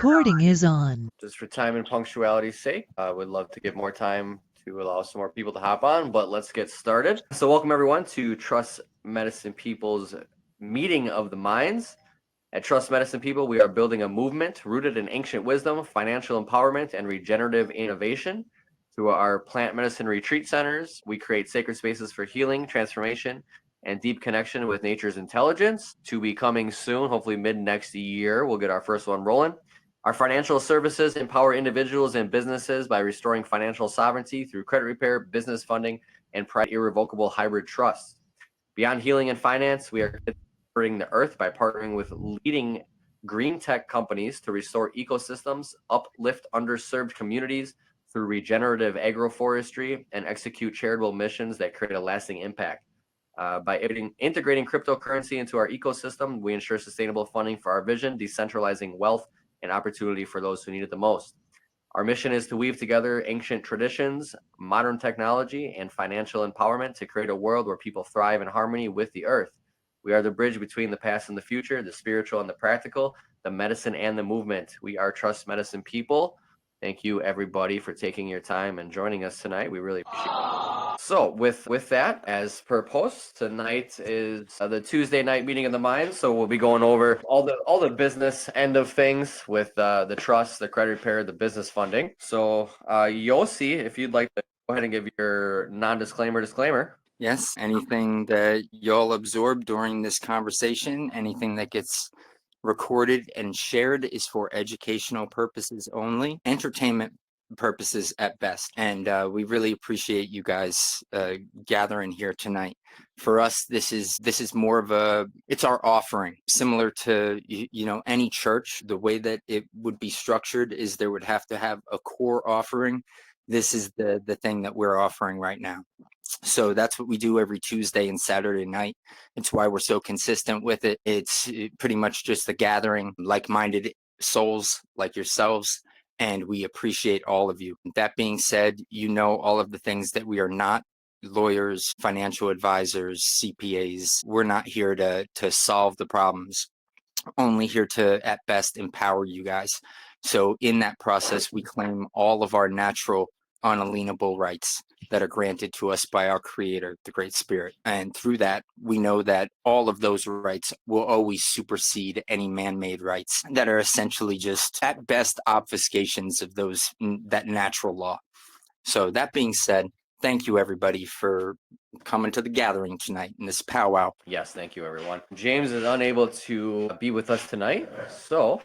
Recording is on. Just for time and punctuality's sake, I would love to give more time to allow some more people to hop on, but let's get started. So welcome everyone to Trust Medicine People's Meeting of the Minds. At Trust Medicine People, we are building a movement rooted in ancient wisdom, financial empowerment, and regenerative innovation. Through our plant medicine retreat centers, we create sacred spaces for healing, transformation, and deep connection with nature's intelligence. To be coming soon, hopefully mid next year, we'll get our first one rolling. Our financial services empower individuals and businesses by restoring financial sovereignty through credit repair, business funding, and Private Irrevocable Hybrid Trusts. Beyond healing and finance, we are supporting the earth by partnering with leading green tech companies to restore ecosystems, uplift underserved communities through regenerative agroforestry, and execute charitable missions that create a lasting impact. By integrating cryptocurrency into our ecosystem, we ensure sustainable funding for our vision, decentralizing wealth and opportunity for those who need it the most. Our mission is to weave together ancient traditions, modern technology, and financial empowerment to create a world where people thrive in harmony with the earth. We are the bridge between the past and the future, the spiritual and the practical, the medicine and the movement. We are Trust Medicine People. Thank you, everybody, for taking your time and joining us tonight. We really appreciate it. So with that, as per post, tonight is the Tuesday night meeting of the mind. So we'll be going over all the business end of things with the trust, the credit repair, the business funding. So Yossi, if you'd like to go ahead and give your disclaimer. Yes, anything that y'all absorb during this conversation, anything that gets recorded and shared is for educational purposes only, entertainment purposes at best. And we really appreciate you guys gathering here tonight. For us, this is more of it's our offering, similar to any church. The way that it would be structured is there would have to have a core offering. This is the thing that we're offering right now. So that's what we do every Tuesday and Saturday night. It's why we're so consistent with it. It's pretty much just a gathering, like-minded souls like yourselves, and we appreciate all of you. That being said, all of the things that we are not: lawyers, financial advisors, CPAs. We're not here to solve the problems, only here to, at best, empower you guys. So in that process, we claim all of our natural, unalienable rights that are granted to us by our Creator, the Great Spirit. And through that, we know that all of those rights will always supersede any man-made rights that are essentially just, at best, obfuscations of that natural law. So that being said, thank you, everybody, for coming to the gathering tonight in this powwow. Yes, thank you, everyone. James is unable to be with us tonight, so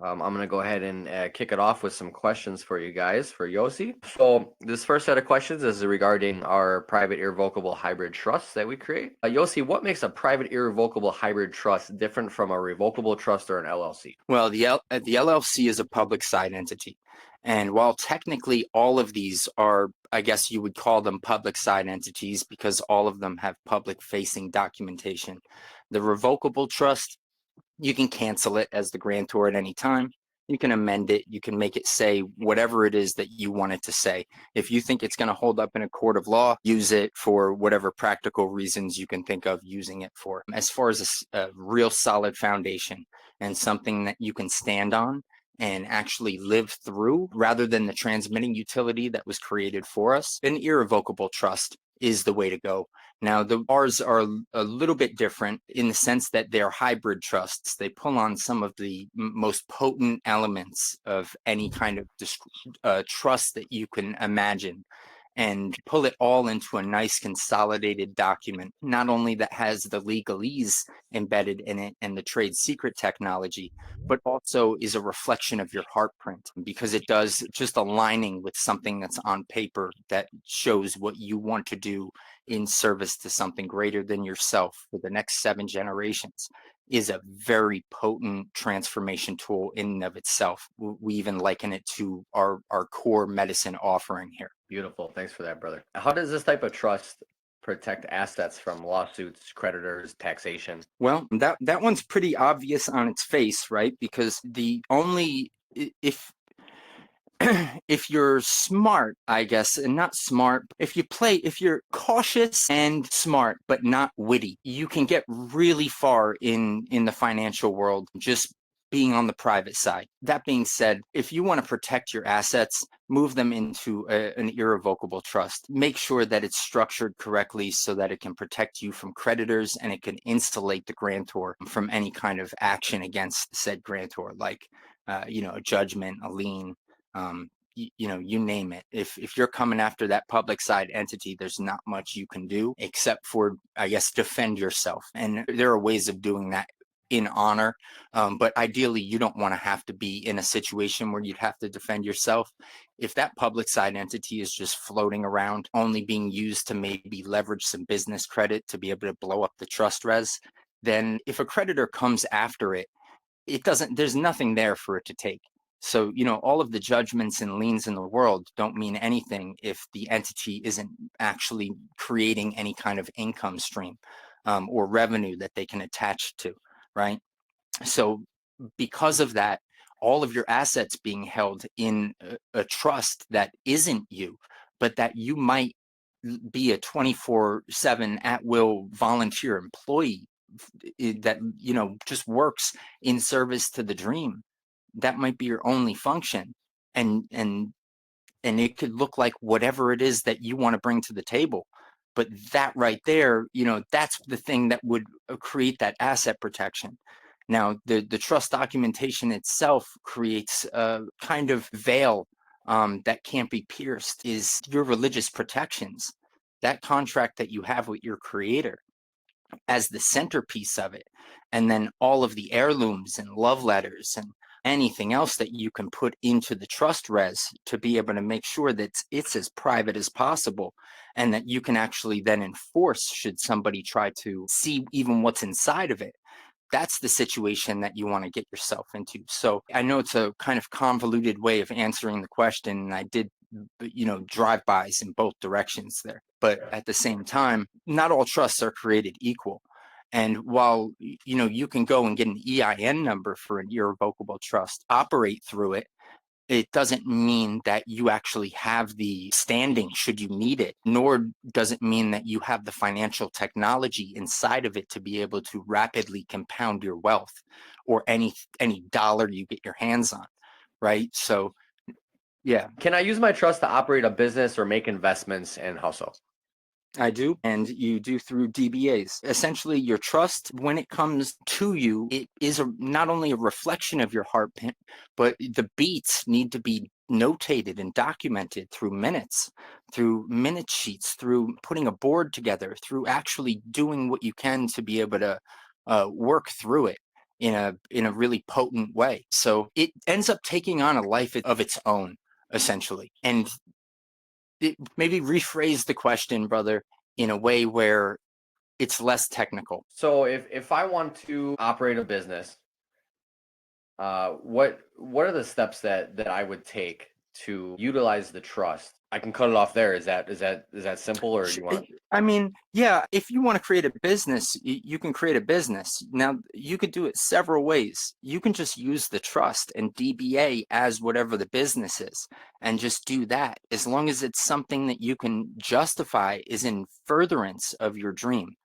I'm going to go ahead and kick it off with some questions for you guys, for Yossi. So this first set of questions is regarding our private irrevocable hybrid trusts that we create. Yossi, what makes a private irrevocable hybrid trust different from a revocable trust or an LLC? Well, the LLC is a public side entity. And while technically all of these are, I guess you would call them public side entities because all of them have public-facing documentation, the revocable trust, you can cancel it as the grantor at any time. You can amend it. You can make it say whatever it is that you want it to say. If you think it's going to hold up in a court of law, use it for whatever practical reasons you can think of using it for. As far as a real solid foundation and something that you can stand on and actually live through, rather than the transmitting utility that was created for us, an irrevocable trust is the way to go. Now, ours are a little bit different in the sense that they're hybrid trusts. They pull on some of the most potent elements of any kind of trust that you can imagine and pull it all into a nice consolidated document, not only that has the legalese embedded in it and the trade secret technology, but also is a reflection of your heart print, because it does just aligning with something that's on paper that shows what you want to do in service to something greater than yourself for the next 7 generations is a very potent transformation tool in and of itself. We even liken it to our core medicine offering here. Beautiful. Thanks for that, brother. How does this type of trust protect assets from lawsuits, creditors, taxation? Well, that one's pretty obvious on its face, right? Because if you're smart, I guess, and not smart, if you're cautious and smart, but not witty, you can get really far in the financial world just being on the private side. That being said, if you want to protect your assets, move them into an irrevocable trust. Make sure that it's structured correctly so that it can protect you from creditors and it can insulate the grantor from any kind of action against said grantor, like a judgment, a lien, you name it. If you're coming after that public side entity, there's not much you can do except for, I guess, defend yourself. And there are ways of doing that in honor, but ideally you don't want to have to be in a situation where you'd have to defend yourself. If that public side entity is just floating around, only being used to maybe leverage some business credit to be able to blow up the trust res, then if a creditor comes after it, there's nothing there for it to take. So, all of the judgments and liens in the world don't mean anything if the entity isn't actually creating any kind of income stream or revenue that they can attach to, right? So because of that, all of your assets being held in a trust that isn't you, but that you might be a 24/7 at-will volunteer employee that just works in service to the dream. That might be your only function, and it could look like whatever it is that you want to bring to the table. But that right there, that's the thing that would create that asset protection. Now, the trust documentation itself creates a kind of veil that can't be pierced, is your religious protections. That contract that you have with your creator as the centerpiece of it, and then all of the heirlooms and love letters and anything else that you can put into the trust res to be able to make sure that it's as private as possible, and that you can actually then enforce should somebody try to see even what's inside of it. That's the situation that you want to get yourself into. So I know it's a kind of convoluted way of answering the question, and I did drive-bys in both directions there. But at the same time, not all trusts are created equal. And while you can go and get an EIN number for an irrevocable trust, operate through it, it doesn't mean that you actually have the standing should you need it, nor does it mean that you have the financial technology inside of it to be able to rapidly compound your wealth or any dollar you get your hands on, right? So yeah. Can I use my trust to operate a business or make investments, and how so? I do, and you do through DBAs. Essentially, your trust, when it comes to you, it is not only a reflection of your heart, but the beats need to be notated and documented through minutes, through minute sheets, through putting a board together, through actually doing what you can to be able to work through it in a really potent way. So it ends up taking on a life of its own, essentially. And maybe rephrase the question, brother, in a way where it's less technical. So if I want to operate a business, what are the steps that I would take to utilize the trust? I can cut it off there. Is that simple, or do you want? I mean, yeah, if you want to create a business, you can create a business. Now, you could do it several ways. You can just use the trust and DBA as whatever the business is and just do that, as long as it's something that you can justify is in furtherance of your dream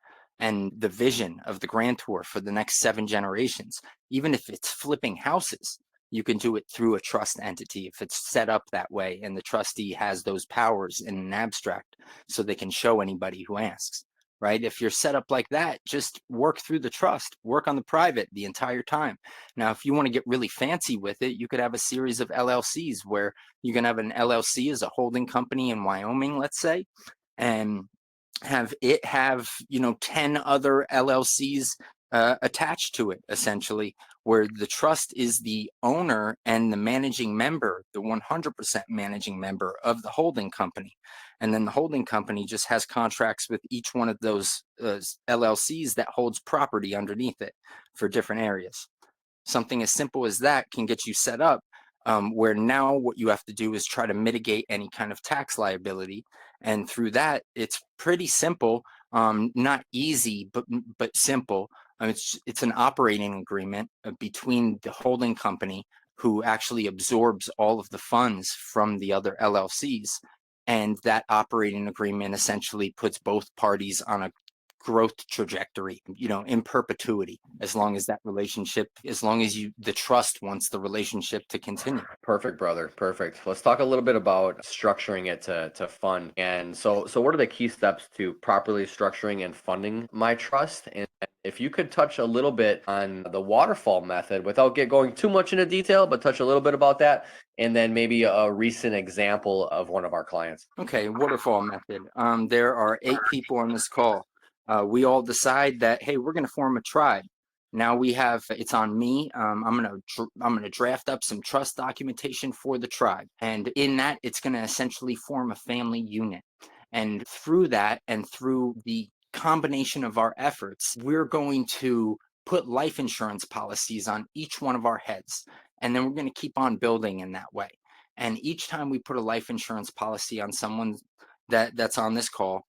and the vision of the grantor for the next 7 generations. Even if it's flipping houses, you can do it through a trust entity if it's set up that way and the trustee has those powers in an abstract so they can show anybody who asks, right? If you're set up like that, just work through the trust, work on the private the entire time. Now, if you want to get really fancy with it, you could have a series of LLCs where you can have an LLC as a holding company in Wyoming, let's say, and have 10 other LLCs attached to it, essentially, where the trust is the owner and the managing member, the 100% managing member of the holding company. And then the holding company just has contracts with each one of those LLCs that holds property underneath it for different areas. Something as simple as that can get you set up where now what you have to do is try to mitigate any kind of tax liability. And through that, it's pretty simple, not easy, but simple. It's an operating agreement between the holding company, who actually absorbs all of the funds from the other LLCs. And that operating agreement essentially puts both parties on a growth trajectory, in perpetuity, as long as the trust wants the relationship to continue. Perfect, brother. Perfect. Let's talk a little bit about structuring it to fund. And so what are the key steps to properly structuring and funding my trust? And if you could touch a little bit on the waterfall method without going too much into detail, but touch a little bit about that, and then maybe a recent example of one of our clients. Okay, waterfall method. There are 8 people on this call. We all decide that, hey, we're going to form a tribe. Now it's on me. I'm gonna draft up some trust documentation for the tribe, and in that, it's going to essentially form a family unit. And through that, and through the combination of our efforts, we're going to put life insurance policies on each one of our heads, and then we're going to keep on building in that way. And each time we put a life insurance policy on someone that's on this call,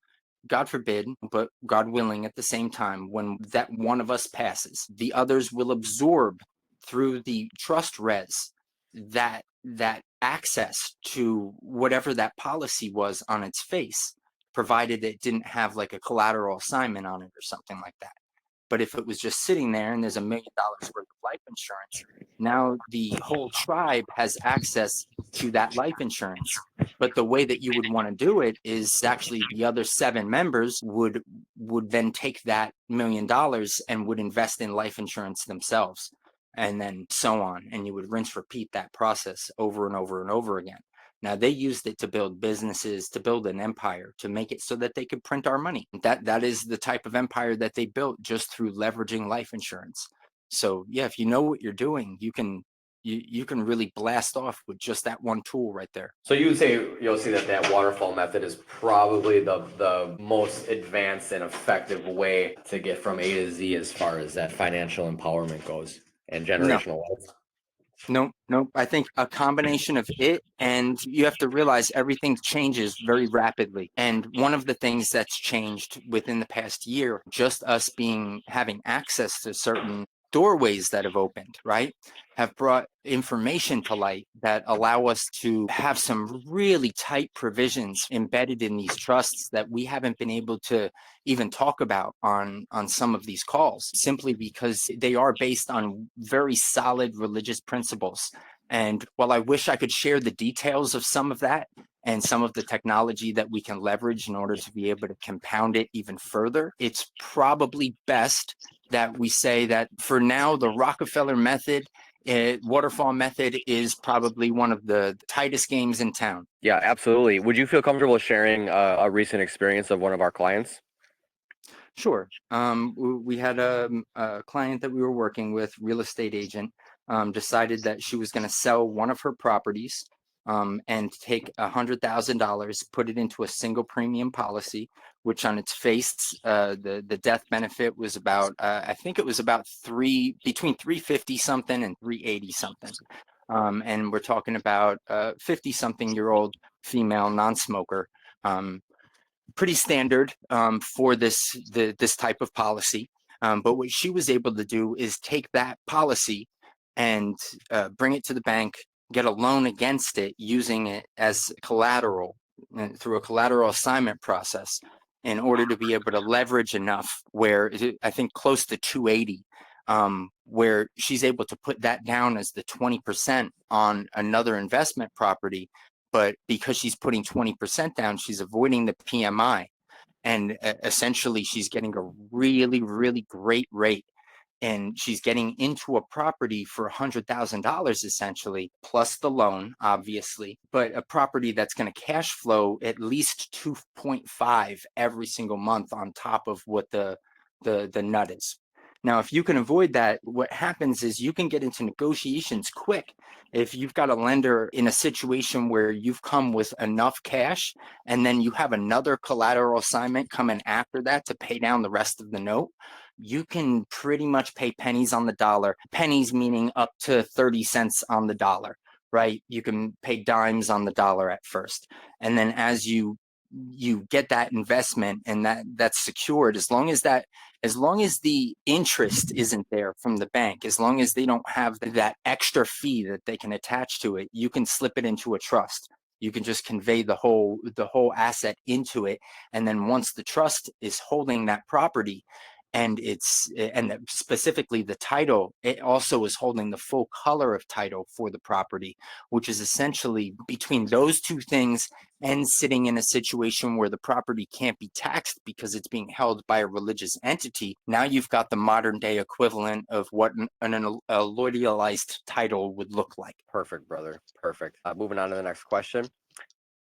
God forbid, but God willing, at the same time, when that one of us passes, the others will absorb through the trust res that access to whatever that policy was on its face, provided it didn't have like a collateral assignment on it or something like that. But if it was just sitting there and there's $1 million worth of life insurance, now the whole tribe has access to that life insurance. But the way that you would want to do it is actually the other 7 members would then take that $1 million and would invest in life insurance themselves, and then so on. And you would rinse, repeat that process over and over and over again. Now, they used it to build businesses, to build an empire, to make it so that they could print our money. That is the type of empire that they built just through leveraging life insurance. So yeah, if you know what you're doing, you can really blast off with just that one tool right there. So you would say, you'll see that waterfall method is probably the most advanced and effective way to get from A to Z as far as that financial empowerment goes and generational wealth. Nope. I think a combination of it, and you have to realize everything changes very rapidly. And one of the things that's changed within the past year, just us having access to certain doorways that have opened, right, have brought information to light that allow us to have some really tight provisions embedded in these trusts that we haven't been able to even talk about on some of these calls, simply because they are based on very solid religious principles. And while I wish I could share the details of some of that and some of the technology that we can leverage in order to be able to compound it even further, it's probably best that we say that for now, the Rockefeller method, waterfall method, is probably one of the tightest games in town. Yeah, absolutely. Would you feel comfortable sharing a recent experience of one of our clients? Sure. We had a client that we were working with, real estate agent, decided that she was going to sell one of her properties and take $100,000, put it into a single premium policy, which on its face, the death benefit was about, I think it was about between 350 something and 380 something. And we're talking about 50 something year old female non-smoker. Pretty standard for this type of policy. But what she was able to do is take that policy and bring it to the bank, get a loan against it, using it as collateral through a collateral assignment process, in order to be able to leverage enough where I think close to 280, where she's able to put that down as the 20% on another investment property. But because she's putting 20% down, she's avoiding the PMI. And essentially, she's getting a really, really great rate. And she's getting into a property for $100,000 essentially, plus the loan, obviously, but a property that's going to cash flow at least 2.5 every single month on top of what the nut is. Now, if you can avoid that, what happens is you can get into negotiations quick. If you've got a lender in a situation where you've come with enough cash and then you have another collateral assignment coming after that to pay down the rest of the note, you can pretty much pay pennies on the dollar. Pennies meaning up to 30 cents on the dollar, right? You can pay dimes on the dollar at first. And then as you get that investment and that's secured, as long as the interest isn't there from the bank, as long as they don't have that extra fee that they can attach to it, you can slip it into a trust. You can just convey the whole asset into it. And then once the trust is holding that property, and specifically the title, it also is holding the full color of title for the property, which is essentially between those two things and sitting in a situation where the property can't be taxed because it's being held by a religious entity. Now you've got the modern day equivalent of what a loyalized title would look like. Perfect, brother. Perfect. Moving on to the next question.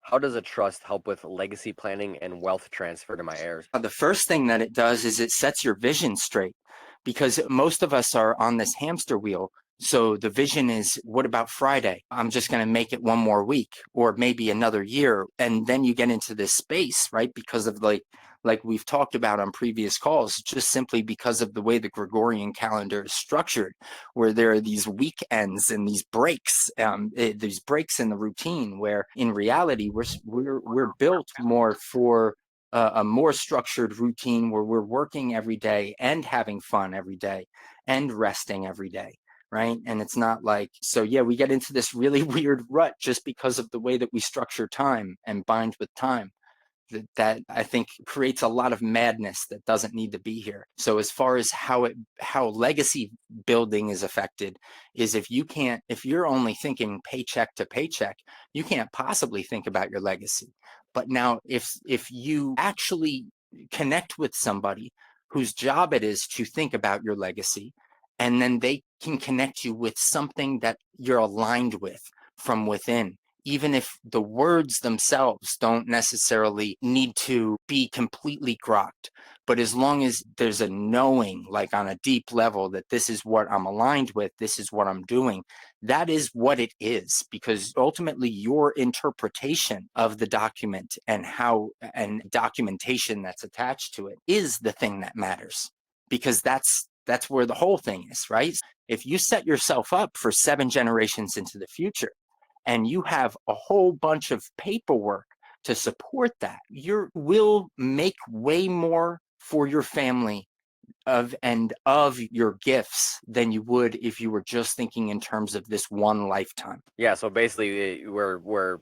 How does a trust help with legacy planning and wealth transfer to my heirs? The first thing that it does is it sets your vision straight, because most of us are on this hamster wheel. So the vision is, what about Friday? I'm just going to make it one more week or maybe another year. And then you get into this space, right? Because of like we've talked about on previous calls, just simply because of the way the Gregorian calendar is structured, where there are these weekends and these breaks in the routine, where in reality, we're built more for a more structured routine where we're working every day and having fun every day and resting every day. Right. And it's not like, so yeah, we get into this really weird rut just because of the way that we structure time and bind with time. That I think creates a lot of madness that doesn't need to be here. So as far as how legacy building is affected, is if you're only thinking paycheck to paycheck, you can't possibly think about your legacy. But now if you actually connect with somebody whose job it is to think about your legacy, and then they can connect you with something that you're aligned with from within, even if the words themselves don't necessarily need to be completely grokked. But as long as there's a knowing, like on a deep level, that this is what I'm aligned with, this is what I'm doing, that is what it is. Because ultimately your interpretation of the document and documentation that's attached to it is the thing that matters. Because that's where the whole thing is, right? If you set yourself up for 7 generations into the future, and you have a whole bunch of paperwork to support that, you will make way more for your family of your gifts than you would if you were just thinking in terms of this one lifetime. Yeah, so basically we're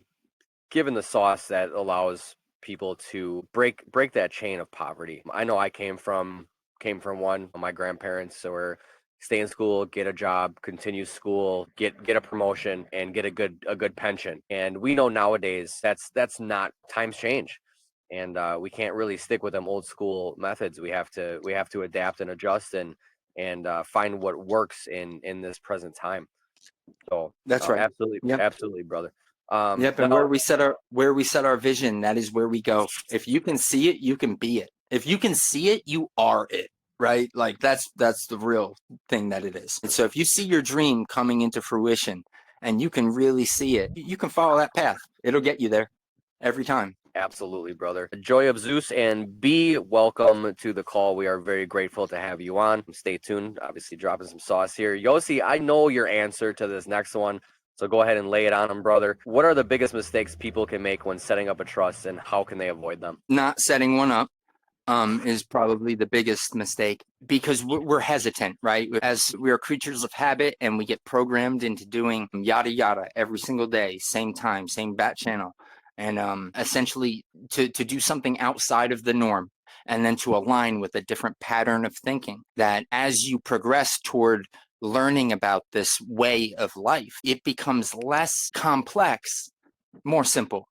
given the sauce that allows people to break that chain of poverty. I know I came from one. My grandparents were stay in school, get a job, continue school, get a promotion, and get a good pension. And we know nowadays that's not, times change, and we can't really stick with them old school methods. We have to adapt and adjust and find what works in this present time. So That's right. absolutely, Yep. absolutely, brother. Yep. And where we set our vision, that is where we go. If you can see it, you can be it. If you can see it, you are it. Right? Like that's the real thing that it is. And so if you see your dream coming into fruition and you can really see it, you can follow that path. It'll get you there every time. Absolutely, brother. Joy of Zeus and B, welcome to the call. We are very grateful to have you on. Stay tuned. Obviously, dropping some sauce here. Yossi, I know your answer to this next one, so go ahead and lay it on them, brother. What are the biggest mistakes people can make when setting up a trust, and how can they avoid them? Not setting one up is probably the biggest mistake, because we're hesitant, right? As we are creatures of habit, and we get programmed into doing yada yada every single day, same time, same bat channel, and essentially to do something outside of the norm, and then to align with a different pattern of thinking, that as you progress toward learning about this way of life, it becomes less complex, more simple.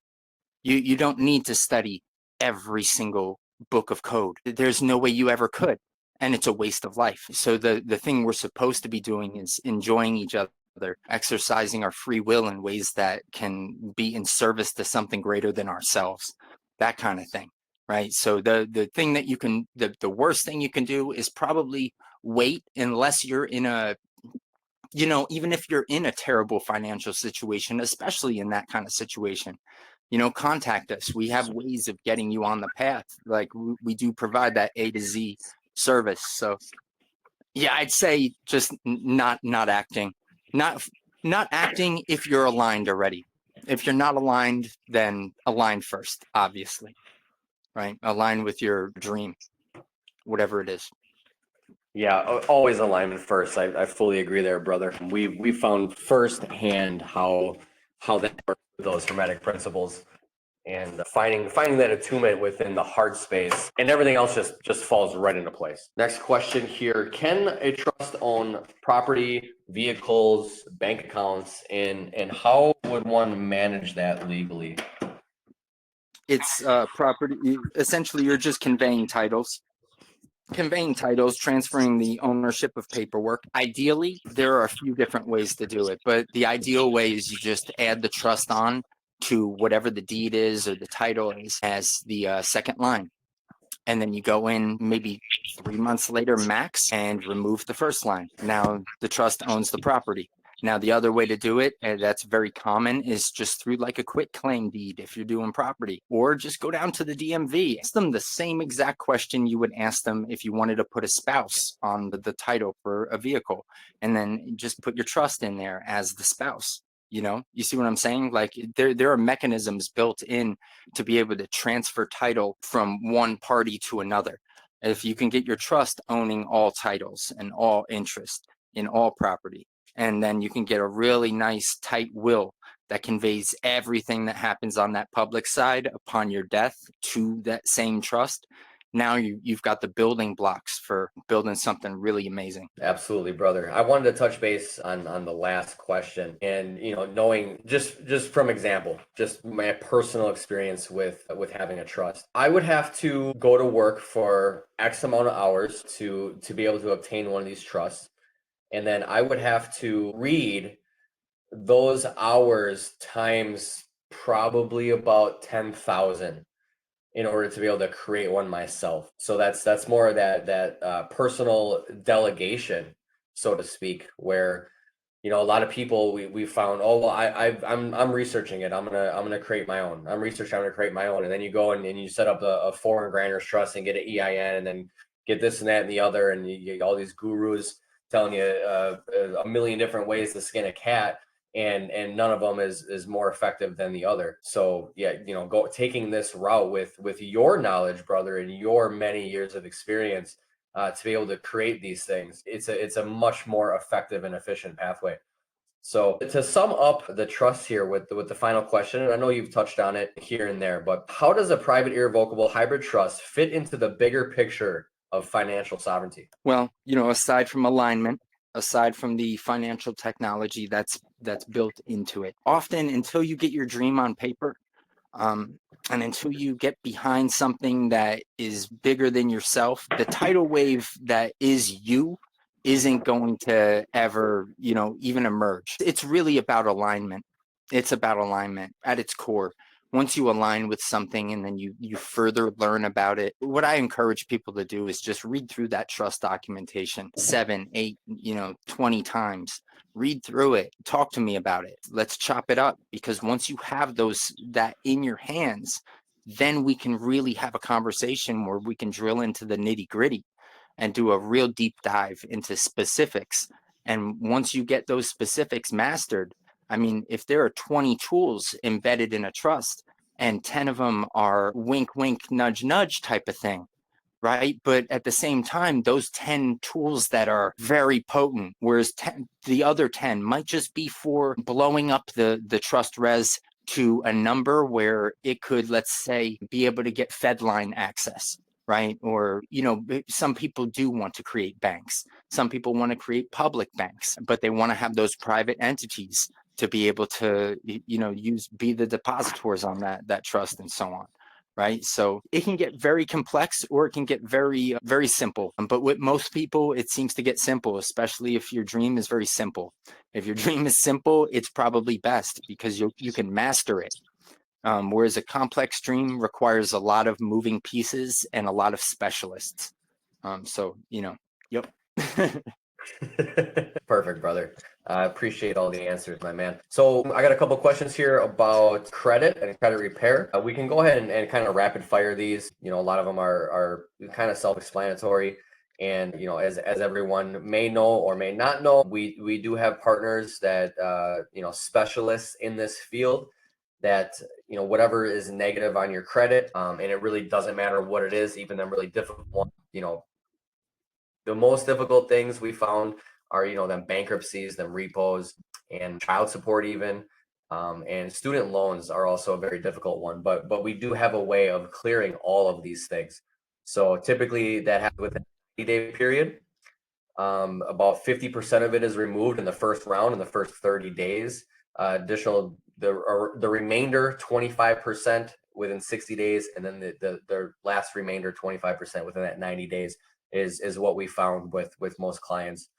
You don't need to study every single book of code. There's no way you ever could, and it's a waste of life. So the thing we're supposed to be doing is enjoying each other, exercising our free will in ways that can be in service to something greater than ourselves, that kind of thing, right? So the thing that you can, the worst thing you can do is probably wait, unless you're in a, even if you're in a terrible financial situation, especially in that kind of situation, contact us. We have ways of getting you on the path. Like we do provide that A to Z service. So yeah, I'd say just not acting, not acting if you're aligned already. If you're not aligned, then align first, obviously, right? Align with your dream, whatever it is. Yeah, always alignment first. I fully agree there, brother. We found firsthand how how that works with those hermetic principles, and finding that attunement within the heart space, and everything else just falls right into place. Next question here: can a trust own property, vehicles, bank accounts, and how would one manage that legally? It's property. Essentially, you're just conveying titles. Transferring the ownership of paperwork. Ideally, there are a few different ways to do it, but the ideal way is you just add the trust on to whatever the deed is or the title is as the second line. And then you go in maybe 3 months later max and remove the first line. Now the trust owns the property. Now the other way to do it, and that's very common, is just through like a quitclaim deed if you're doing property, or just go down to the DMV. Ask them the same exact question you would ask them if you wanted to put a spouse on the title for a vehicle, and then just put your trust in there as the spouse. You see what I'm saying? Like there are mechanisms built in to be able to transfer title from one party to another. If you can get your trust owning all titles and all interest in all property, and then you can get a really nice tight will that conveys everything that happens on that public side upon your death to that same trust. Now you've got the building blocks for building something really amazing. Absolutely, brother. I wanted to touch base on the last question, and knowing just from example, just my personal experience with having a trust. I would have to go to work for X amount of hours to be able to obtain one of these trusts, and then I would have to read those hours times probably about 10,000 in order to be able to create one myself. So that's more of that personal delegation, so to speak, where a lot of people we found, oh well, I'm researching it. I'm gonna create my own. I'm gonna create my own, and then you go and you set up a foreign grantor's trust and get an EIN, and then get this and that and the other, and you get all these gurus telling you a million different ways to skin a cat, and none of them is more effective than the other. So yeah, go taking this route with your knowledge, brother, and your many years of experience, to be able to create these things. It's a much more effective and efficient pathway. So to sum up the trust here with the final question, and I know you've touched on it here and there, but how does a private irrevocable hybrid trust fit into the bigger picture of financial sovereignty? Well, aside from alignment, aside from the financial technology that's built into it, often until you get your dream on paper, and until you get behind something that is bigger than yourself, the tidal wave that is you isn't going to ever, even emerge. It's really about alignment. It's about alignment at its core. Once you align with something and then you further learn about it, what I encourage people to do is just read through that trust documentation 7, 8, 20 times. Read through it. Talk to me about it. Let's chop it up, because once you have that in your hands, then we can really have a conversation where we can drill into the nitty gritty and do a real deep dive into specifics. And once you get those specifics mastered, I mean, if there are 20 tools embedded in a trust and 10 of them are wink, wink, nudge, nudge type of thing, right? But at the same time, those 10 tools that are very potent, whereas the other 10 might just be for blowing up the trust res to a number where it could, let's say, be able to get Fedline access, right? Or, some people do want to create banks. Some people want to create public banks, but they want to have those private entities to be able to, be the depositors on that trust and so on. Right. So it can get very complex, or it can get very, very simple. But with most people, it seems to get simple, especially if your dream is very simple. If your dream is simple, it's probably best because you can master it. Whereas a complex dream requires a lot of moving pieces and a lot of specialists. Yep. Perfect, brother. I appreciate all the answers, my man. So I got a couple questions here about credit and credit repair. We can go ahead and kind of rapid fire these. A lot of them are kind of self-explanatory. And as everyone may know or may not know, we do have partners that specialists in this field that whatever is negative on your credit, and it really doesn't matter what it is, even them really difficult ones, the most difficult things we found are them bankruptcies, them repos, and child support even. And student loans are also a very difficult one, but we do have a way of clearing all of these things. So typically that happens within a 90-day period. About 50% of it is removed in the first round in the first 30 days. The remainder 25% within 60 days, and then the last remainder 25% within that 90 days is what we found with most clients.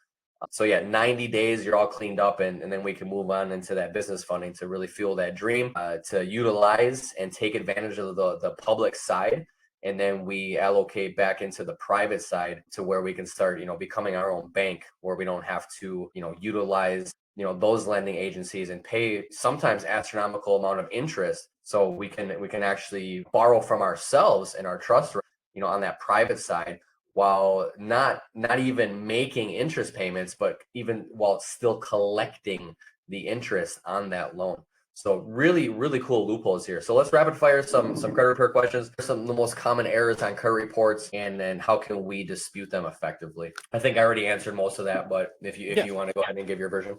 So yeah, 90 days, you're all cleaned up, and then we can move on into that business funding to really fuel that dream, to utilize and take advantage of the public side. And then we allocate back into the private side to where we can start, becoming our own bank, where we don't have to, utilize, those lending agencies and pay sometimes astronomical amount of interest. So we can actually borrow from ourselves and our trust, on that private side, while not even making interest payments, but even while still collecting the interest on that loan. So really, really cool loopholes here. So let's rapid fire some credit repair questions. Some of the most common errors on credit reports, and then how can we dispute them effectively? I think I already answered most of that, but if you want to go ahead and give your version.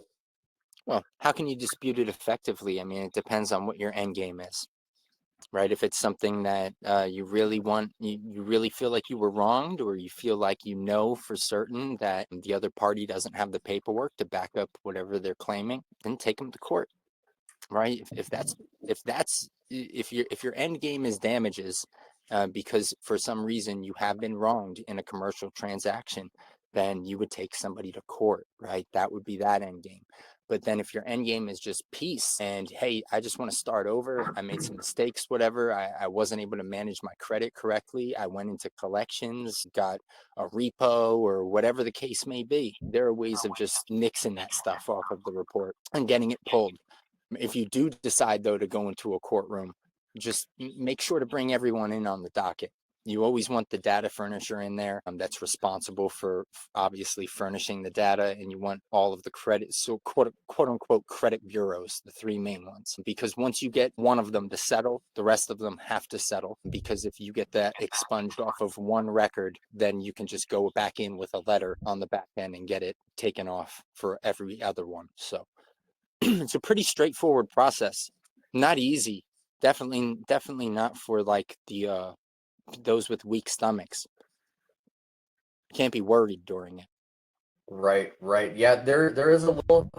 Well, how can you dispute it effectively? I mean, it depends on what your end game is, right? If it's something that you really want, you really feel like you were wronged, or you feel like you know for certain that the other party doesn't have the paperwork to back up whatever they're claiming, then take them to court, right? If your end game is damages, because for some reason you have been wronged in a commercial transaction, then you would take somebody to court, right? That would be that end game. But then if your end game is just peace and, hey, I just want to start over, I made some mistakes, whatever, I wasn't able to manage my credit correctly, I went into collections, got a repo, or whatever the case may be, there are ways of just nixing that stuff off of the report and getting it pulled. If you do decide, though, to go into a courtroom, just make sure to bring everyone in on the docket. You always want the data furnisher in there, that's responsible for obviously furnishing the data, and you want all of the credit, so quote unquote credit bureaus, the three main ones, because once you get one of them to settle, the rest of them have to settle, because if you get that expunged off of one record, then you can just go back in with a letter on the back end and get it taken off for every other one. So it's a pretty straightforward process. Not easy. Definitely not for like the those with weak stomachs. Can't be worried during it. Right, right. Yeah, there is a little,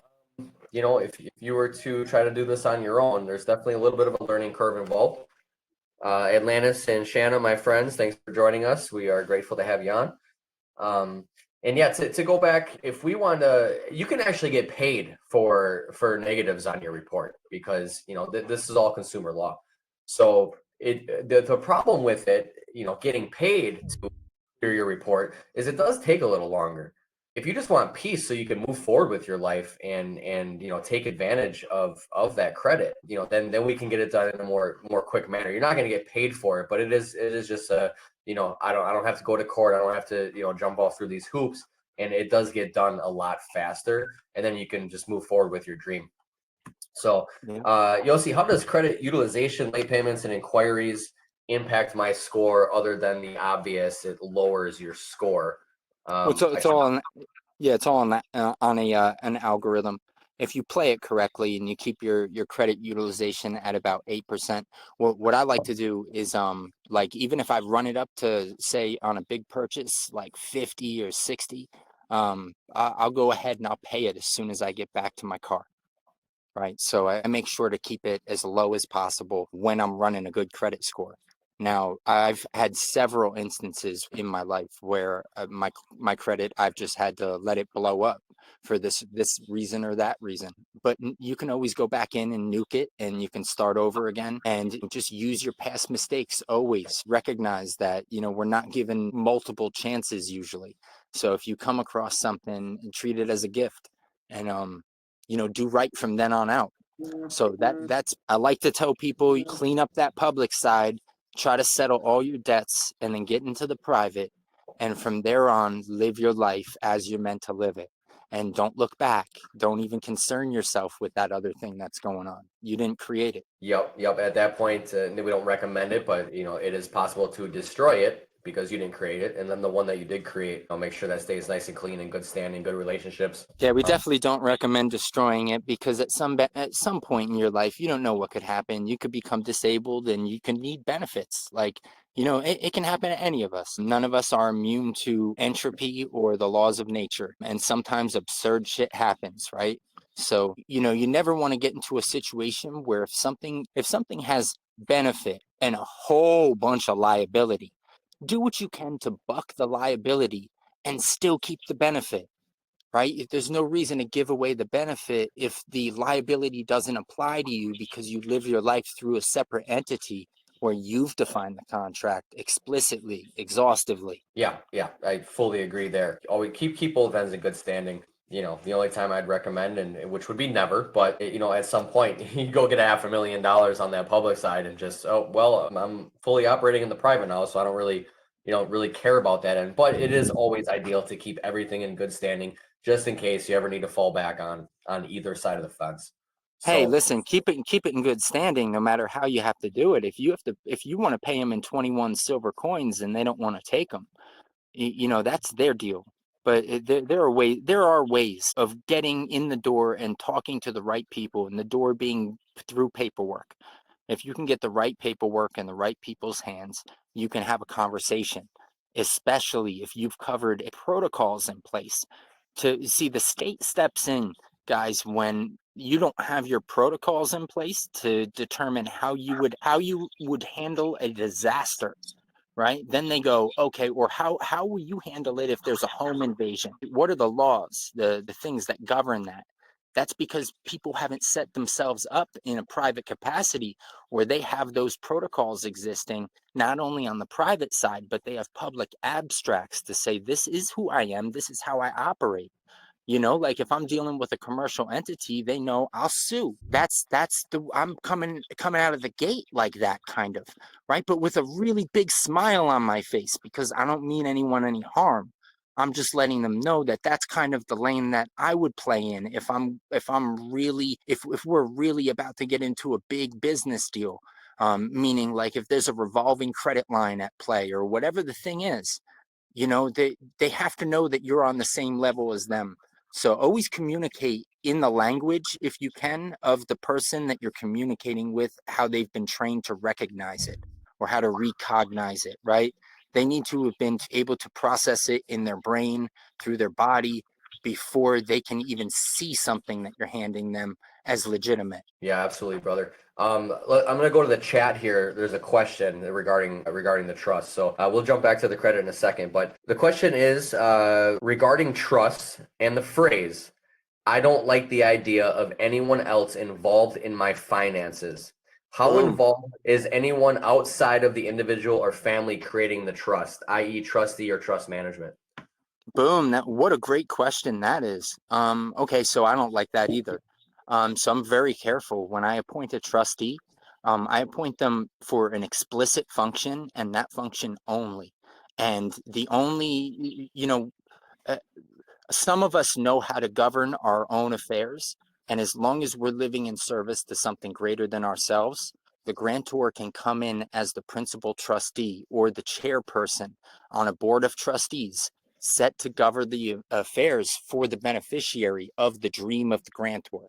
if you were to try to do this on your own, there's definitely a little bit of a learning curve involved. Atlantis and Shanna, my friends, thanks for joining us. We are grateful to have you on. And yeah, to go back, if we want to, you can actually get paid for negatives on your report, because this is all consumer law. So the problem with it, getting paid to clear your report, is it does take a little longer. If you just want peace so you can move forward with your life and take advantage of that credit, then we can get it done in a more quick manner. You're not going to get paid for it, but it is just a, I don't have to go to court. I don't have to, jump all through these hoops, and it does get done a lot faster, and then you can just move forward with your dream. So, Yeah. Yossi, how does credit utilization, late payments, and inquiries impact my score, other than the obvious, it lowers your score? Well, it's all on, yeah, it's all on that on a an algorithm. If you play it correctly and you keep your credit utilization at about 8%, what I like to do is like, even if I run it up to, say, on a big purchase like 50 or 60, I'll go ahead and I'll pay it as soon as I get back to my car. Right. So I make sure to keep it as low as possible when I'm running a good credit score. Now, I've had several instances in my life where my credit, I've just had to let it blow up for this reason or that reason. But you can always go back in and nuke it, and you can start over again, and just use your past mistakes. Always recognize that, we're not given multiple chances usually. So if you come across something, treat it as a gift, and do right from then on out. So that's, I like to tell people, you clean up that public side, try to settle all your debts, and then get into the private, and from there on, live your life as you're meant to live it. And don't look back. Don't even concern yourself with that other thing that's going on. You didn't create it. Yep. At that point, we don't recommend it, but it is possible to destroy it, because you didn't create it, and then the one that you did create, I'll make sure that stays nice and clean and good standing, good relationships. Yeah, we definitely don't recommend destroying it, because at some point in your life, you don't know what could happen. You could become disabled and you can need benefits. Like, it can happen to any of us. None of us are immune to entropy or the laws of nature. And sometimes absurd shit happens, right? So, you never want to get into a situation where if something has benefit and a whole bunch of liability, do what you can to buck the liability and still keep the benefit, right? There's no reason to give away the benefit if the liability doesn't apply to you, because you live your life through a separate entity where you've defined the contract explicitly, exhaustively. Yeah, I fully agree there. Always keep both ends in good standing. The only time I'd recommend, and which would be never, but at some point you go get $500,000 on that public side and just, oh well, I'm fully operating in the private now, so I don't really care about that end. But it is always ideal to keep everything in good standing, just in case you ever need to fall back on either side of the fence. Hey, So listen, keep it in good standing no matter how you have to do it. If you want to pay them in 21 silver coins and they don't want to take them, that's their deal. But there are ways of getting in the door and talking to the right people, and the door being through paperwork. If you can get the right paperwork in the right people's hands, you can have a conversation, especially if you've covered protocols in place. To see, the state steps in, guys, when you don't have your protocols in place to determine how you would handle a disaster, right? Then they go, okay, or how will you handle it if there's a home invasion? What are the laws, the things that govern that? That's because people haven't set themselves up in a private capacity where they have those protocols existing, not only on the private side, but they have public abstracts to say, this is who I am, this is how I operate. Like if I'm dealing with a commercial entity, they know I'll sue. I'm coming out of the gate like that, kind of, right? But with a really big smile on my face, because I don't mean anyone any harm. I'm just letting them know that that's kind of the lane that I would play in if we're really about to get into a big business deal. Meaning, like, if there's a revolving credit line at play or whatever the thing is, they have to know that you're on the same level as them. So always communicate in the language, if you can, of the person that you're communicating with, how they've been trained to recognize it or how to recognize it, right? They need to have been able to process it in their brain, through their body, before they can even see something that you're handing them as legitimate. yeah, absolutely, brother. I'm gonna go to the chat here. There's a question regarding the trust. So we'll jump back to the credit in a second. But the question is regarding trust and the phrase, "I don't like the idea of anyone else involved in my finances." How Boom. involved is anyone outside of the individual or family creating the trust, i.e., trustee or trust management? Boom. What a great question that is. Okay, so I don't like that either. So I'm very careful when I appoint a trustee. I appoint them for an explicit function and that function only. And the only, uh, some of us know how to govern our own affairs. And as long as we're living in service to something greater than ourselves, the grantor can come in as the principal trustee or the chairperson on a board of trustees set to govern the affairs for the beneficiary of the dream of the grantor.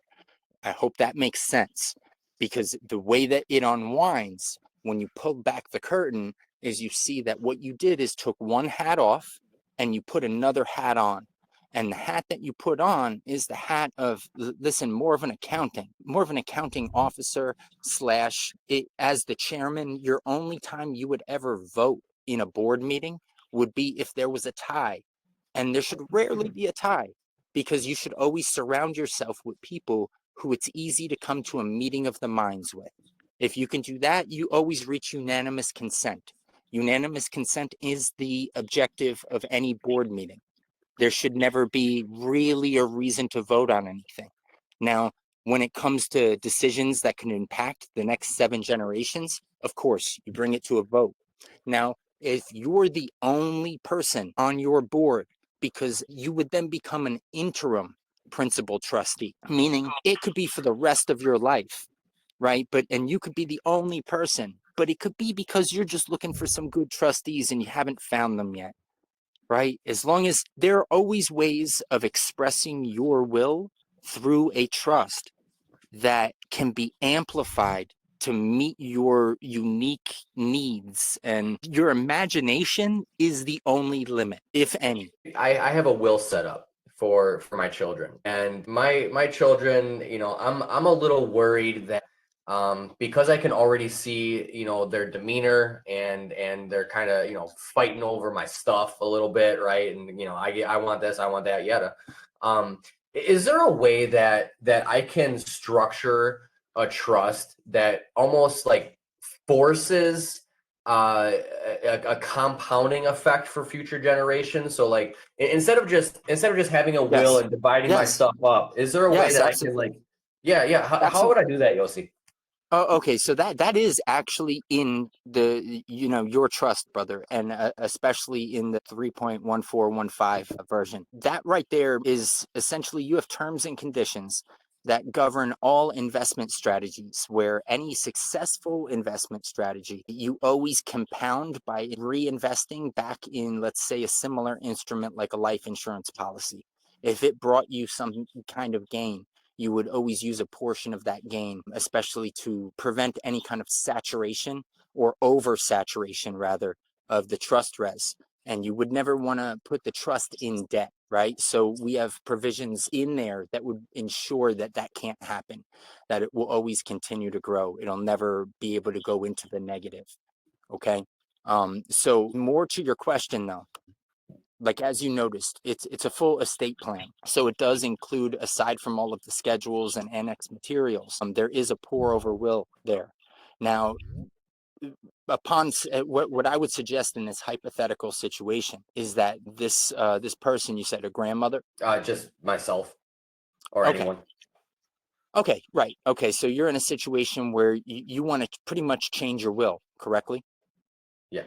I hope that makes sense, because the way that it unwinds when you pull back the curtain is you see that what you did is took one hat off and you put another hat on. And the hat that you put on is the hat of, listen, more of an accounting officer slash it, as the chairman. Your only time you would ever vote in a board meeting would be if there was a tie. And there should rarely be a tie, because you should always surround yourself with people who it's easy to come to a meeting of the minds with. If you can do that, you always reach unanimous consent. Unanimous consent is the objective of any board meeting. There should never be really a reason to vote on anything. Now, when it comes to decisions that can impact the next 7 generations, of course, you bring it to a vote. Now, if you're the only person on your board, because you would then become an interim principal trustee, meaning it could be for the rest of your life, right? And you could be the only person, but it could be because you're just looking for some good trustees and you haven't found them yet, right? As long as there are always ways of expressing your will through a trust that can be amplified to meet your unique needs, and your imagination is the only limit, if any. I have a will set up for my children, and my children, I'm a little worried that because I can already see their demeanor, and they're kind of fighting over my stuff a little bit, right? And I want this, I want that, yada. Is there a way that I can structure a trust that almost like forces a compounding effect for future generations? So like instead of just having a will Yes. and dividing my Yes. stuff up, is there a way Yes, that I can absolutely. like, yeah, how would I do that, Yossi? Oh, okay. So that is actually in the, your trust, brother, and especially in the 3.1415 version. That right there is essentially, you have terms and conditions that govern all investment strategies, where any successful investment strategy, you always compound by reinvesting back in, let's say, a similar instrument like a life insurance policy. If it brought you some kind of gain, you would always use a portion of that gain, especially to prevent any kind of saturation or oversaturation, rather, of the trust res. And you would never want to put the trust in debt, right? So we have provisions in there that would ensure that that can't happen, that it will always continue to grow. It'll never be able to go into the negative. Okay. So more to your question though, like as you noticed, it's a full estate plan. So it does include, aside from all of the schedules and annex materials, there is a pour over will there. Now, what I would suggest in this hypothetical situation is that this person, you said a grandmother. Just myself or Okay. anyone. Okay. Right. Okay. So you're in a situation where you want to pretty much change your will, correctly? Yeah.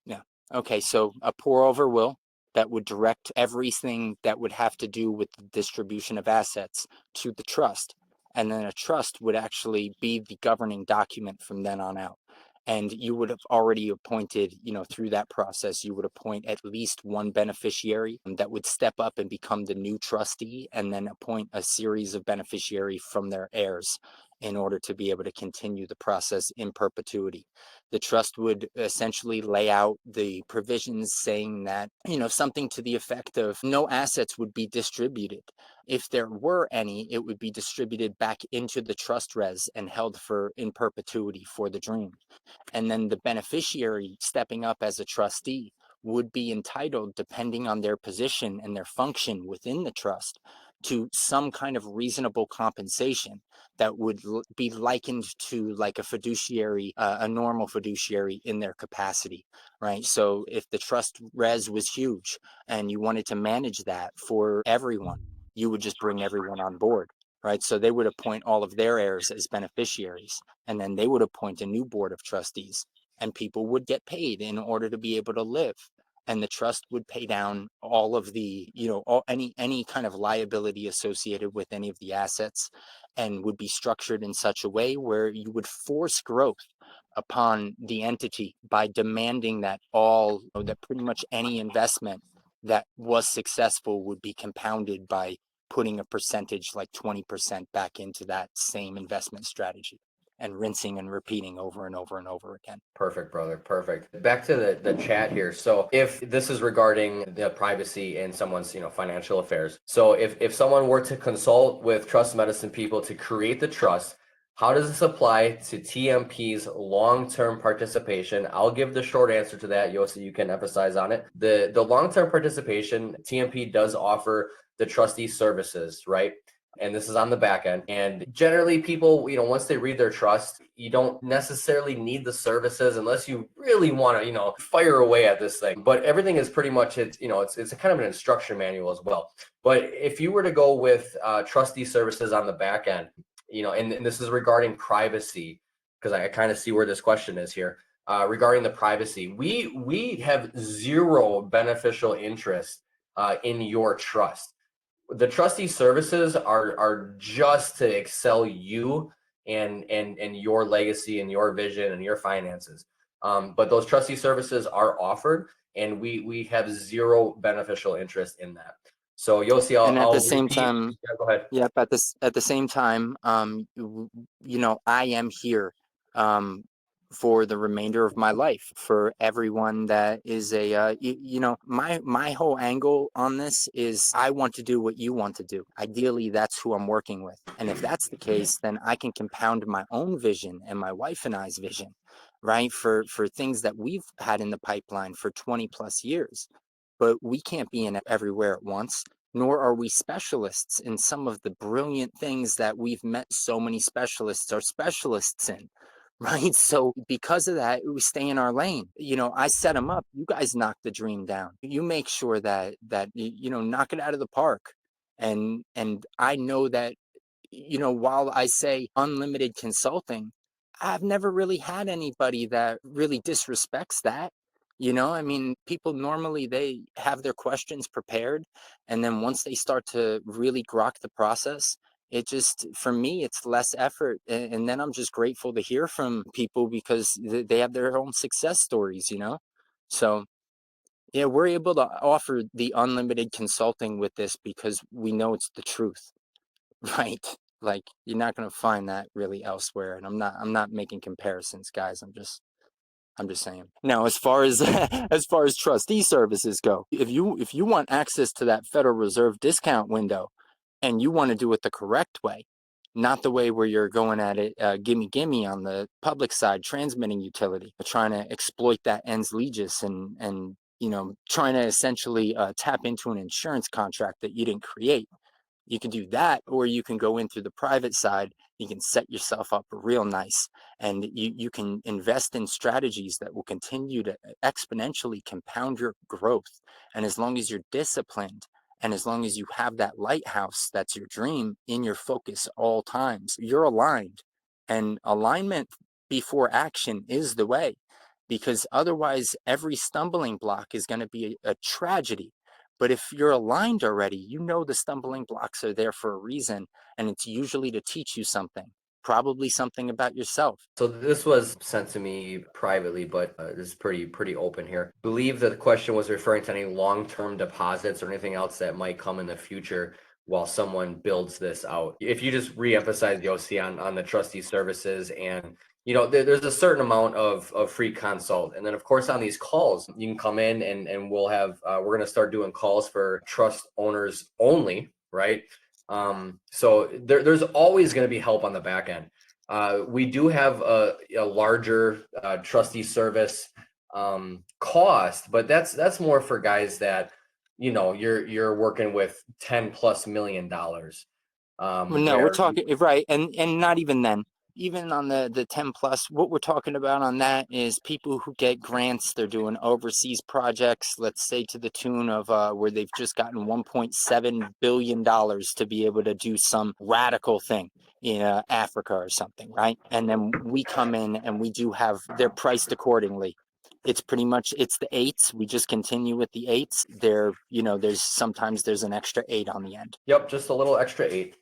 Yeah. Okay. So a pour over will that would direct everything that would have to do with the distribution of assets to the trust. And then a trust would actually be the governing document from then on out. And you would have already appointed, through that process, you would appoint at least one beneficiary that would step up and become the new trustee, and then appoint a series of beneficiary from their heirs in order to be able to continue the process in perpetuity. The trust would essentially lay out the provisions saying that, something to the effect of no assets would be distributed. If there were any, it would be distributed back into the trust res and held for in perpetuity for the dream. And then the beneficiary stepping up as a trustee would be entitled, depending on their position and their function within the trust, to some kind of reasonable compensation that would be likened to like a fiduciary, a normal fiduciary in their capacity, right? So if the trust res was huge and you wanted to manage that for everyone, you would just bring everyone on board, right? So they would appoint all of their heirs as beneficiaries, and then they would appoint a new board of trustees, and people would get paid in order to be able to live. And the trust would pay down all of the, any kind of liability associated with any of the assets, and would be structured in such a way where you would force growth upon the entity by demanding that that pretty much any investment that was successful would be compounded by putting a percentage like 20% back into that same investment strategy, and rinsing and repeating over and over and over again. Perfect, brother. Perfect. Back to the chat here. So if this is regarding the privacy in someone's, financial affairs. So if someone were to consult with trust medicine people to create the trust, how does this apply to TMP's long-term participation? I'll give the short answer to that, Yossi, you can emphasize on it. The long-term participation, TMP does offer the trustee services, right? And this is on the back end. And generally people, once they read their trust, you don't necessarily need the services unless you really want to, fire away at this thing. But everything is pretty much, it's a kind of an instruction manual as well. But if you were to go with trustee services on the back end, and this is regarding privacy, because I kind of see where this question is here. Regarding the privacy, we have zero beneficial interest in your trust. The trustee services are just to excel you and your legacy and your vision and your finances. But those trustee services are offered, and we have zero beneficial interest in that. So Yossi, And at the I'll same repeat. time, Yeah, go ahead. yep, at the same time, I am here for the remainder of my life. For everyone that is my whole angle on this is I want to do what you want to do. Ideally, that's who I'm working with. And if that's the case, then I can compound my own vision and my wife and I's vision, right? For things that we've had in the pipeline for 20 plus years. But we can't be in everywhere at once, nor are we specialists in some of the brilliant things that we've met so many specialists are specialists in, right? So because of that, we stay in our lane. I set them up. You guys knock the dream down. You make sure that knock it out of the park. And I know that, while I say unlimited consulting, I've never really had anybody that really disrespects that. I mean, people normally they have their questions prepared, and then once they start to really grok the process, it just, for me, it's less effort. And then I'm just grateful to hear from people because they have their own success stories. So, yeah, we're able to offer the unlimited consulting with this because we know it's the truth. Right. Like you're not going to find that really elsewhere. And I'm not making comparisons, guys. I'm just saying. Now, as far as as far as trustee services go, if you want access to that Federal Reserve discount window and you want to do it the correct way, not the way where you're going at it gimme on the public side transmitting utility, but trying to exploit that ens legis and trying to essentially tap into an insurance contract that you didn't create. You can do that, or you can go in through the private side. You can set yourself up real nice, and you can invest in strategies that will continue to exponentially compound your growth. And as long as you're disciplined, and as long as you have that lighthouse, that's your dream, in your focus all times, you're aligned. And alignment before action is the way, because otherwise, every stumbling block is going to be a tragedy. But if you're aligned already, the stumbling blocks are there for a reason, and it's usually to teach you something, probably something about yourself. So this was sent to me privately, but this is pretty open here. Believe that the question was referring to any long-term deposits or anything else that might come in the future while someone builds this out. If you just re-emphasize, Yossi, on the trustee services, and there's a certain amount of free consult, and then of course on these calls you can come in and we'll have we're going to start doing calls for trust owners only, right? So there's always going to be help on the back end. We do have a larger trustee service cost, but that's more for guys that you're working with $10+ million. No, we're Where talking right, and not even then. Even on the 10 plus, what we're talking about on that is people who get grants. They're doing overseas projects, let's say to the tune of where they've just gotten $1.7 billion to be able to do some radical thing in Africa or something, right? And then we come in and we do have, they're priced accordingly. It's pretty much, it's the eights. We just continue with the eights. There's an extra eight on the end. Yep, just a little extra eight.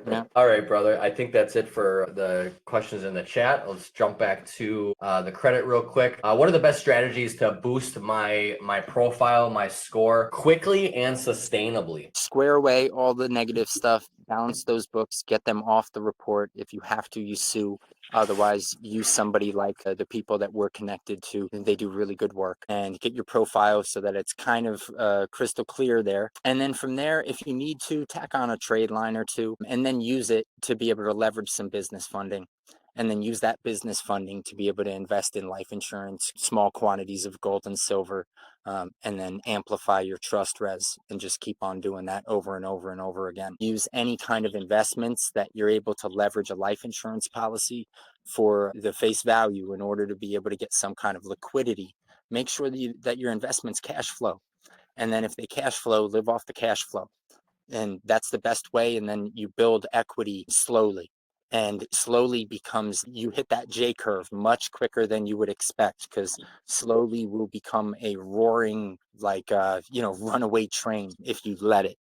Yeah. All right, brother. I think that's it for the questions in the chat. Let's jump back to the credit real quick. What are the best strategies to boost my profile, my score quickly and sustainably? Square away all the negative stuff, balance those books, get them off the report. If you have to, you sue. Otherwise, use somebody like the people that we're connected to. They do really good work, and get your profile so that it's kind of crystal clear there. And then from there, if you need to, tack on a trade line or two, and then use it to be able to leverage some business funding. And then use that business funding to be able to invest in life insurance, small quantities of gold and silver, and then amplify your trust res, and just keep on doing that over and over and over again. Use any kind of investments that you're able to leverage a life insurance policy for the face value in order to be able to get some kind of liquidity. Make sure that your investments cash flow. And then if they cash flow, live off the cash flow. And that's the best way. And then you build equity slowly, and slowly becomes, you hit that J curve much quicker than you would expect, because slowly will become a roaring, like runaway train if you let it.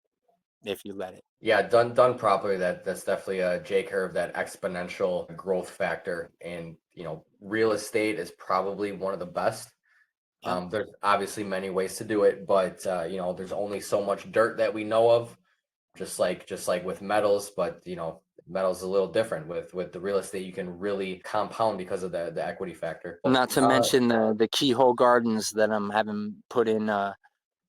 if you let it. Yeah, done properly, that's definitely a J curve, that exponential growth factor. And real estate is probably one of the best. Yep. There's obviously many ways to do it, but there's only so much dirt that we know of, just like with metals. But metals is a little different. With the real estate, you can really compound because of the equity factor. Not to mention the keyhole gardens that I'm having put in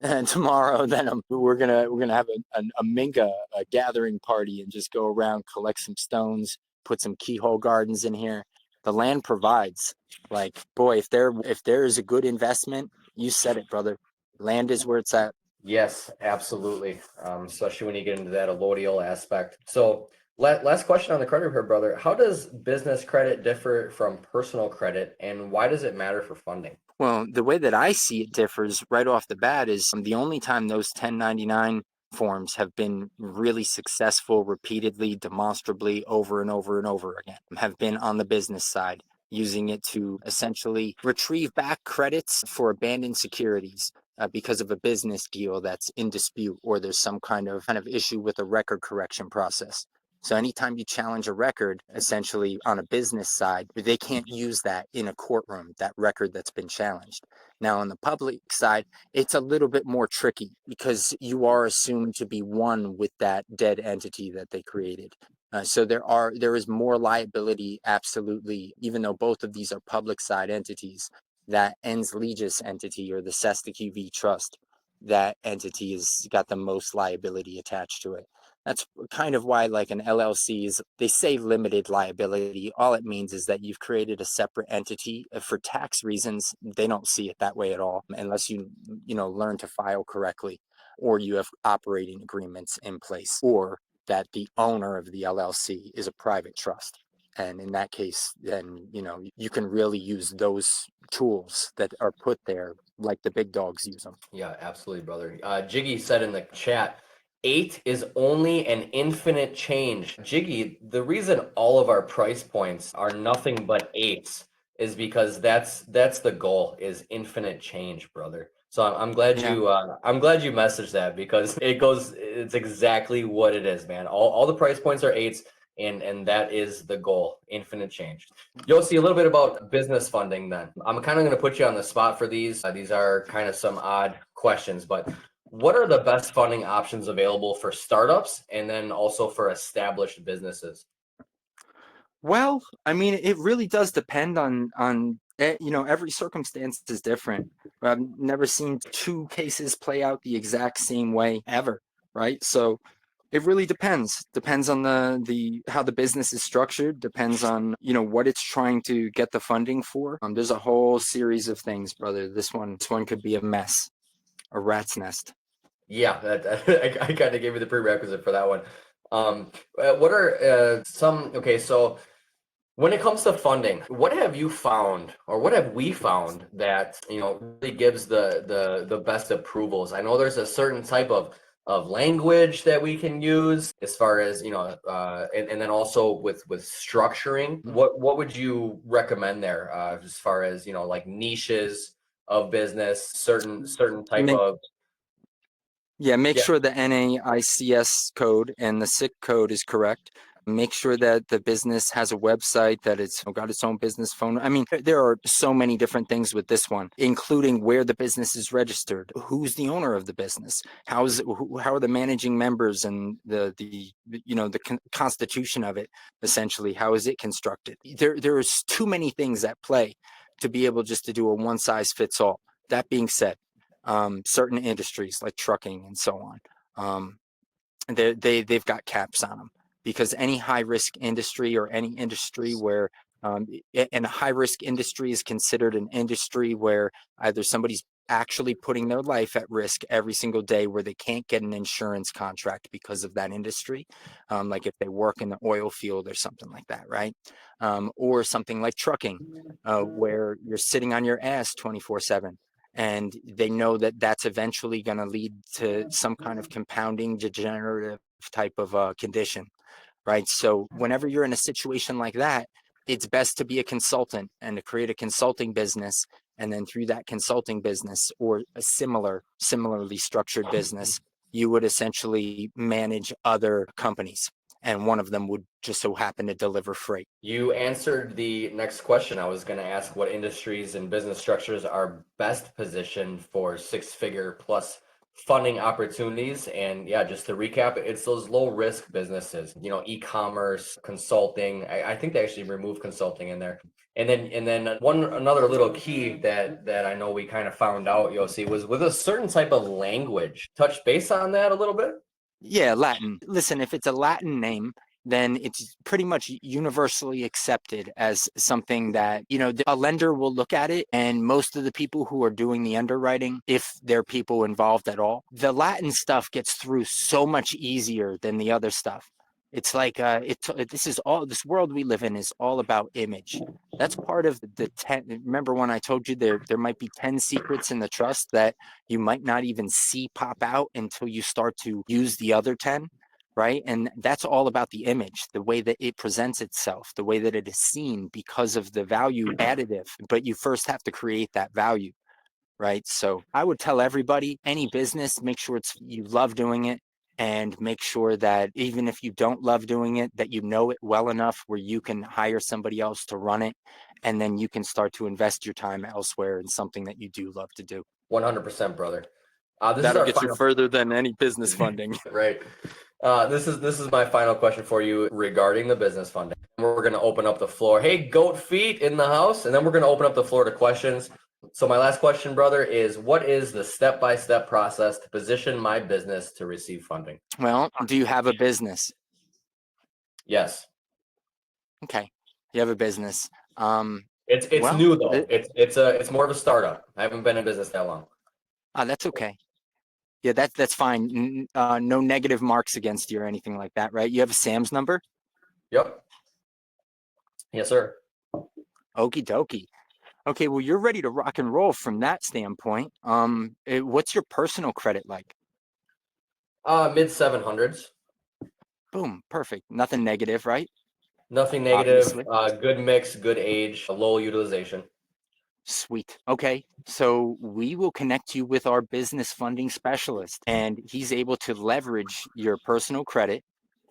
and tomorrow. Then we're gonna have a minga a gathering party and just go around, collect some stones, put some keyhole gardens in here. The land provides. Like, boy, if there is a good investment, you said it, brother. Land is where it's at. Yes, absolutely. Especially when you get into that allodial aspect. So, last question on the credit repair, brother. How does business credit differ from personal credit, and why does it matter for funding? Well, the way that I see it differs right off the bat is the only time those 1099 forms have been really successful repeatedly, demonstrably, over and over and over again, have been on the business side, using it to essentially retrieve back credits for abandoned securities because of a business deal that's in dispute, or there's some kind of issue with a record correction process. So anytime you challenge a record, essentially on a business side, they can't use that in a courtroom, that record that's been challenged. Now on the public side, it's a little bit more tricky because you are assumed to be one with that dead entity that they created. So there is more liability, absolutely, even though both of these are public side entities. That ens legis entity, or the Sesta QV trust, that entity has got the most liability attached to it. That's kind of why, like, an LLC is, they say limited liability. All it means is that you've created a separate entity. For tax reasons, they don't see it that way at all, unless learn to file correctly, or you have operating agreements in place, or that the owner of the LLC is a private trust. And in that case, then, you can really use those tools that are put there like the big dogs use them. Yeah, absolutely, brother. Jiggy said in the chat, eight is only an infinite change. Jiggy, the reason all of our price points are nothing but eights is because that's the goal, is infinite change, brother. So I'm glad Yeah. I'm glad you messaged that, because it's exactly what it is, man. All the price points are eights, and that is the goal, infinite change. Yossi, a little bit about business funding then. I'm kind of going to put you on the spot for these. These are kind of some odd questions, but what are the best funding options available for startups and then also for established businesses? Well, I mean, it really does depend on every circumstance is different. I've never seen two cases play out the exact same way ever, right? So it really depends. Depends on the how the business is structured, depends on, what it's trying to get the funding for. There's a whole series of things, brother. This one could be a mess, a rat's nest. Yeah, I kind of gave you the prerequisite for that one. What are okay, so when it comes to funding, what have you found, or what have we found that really gives the best approvals? I know there's a certain type of language that we can use as far as and then also with structuring. What would you recommend there, as far as like niches of business, certain type Make of Yeah, make yeah. sure the NAICS code and the SIC code is correct. Make sure that the business has a website, that it's got its own business phone. I mean, there are so many different things with this one, including where the business is registered, who's the owner of the business, how are the managing members, and the constitution of it, essentially, how is it constructed? There's too many things at play to be able just to do a one size fits all. That being said, certain industries like trucking and so on, they've got caps on them, because any high risk industry, or any industry where and a high risk industry is considered an industry where either somebody's actually putting their life at risk every single day, where they can't get an insurance contract because of that industry, like if they work in the oil field or something like that, right? Or something like trucking, where you're sitting on your ass 24/7, and they know that that's eventually going to lead to some kind of compounding degenerative type of condition, right? So whenever you're in a situation like that, it's best to be a consultant and to create a consulting business, and then through that consulting business, or a similarly structured business, you would essentially manage other companies, and one of them would just so happen to deliver freight. You answered the next question. I was going to ask what industries and business structures are best positioned for six-figure plus funding opportunities. And yeah, just to recap, it's those low risk businesses, e-commerce, consulting. I think they actually removed consulting in there. And then another little key that I know we kind of found out, Yossi, was with a certain type of language. Touch base on that a little bit. Yeah, Latin. Listen, if it's a Latin name, then it's pretty much universally accepted as something that, a lender will look at it, and most of the people who are doing the underwriting, if there are people involved at all, the Latin stuff gets through so much easier than the other stuff. It's like this world we live in is all about image. That's part of the 10. Remember when I told you there might be 10 secrets in the trust that you might not even see pop out until you start to use the other 10? Right? And that's all about the image, the way that it presents itself, the way that it is seen because of the value additive. But you first have to create that value, right? So I would tell everybody, any business, make sure you love doing it, and make sure that even if you don't love doing it, that you know it well enough where you can hire somebody else to run it, and then you can start to invest your time elsewhere in something that you do love to do. 100%, brother. That'll get you further than any business funding. Right. This is my final question for you regarding the business funding. We're going to open up the floor. Hey, goat feet in the house, and then we're going to open up the floor to questions. So my last question, brother, is what is the step-by-step process to position my business to receive funding? Well, do you have a business? Yes. Okay, you have a business. It's well, new though. It's more of a startup. I haven't been in business that long. That's okay. Yeah, that's fine. No negative marks against you or anything like that, right? You have a Sam's number? Yep. Yes, sir. Okie dokie. Okay, well, you're ready to rock and roll from that standpoint. What's your personal credit like? Mid 700s. Boom, perfect. Nothing negative, right? Nothing negative. Obviously. Good mix, good age, low utilization. Sweet. Okay, so we will connect you with our business funding specialist, and he's able to leverage your personal credit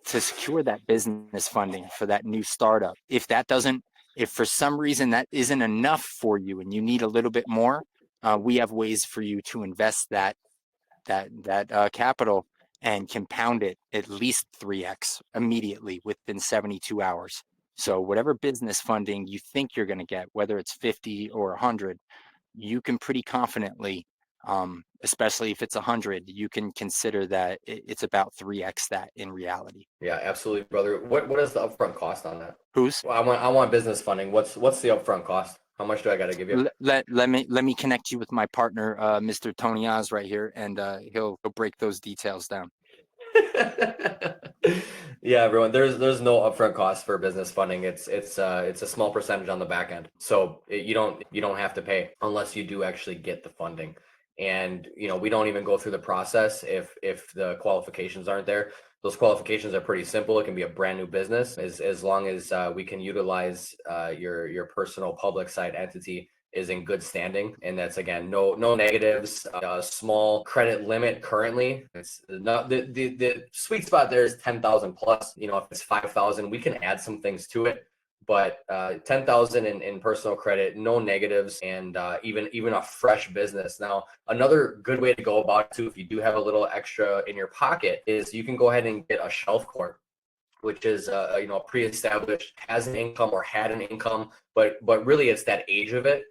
to secure that business funding for that new startup. If for some reason that isn't enough for you and you need a little bit more, we have ways for you to invest that capital and compound it at least 3x immediately within 72 hours. So whatever business funding you think you're going to get, whether it's 50 or 100, you can pretty confidently, especially if it's 100, you can consider that it's about 3x that in reality. Yeah, absolutely, brother. What is the upfront cost on that? Who's? Well, I want business funding. What's the upfront cost? How much do I got to give you? Let me connect you with my partner, Mr. Tony Oz, right here, and he'll break those details down. Yeah, everyone. There's no upfront cost for business funding. It's a small percentage on the back end, so you don't have to pay unless you do actually get the funding. And we don't even go through the process if the qualifications aren't there. Those qualifications are pretty simple. It can be a brand new business as long as we can utilize your personal public side entity is in good standing, and that's again no negatives. Small credit limit currently. It's not the sweet spot there is 10,000 plus. If it's 5,000, we can add some things to it, but 10,000 in personal credit, no negatives, and even a fresh business. Now, another good way to go about it too, if you do have a little extra in your pocket, is you can go ahead and get a shelf corp, which is pre-established, has an income or had an income, but really it's that age of it.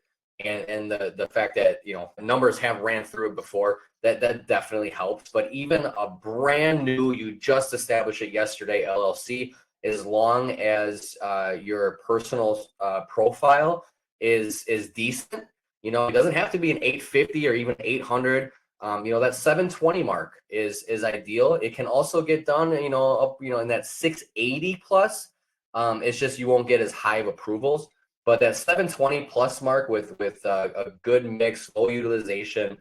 And the fact that numbers have ran through it before, that definitely helps. But even a brand new, you just established it yesterday LLC, as long as your personal profile is decent, it doesn't have to be an 850 or even 800. That 720 mark is ideal. It can also get done up in that 680 plus. It's just you won't get as high of approvals. But that 720 plus mark with a good mix, low utilization,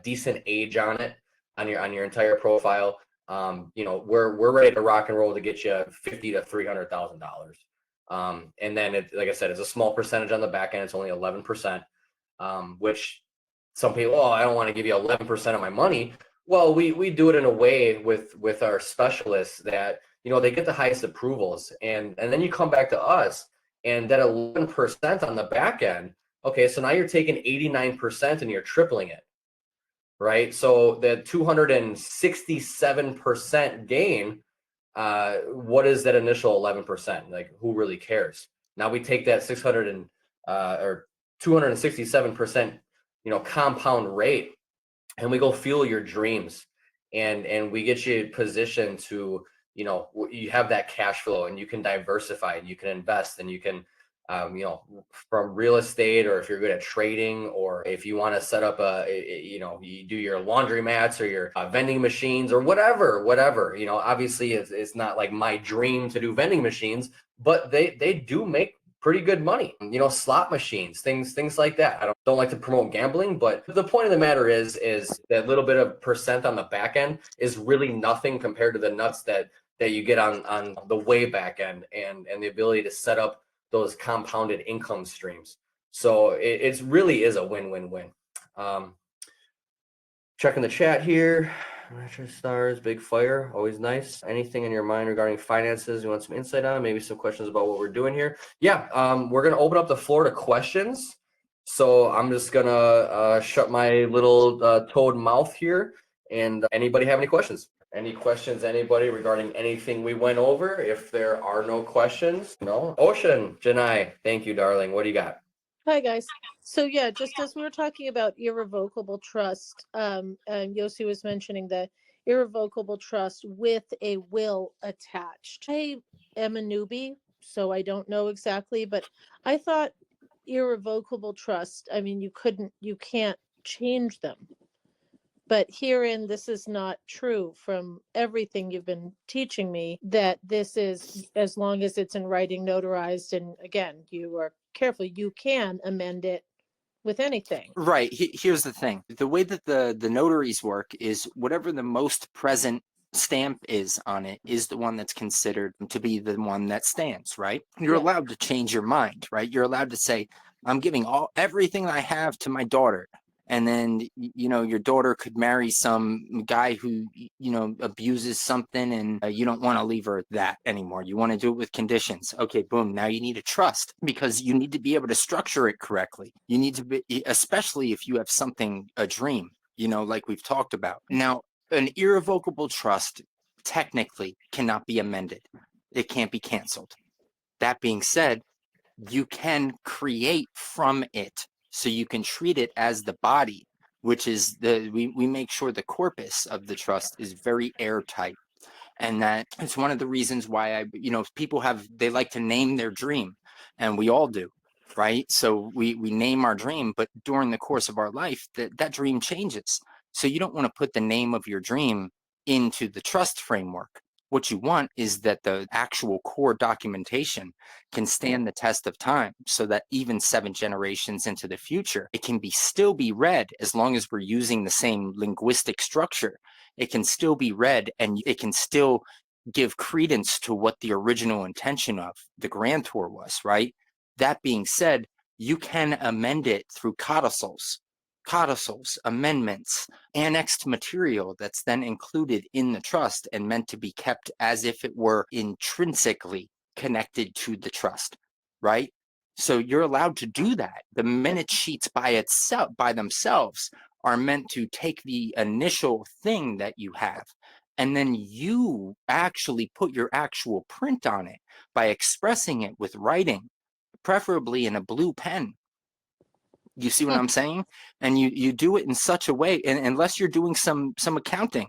decent age on it, on your entire profile, we're ready to rock and roll to get you $50,000 to $300,000. And then like I said, it's a small percentage on the back end. It's only 11%, which some people, I don't want to give you 11% of my money. Well, we do it in a way with our specialists that, they get the highest approvals, and then you come back to us, and that 11% on the back end. Okay, so now you're taking 89% and you're tripling it, right? So the 267% gain, what is that initial 11%? Like, who really cares? Now we take that 600 or 267%, compound rate, and we go fuel your dreams, and we get you positioned to, you have that cash flow, and you can diversify, and you can invest, and you can, from real estate, or if you're good at trading, or if you want to set up you do your laundry mats or your vending machines or whatever, obviously it's not like my dream to do vending machines, but they do make pretty good money. Slot machines, things like that. I don't like to promote gambling, but the point of the matter is that little bit of percent on the back end is really nothing compared to the nuts that you get on the way back end, and the ability to set up those compounded income streams. So it really is a win-win-win. Checking the chat here. Retro Stars, Big Fire, always nice. Anything in your mind regarding finances you want some insight on? Maybe some questions about what we're doing here? Yeah, we're going to open up the floor to questions. So I'm just going to shut my little toad mouth here. And anybody have any questions? Any questions, anybody, regarding anything we went over? If there are no questions, no. Ocean, Janai, thank you, darling. What do you got? Hi, guys. So yeah, just as we were talking about irrevocable trust, and Yossi was mentioning the irrevocable trust with a will attached. I am a newbie, so I don't know exactly, but I thought irrevocable trust, I mean, you can't change them. But herein, this is not true from everything you've been teaching me, that this is, as long as it's in writing, notarized, and again, you are careful, you can amend it with anything. Right. Here's the thing. The way that the notaries work is whatever the most present stamp is on it is the one that's considered to be the one that stands, right? You're Yeah. allowed to change your mind, right? You're allowed to say, I'm giving everything I have to my daughter. And then, your daughter could marry some guy who, abuses something, and you don't want to leave her that anymore. You want to do it with conditions. Okay, boom. Now you need a trust, because you need to be able to structure it correctly. You need to be, especially if you have a dream, like we've talked about. Now, an irrevocable trust technically cannot be amended. It can't be canceled. That being said, you can create from it, so you can treat it as the body, which is we make sure the corpus of the trust is very airtight. And that it's one of the reasons why people they like to name their dream, and we all do, right? So we name our dream, but during the course of our life, that dream changes. So you don't want to put the name of your dream into the trust framework. What you want is that the actual core documentation can stand the test of time, so that even 7 generations into the future, it can still be read, as long as we're using the same linguistic structure. It can still be read, and it can still give credence to what the original intention of the grantor was, right? That being said, you can amend it through codicils, amendments, annexed material that's then included in the trust and meant to be kept as if it were intrinsically connected to the trust, right? So you're allowed to do that. The minute sheets by themselves are meant to take the initial thing that you have, and then you actually put your actual print on it by expressing it with writing, preferably in a blue pen. You see what I'm saying? And you do it in such a way, and unless you're doing some accounting,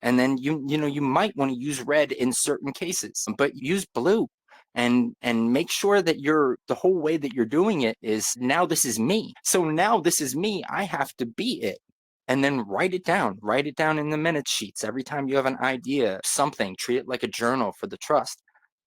and then you might want to use red in certain cases, but use blue, and make sure that the whole way that you're doing it is, now this is me. So now this is me. I have to be it. And then write it down in the minute sheets. Every time you have an idea, something, treat it like a journal for the trust.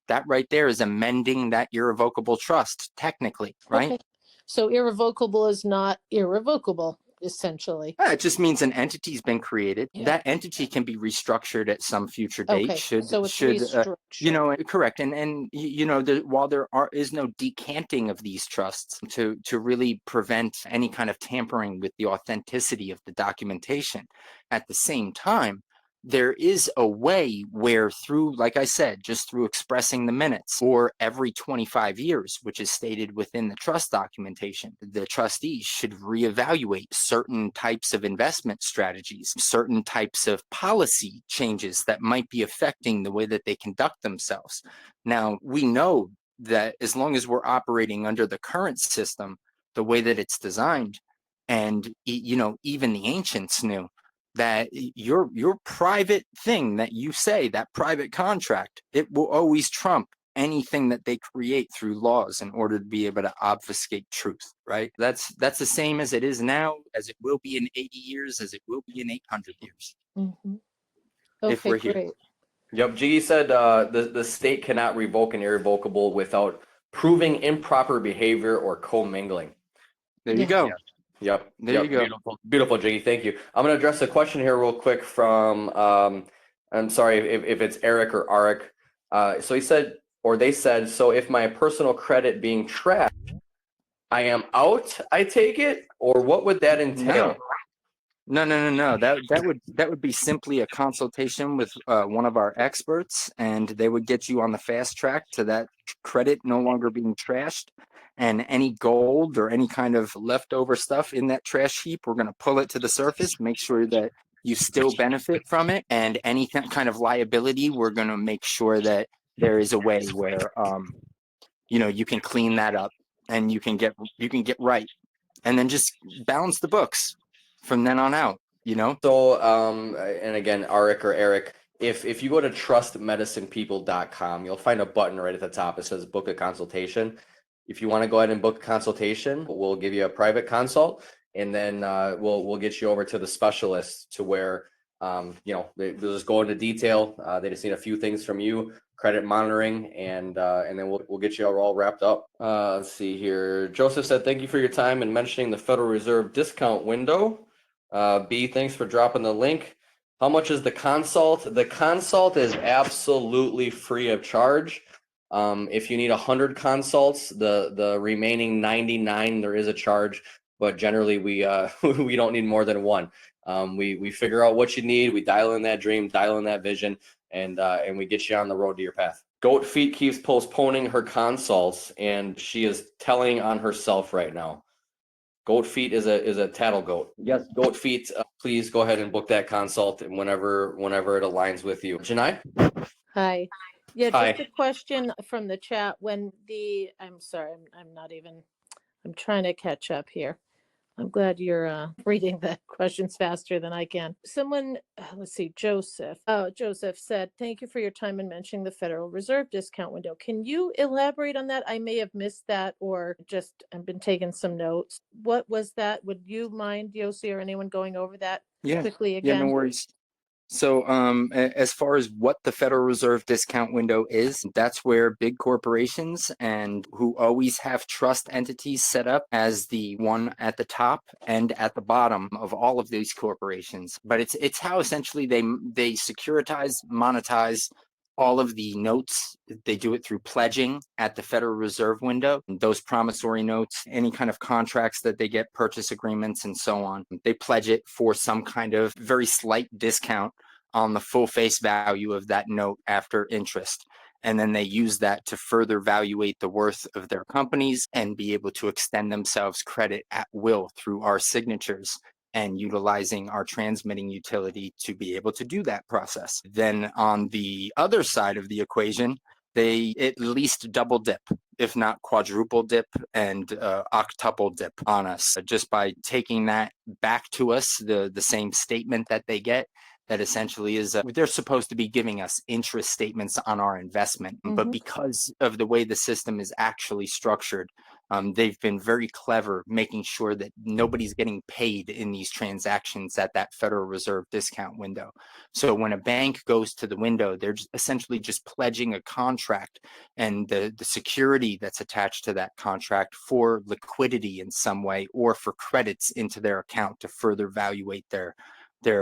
That right there is amending that irrevocable trust, technically, right? Okay. So irrevocable is not irrevocable. essentially. It just means an entity's been created. Yeah. That entity can be restructured at some future date. Okay, so it's You restructured. know, correct. And you know, while is no decanting of these trusts to really prevent any kind of tampering with the authenticity of the documentation, at the same time, there is a way where through, like I said, just through expressing the minutes, or every 25 years, which is stated within the trust documentation, the trustees should reevaluate certain types of investment strategies, certain types of policy changes that might be affecting the way that they conduct themselves. Now, we know that as long as we're operating under the current system, the way that it's designed, and you know, even the ancients knew that your private thing that you say, that private contract, it will always trump anything that they create through laws in order to be able to obfuscate truth, right? That's the same as it is now, as it will be in 80 years, as it will be in 800 years. Mm-hmm. If Okay, we're here. great. Yep, Jiggy said the state cannot revoke an irrevocable without proving improper behavior or commingling. There you Yeah. go. Yep. There Yep. you go. Beautiful, beautiful, Jiggy. Thank you. I'm going to address a question here real quick from, I'm sorry if it's Eric or Arik. So he said, or they said, so if my personal credit being trashed, I am out, I take it, or what would that entail? No. That would be simply a consultation with one of our experts, and they would get you on the fast track to that credit no longer being trashed. And any gold or any kind of leftover stuff in that trash heap, we're going to pull it to the surface, make sure that you still benefit from it. And any kind of liability, we're going to make sure that there is a way where you know, you can clean that up and you can get right, and then just balance the books from then on out, you know? So, and again, Arik or Eric, if you go to trustmedicinepeople.com, you'll find a button right at the top. It says book a consultation. If you want to go ahead and book a consultation, we'll give you a private consult, and then we'll get you over to the specialist to where you know they'll just go into detail. They just need a few things from you, credit monitoring, and then we'll get you all wrapped up. Let's see here. Joseph said, "Thank you for your time and mentioning the Federal Reserve discount window." B, thanks for dropping the link. How much is the consult? The consult is absolutely free of charge. If you need 100 consults, the remaining 99, there is a charge, but generally we we don't need more than one. We figure out what you need, we dial in that dream, dial in that vision, and we get you on the road to your path. Goat Feet keeps postponing her consults, and she is telling on herself right now. Goat Feet is a tattle goat. Yes, Goat Feet, please go ahead and book that consult whenever it aligns with you. Janai? Hi. Yeah, Hi. just a question from the chat. I'm sorry, I'm not even, I'm trying to catch up here. I'm glad you're reading the questions faster than I can. Someone, let's see, Joseph said, thank you for your time in mentioning the Federal Reserve discount window. Can you elaborate on that? I may have missed that, or just I've been taking some notes. What was that? Would you mind, Yossi, or anyone going over that quickly again? Yeah, no worries. So as far as what the Federal Reserve discount window is, that's where big corporations and who always have trust entities set up as the one at the top and at the bottom of all of these corporations. But it's how essentially they securitize, monetize all of the notes. They do it through pledging at the Federal Reserve window. Those promissory notes, any kind of contracts that they get, purchase agreements and so on, they pledge it for some kind of very slight discount on the full face value of that note after interest. And then they use that to further valuate the worth of their companies and be able to extend themselves credit at will through our signatures and utilizing our transmitting utility to be able to do that process. Then on the other side of the equation, they at least double dip, if not quadruple dip and octuple dip on us, just by taking that back to us, the same statement that they get. that essentially is they're supposed to be giving us interest statements on our investment. But because of the way the system is actually structured, they've been very clever making sure that nobody's getting paid in these transactions at that Federal Reserve discount window. So when a bank goes to the window, they're essentially just pledging a contract and the security that's attached to that contract for liquidity in some way, or for credits into their account to further valuate their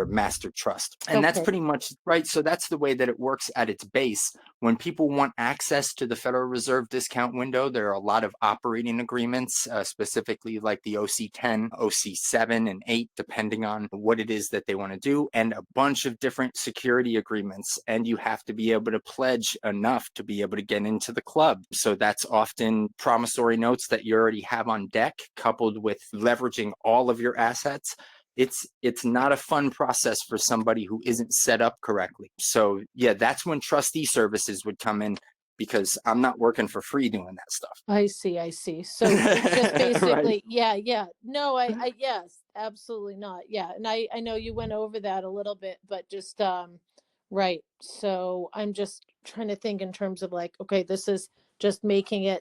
master trust. And that's Okay. pretty much right. So that's the way that it works at its base. When people want access to the Federal Reserve discount window, there are a lot of operating agreements, specifically like the OC10, OC7, and 8, depending on what it is that they want to do, and a bunch of different security agreements. And you have to be able to pledge enough to be able to get into the club. So that's often promissory notes that you already have on deck, coupled with leveraging all of your assets. It's not a fun process for somebody who isn't set up correctly. So yeah, that's when trustee services would come in, because I'm not working for free doing that stuff. I see. So it's just basically, Right. yeah. No, yes, absolutely not. Yeah. And I know you went over that a little bit, but just, right. So I'm just trying to think in terms of like, okay, this is just making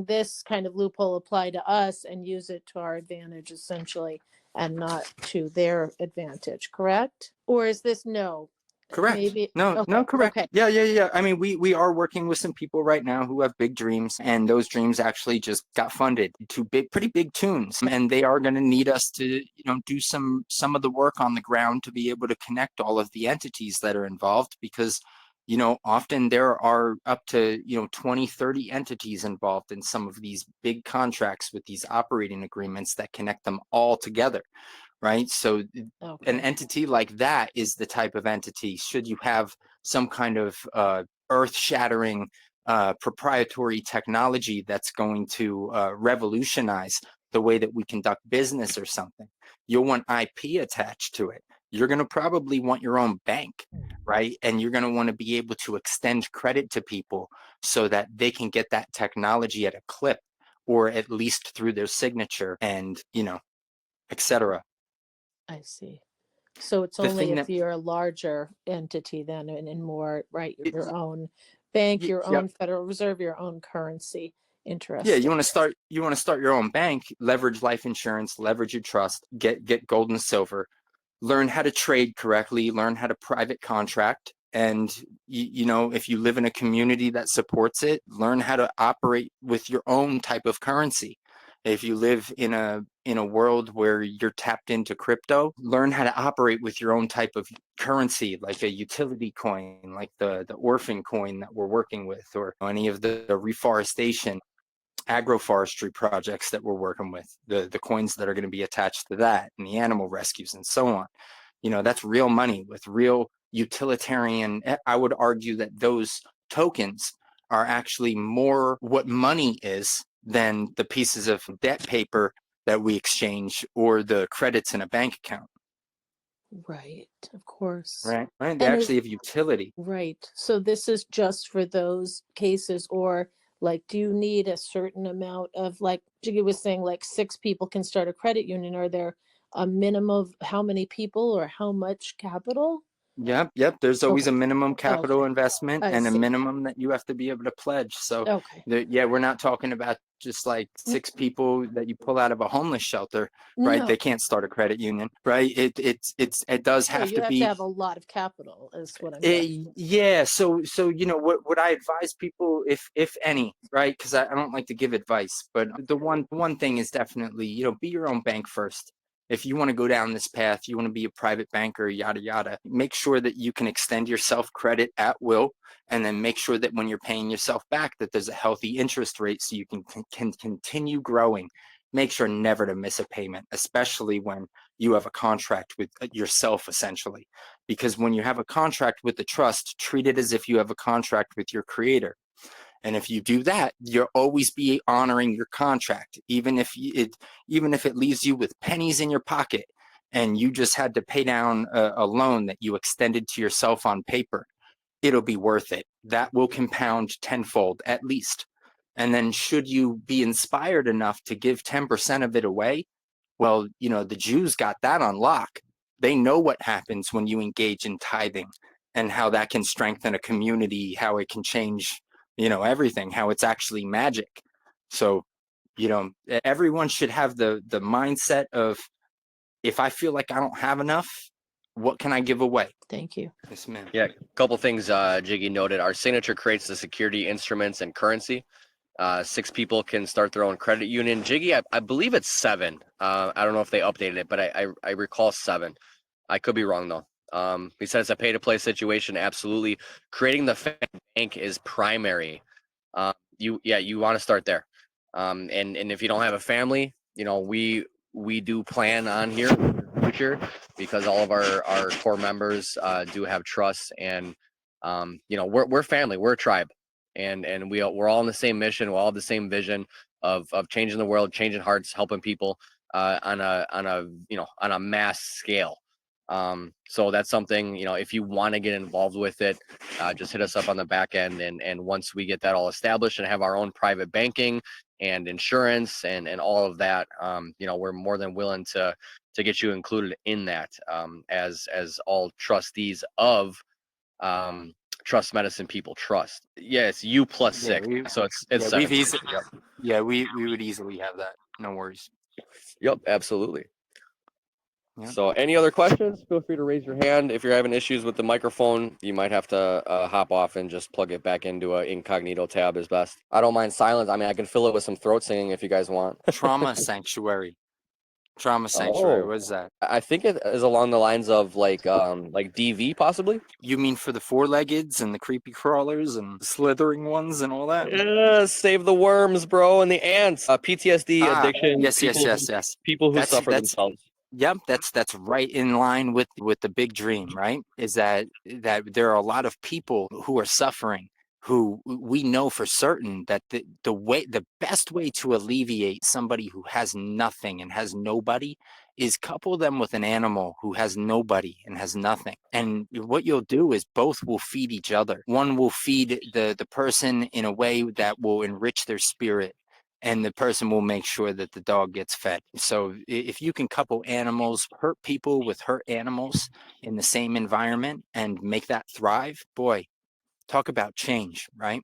this kind of loophole apply to us and use it to our advantage essentially, and not to their advantage, correct? Or is this no? Correct. Maybe, No, okay, correct. okay. Yeah. I mean, we are working with some people right now who have big dreams, and those dreams actually just got funded to pretty big tunes, and they are going to need us to, do some of the work on the ground to be able to connect all of the entities that are involved, because often there are up to 20, 30 entities involved in some of these big contracts with these operating agreements that connect them all together. Right. So an Okay. entity like that is the type of entity, should you have some kind of earth-shattering proprietary technology that's going to revolutionize the way that we conduct business or something, you'll want IP attached to it. You're going to probably want your own bank, right? And you're going to want to be able to extend credit to people so that they can get that technology at a clip, or at least through their signature, and etc. I see. So it's The only thing if that you're a larger entity then, and more, right, it, your own bank, your yep. own Federal Reserve, your own currency. Yeah, Interesting. you want to start your own bank, leverage life insurance, leverage your trust, get gold and silver, learn how to trade correctly, learn how to private contract, and if you live in a community that supports it, learn how to operate with your own type of currency. If you live in a world where you're tapped into crypto, learn how to operate with your own type of currency, like a utility coin, like the orphan coin that we're working with, or any of the reforestation agroforestry projects that we're working with, the coins that are going to be attached to that, and the animal rescues and so on. That's real money with real utilitarian. I would argue that those tokens are actually more what money is than the pieces of debt paper that we exchange or the credits in a bank account. Right, of course. Right. They And actually is have utility. right. So this is just for those cases, or like, do you need a certain amount of, like Jiggy was saying, like 6 people can start a credit union? Are there a minimum of how many people or how much capital? Yep. There's always Okay. a minimum capital Okay. investment I and a see. minimum that you have to be able to pledge. So, Okay. yeah, we're not talking about just like N- 6 people that you pull out of a homeless shelter, right? They No. can't start a credit union, right? It does No, have you to have to be. have a lot of capital, is what I'm getting. Yeah. So what I advise people, if any, right? Because I don't like to give advice, but the one thing is definitely be your own bank first. If you want to go down this path, you want to be a private banker, yada yada. Make sure that you can extend yourself credit at will, and then make sure that when you're paying yourself back, that there's a healthy interest rate so you can continue growing. Make sure never to miss a payment, especially when you have a contract with yourself, essentially. Because when you have a contract with the trust, treat it as if you have a contract with your creator. And if you do that, you'll always be honoring your contract, even if it leaves you with pennies in your pocket and you just had to pay down a loan that you extended to yourself on paper. It'll be worth it. That will compound tenfold at least. And then should you be inspired enough to give 10% of it away, well, the Jews got that on lock. They know what happens when you engage in tithing and how that can strengthen a community, how it can change, everything, how it's actually magic. So, everyone should have the mindset of, if I feel like I don't have enough, what can I give away? Thank you. Yes, ma'am. Yeah, a couple things Jiggy noted. Our signature creates the security, instruments, and currency. 6 people can start their own credit union. Jiggy, I believe it's 7. I don't know if they updated it, but I recall 7. I could be wrong though. He said it's a pay-to-play situation. Absolutely, creating the bank is primary. You want to start there. And if you don't have a family, we do plan on here in the future, because all of our core members do have trusts, and we're family, we're a tribe, and we're all on the same mission, we're all the same vision of changing the world, changing hearts, helping people on a mass scale. So that's something, if you want to get involved with it, just hit us up on the back end, and once we get that all established and have our own private banking and insurance and all of that, we're more than willing to get you included in that, as all trustees of Trust Medicine People Trust. Yeah, it's you plus Yeah, 6, so it's we've 7. we would easily have that. No worries. Yep, absolutely. Yeah. So any other questions, feel free to raise your hand. If you're having issues with the microphone, you might have to hop off and just plug it back into an incognito tab is best. I don't mind silence. I mean, I can fill it with some throat singing if you guys want. Trauma sanctuary. What is that? I think it is along the lines of like DV possibly. You mean for the 4-leggeds and the creepy crawlers and slithering ones and all that? Yeah, save the worms, bro, and the ants. PTSD, addiction. Yes. People who That's suffer themselves. Yep, that's right in line with the big dream, right? Is that there are a lot of people who are suffering, who we know for certain that the best way to alleviate somebody who has nothing and has nobody is couple them with an animal who has nobody and has nothing. And what you'll do is both will feed each other. One will feed the person in a way that will enrich their spirit, and the person will make sure that the dog gets fed. So if you can couple animals, hurt people with hurt animals in the same environment and make that thrive, boy, talk about change, right?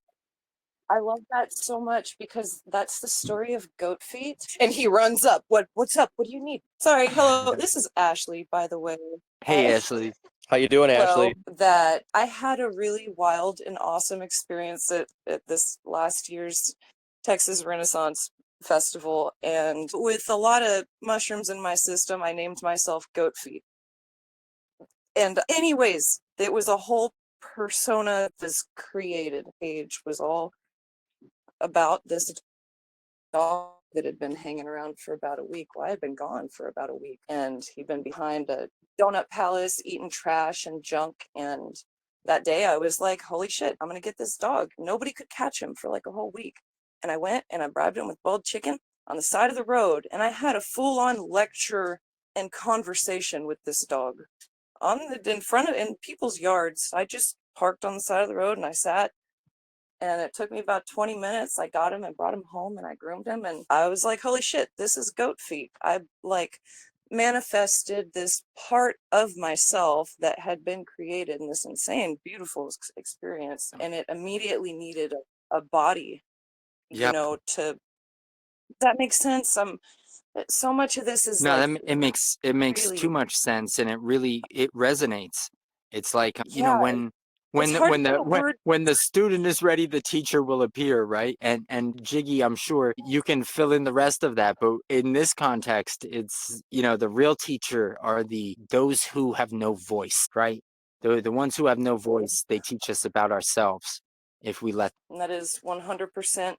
I love that so much because that's the story of Goat Feet. And he runs up. What's up? What do you need? Sorry, hello. This is Ashley, by the way. Hey, Ashley. How you doing, Ashley? That I had a really wild and awesome experience at this last year's Texas Renaissance Festival. And with a lot of mushrooms in my system, I named myself Goat Feet. And anyways, it was a whole persona was created. Page was all about this dog that had been hanging around for about a week. Well, I had been gone for about a week, and he'd been behind a donut palace eating trash and junk. And that day I was like, holy shit, I'm gonna get this dog. Nobody could catch him for like a whole week. And I went and I bribed him with boiled chicken on the side of the road, and I had a full-on lecture and conversation with this dog in people's yards. I just parked on the side of the road and I sat, and it took me about 20 minutes. I got him and brought him home and I groomed him, and I was like, holy shit, this is Goat Feet. I like manifested this part of myself that had been created in this insane, beautiful experience, and it immediately needed a body, Yep. to that makes sense. So much of this is No, like, it makes really, too much sense, and it resonates. It's like, yeah, it's hard to put words. when the student is ready, the teacher will appear, right? And Jiggy, I'm sure you can fill in the rest of that, but in this context, it's, the real teacher are those who have no voice, right? The ones who have no voice, they teach us about ourselves if we let. And that is 100%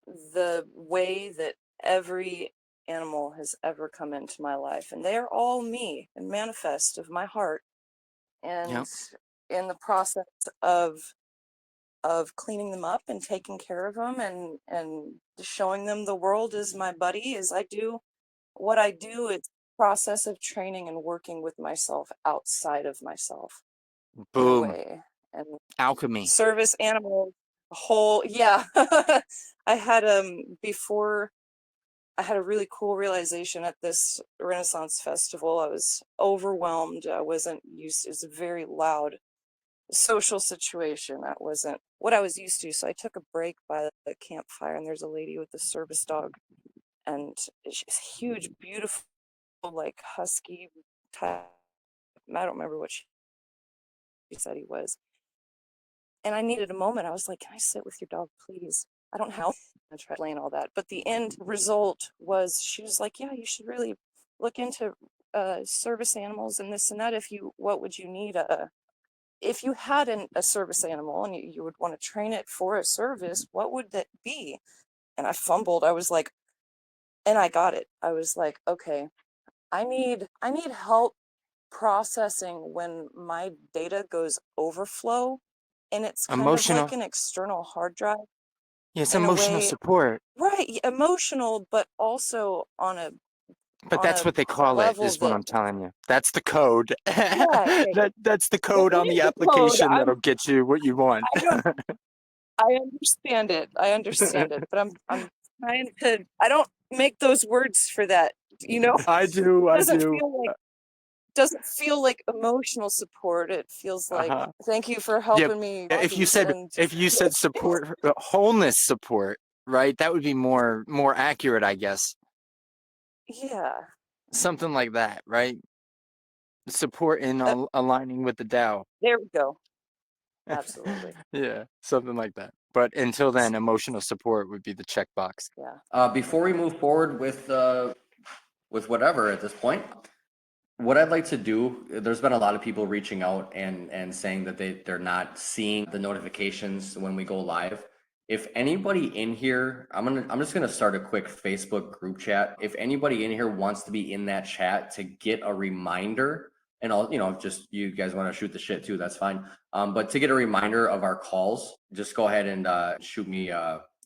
the way that every animal has ever come into my life, and they are all me and manifest of my heart. And Yep. in the process of cleaning them up and taking care of them and showing them the world as my buddy, as I do what I do, it's process of training and working with myself outside of myself in a Boom. way, and Alchemy. service animals whole. Yeah. I had before I had a really cool realization at this Renaissance festival. I was overwhelmed. I wasn't used, it's a very loud social situation. That wasn't what I was used to. So I took a break by the campfire, and there's a lady with a service dog, and she's huge, beautiful, like husky type. I don't remember what she said he was. And I needed a moment. I was like, can I sit with your dog, please? I don't have. I tried playing all that. But the end result was she was like, yeah, you should really look into service animals and this and that. What would you need? If you had a service animal and you would want to train it for a service, what would that be? And I fumbled. I was like, and I got it. I was like, okay, I need help processing when my data goes overflow, and it's kind of Emotional. like an external hard drive Yes, in a emotional way, support. right? Emotional, but also on a But that's what they call it, level is what that, I'm telling you. That's the code. yeah, That's the well, code it on is the the code. application that'll get you what you want. I understand it. I understand it, but I'm trying to. I don't make those words for that. You know, I do. doesn't feel like emotional support. It feels like Uh-huh. thank you for Yeah. helping me. If you said And support, wholeness support, right? That would be more accurate, I guess. yeah, Something like that, right? Support in aligning with the Tao. there we go. Absolutely. Yeah, something like that. But until then, emotional support would be the checkbox. Yeah. Before we move forward with whatever at this point, what I'd like to do, there's been a lot of people reaching out and saying that they're not seeing the notifications when we go live. If anybody in here, I'm just gonna start a quick Facebook group chat. If anybody in here wants to be in that chat to get a reminder, and I'll, just you guys want to shoot the shit too, that's fine. But to get a reminder of our calls, just go ahead and shoot me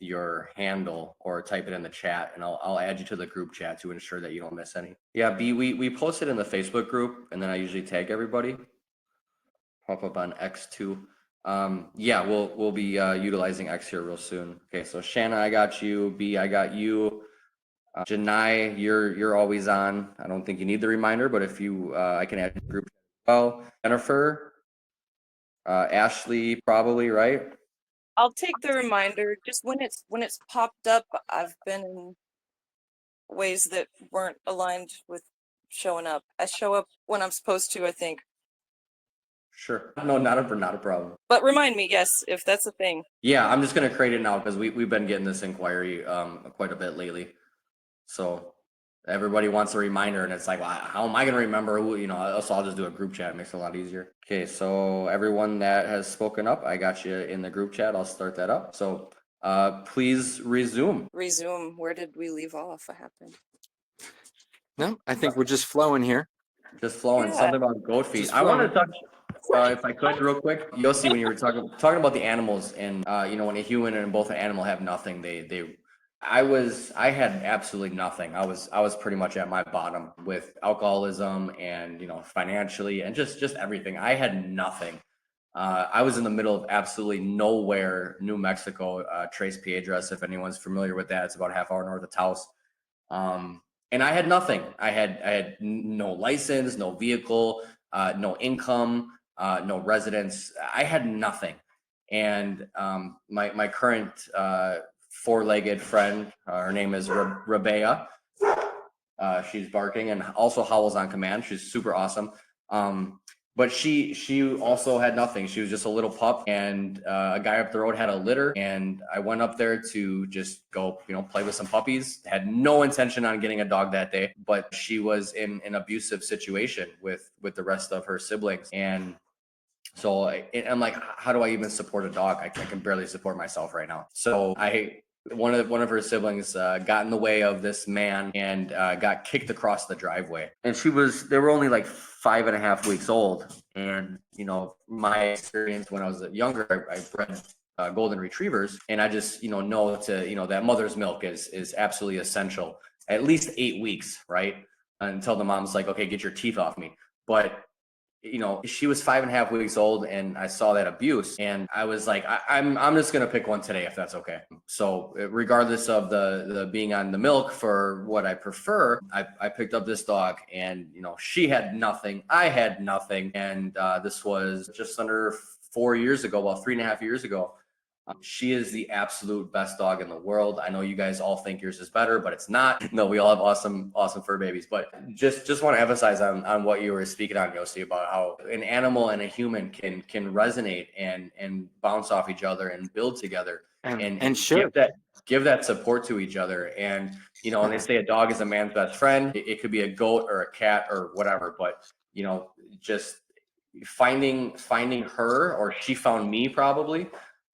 your handle or type it in the chat, and I'll add you to the group chat to ensure that you don't miss any. Yeah, B, we post it in the Facebook group, and then I usually tag everybody. Pop up on X too. Yeah, we'll be utilizing X here real soon. Okay, so Shanna, I got you. B, I got you. Janai, you're always on. I don't think you need the reminder, but if you, I can add you to the group as well. Jennifer, Ashley, probably, right? I'll take the reminder. Just when it's popped up, I've been in ways that weren't aligned with showing up. I show up when I'm supposed to, I think. Sure. No, not a problem. But remind me, yes, if that's a thing. Yeah, I'm just gonna create it now because we've been getting this inquiry quite a bit lately. So everybody wants a reminder, and it's like, well, how am I gonna remember who? So I'll just do a group chat. It makes it a lot easier. Okay, so everyone that has spoken up, I got you in the group chat. I'll start that up. So please resume. Resume. Where did we leave off? What happened? No, I think we're just flowing here. Just flowing. Yeah. Something about goat feet. Just I want to flowing. touch, if I could, real quick. Yossi, when you were talking about the animals, and when a human and both an animal have nothing, I had absolutely nothing. I was pretty much at my bottom with alcoholism and financially and just everything. I had nothing. I was in the middle of absolutely nowhere, New Mexico, Tres Piedras. If anyone's familiar with that, it's about a half hour north of Taos. And I had nothing. I had no license, no vehicle, no income, no residence. I had nothing. And my current four-legged friend, her name is Rabea. She's barking and also howls on command. She's super awesome. But she also had nothing. She was just a little pup, and a guy up the road had a litter, and I went up there to just go, play with some puppies. Had no intention on getting a dog that day, but she was in an abusive situation with the rest of her siblings, and so I'm like, how do I even support a dog? I can barely support myself right now. So one of her siblings got in the way of this man and got kicked across the driveway. And they were only like 5.5 weeks old. And my experience when I was younger, I bred golden retrievers, and I just know that mother's milk is absolutely essential. At least 8 weeks, right? Until the mom's like, okay, get your teeth off me. But she was 5.5 weeks old, and I saw that abuse, and I was like, I'm just gonna pick one today if that's okay. So regardless of the being on the milk for what I prefer, I picked up this dog, and she had nothing, I had nothing, and this was just under 4 years ago, about 3.5 years ago. She is the absolute best dog in the world. I know you guys all think yours is better, but it's not. No, we all have awesome fur babies. But just want to emphasize on what you were speaking on, Yossi, about how an animal and a human can resonate and bounce off each other and build together and sure. give that support to each other. And and they say a dog is a man's best friend. It could be a goat or a cat or whatever, but just finding her, or she found me probably,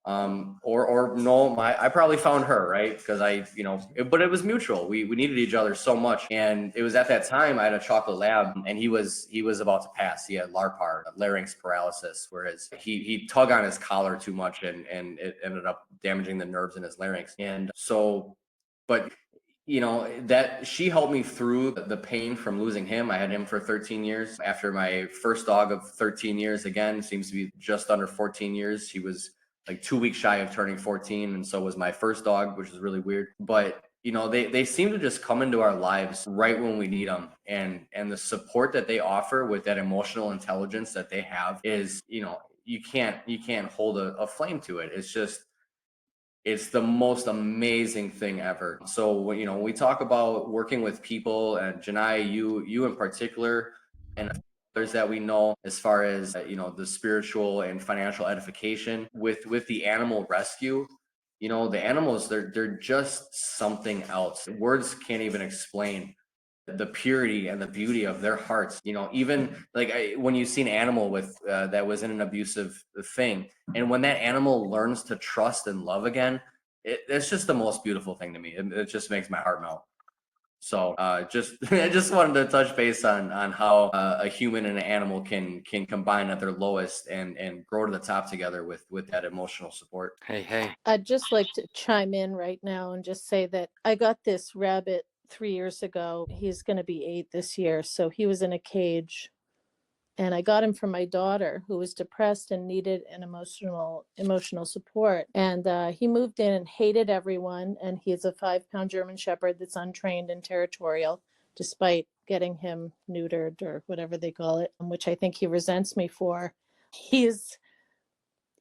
or no, I probably found her, right? Because but it was mutual. We needed each other so much, and it was at that time I had a chocolate lab, and he was about to pass. He had LARPAR, larynx paralysis, whereas he tug on his collar too much, and it ended up damaging the nerves in his larynx. And so, but that she helped me through the pain from losing him. I had him for 13 years. After my first dog of 13 years, again, seems to be just under 14 years. He was like 2 weeks shy of turning 14, and so was my first dog, which is really weird. But they seem to just come into our lives right when we need them, and the support that they offer with that emotional intelligence that they have is, you can't hold a flame to it. It's the most amazing thing ever. So when we talk about working with people, and Janai, you in particular, and others that we know, as far as the spiritual and financial edification with the animal rescue, the animals, they're just something else. Words can't even explain the purity and the beauty of their hearts. Even like when you see an animal with that was in an abusive thing, and when that animal learns to trust and love again, it's just the most beautiful thing to me. It just makes my heart melt. So just I just wanted to touch base on how a human and an animal can combine at their lowest and grow to the top together with that emotional support. Hey. I'd just like to chime in right now and just say that I got this rabbit 3 years ago. He's going to be 8 this year. So he was in a cage, and I got him from my daughter, who was depressed and needed an emotional support. And he moved in and hated everyone. And he's a 5-pound German Shepherd that's untrained and territorial, despite getting him neutered or whatever they call it, which I think he resents me for. He's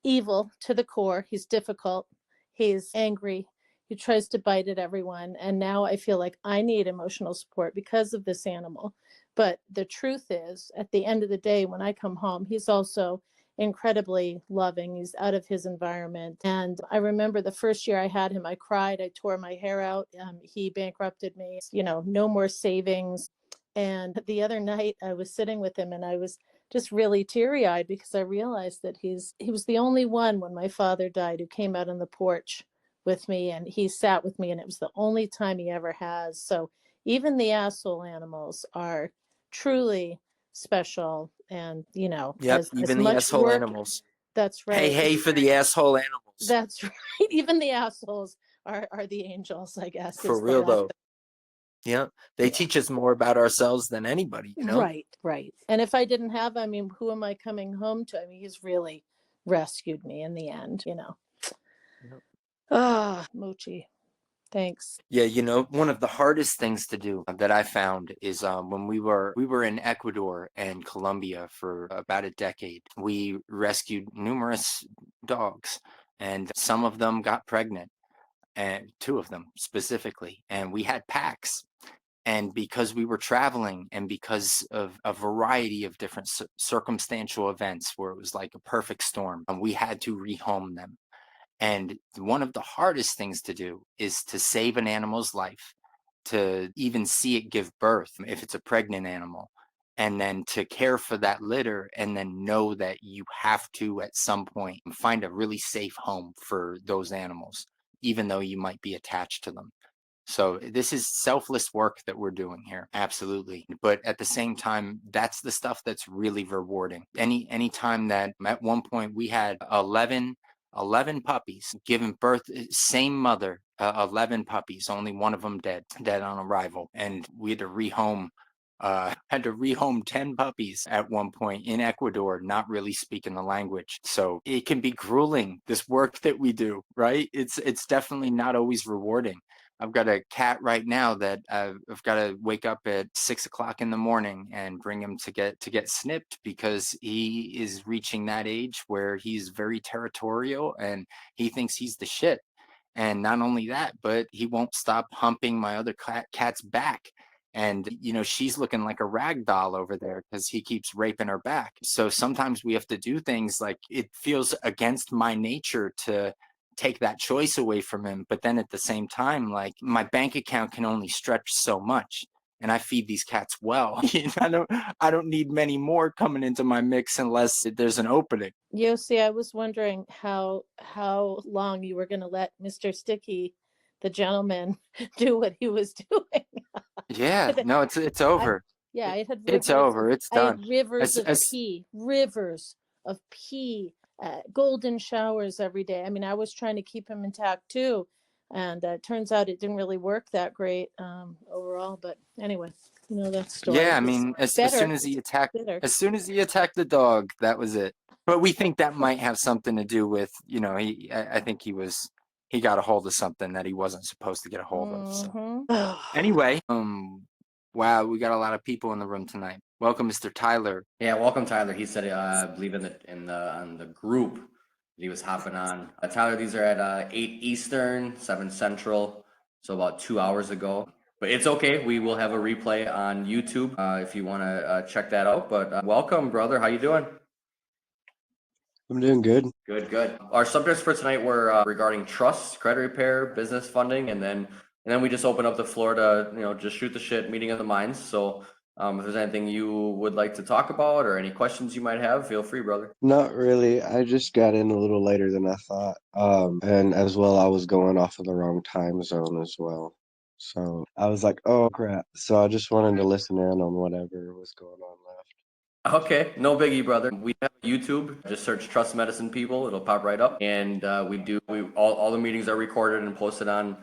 evil to the core. He's difficult. He's angry. He tries to bite at everyone. And now I feel like I need emotional support because of this animal. But the truth is, at the end of the day, when I come home, he's also incredibly loving. He's out of his environment. And I remember the first year I had him, I cried. I tore my hair out. He bankrupted me, no more savings. And the other night I was sitting with him, and I was just really teary-eyed because I realized that he was the only one when my father died who came out on the porch with me, and he sat with me, and it was the only time he ever has. So even the asshole animals are truly special, and Yep, as even the much asshole work. animals. That's right. Hey for the asshole animals. That's right. Even the assholes are the angels, I guess. For is the real last though. Yeah, they teach us more about ourselves than anybody, Right. And if I didn't have, who am I coming home to? He's really rescued me in the end, Yep. Mochi. Thanks. Yeah, one of the hardest things to do that I found is when we were in Ecuador and Colombia for about a decade. We rescued numerous dogs, and some of them got pregnant, and 2 of them specifically, and we had packs. And because we were traveling, and because of a variety of different circumstantial events where it was like a perfect storm, we had to rehome them. And one of the hardest things to do is to save an animal's life, to even see it give birth if it's a pregnant animal, and then to care for that litter, and then know that you have to at some point find a really safe home for those animals, even though you might be attached to them. So this is selfless work that we're doing here. Absolutely. But at the same time, that's the stuff that's really rewarding. Any time that at one point we had 11 puppies given birth, same mother, 11 puppies, only one of them dead on arrival. And we had to rehome Had to rehome 10 puppies at one point in Ecuador, not really speaking the language. So it can be grueling, this work that we do, right? It's definitely not always rewarding. I've got a cat right now that I've got to wake up at 6 o'clock in the morning and bring him to get snipped because he is reaching that age where he's very territorial and he thinks he's the shit. And not only that, but he won't stop humping my other cat's back. And, she's looking like a rag doll over there because he keeps raping her back. So sometimes we have to do things like it feels against my nature to take that choice away from him. But then at the same time, like my bank account can only stretch so much. And I feed these cats well. I don't need many more coming into my mix unless there's an opening. Yossi, I was wondering how long you were going to let Mr. Sticky, the gentleman, do what he was doing. Yeah, no, it's over. I had It's rivers. over. It's I had done. rivers of pee, golden showers every day. I mean, I was trying to keep him intact too, and it turns out it didn't really work that great overall. But anyway, that story. Yeah, I mean, as soon as he attacked, the dog, that was it. But we think that might have something to do with, I think he got a hold of something that he wasn't supposed to get a hold of. So anyway, wow, we got a lot of people in the room tonight. Welcome, Mr. Tyler. Yeah, welcome, Tyler. He said, I believe on the group that he was hopping on. Tyler, these are at 8 Eastern, 7 Central, so about 2 hours ago. But it's okay. We will have a replay on YouTube if you want to check that out. But welcome, brother. How you doing? I'm doing good. Good. Our subjects for tonight were regarding trusts, credit repair, business funding, and then we just open up the floor to just shoot the shit, meeting of the minds. So if there's anything you would like to talk about or any questions you might have, feel free, brother. Not really. I just got in a little later than I thought. And as well, I was going off of the wrong time zone as well. So I was like, oh crap. So I just wanted to listen in on whatever was going on left. Okay, no biggie, brother. We have YouTube. Just search Trust Medicine People. It'll pop right up. And all the meetings are recorded and posted on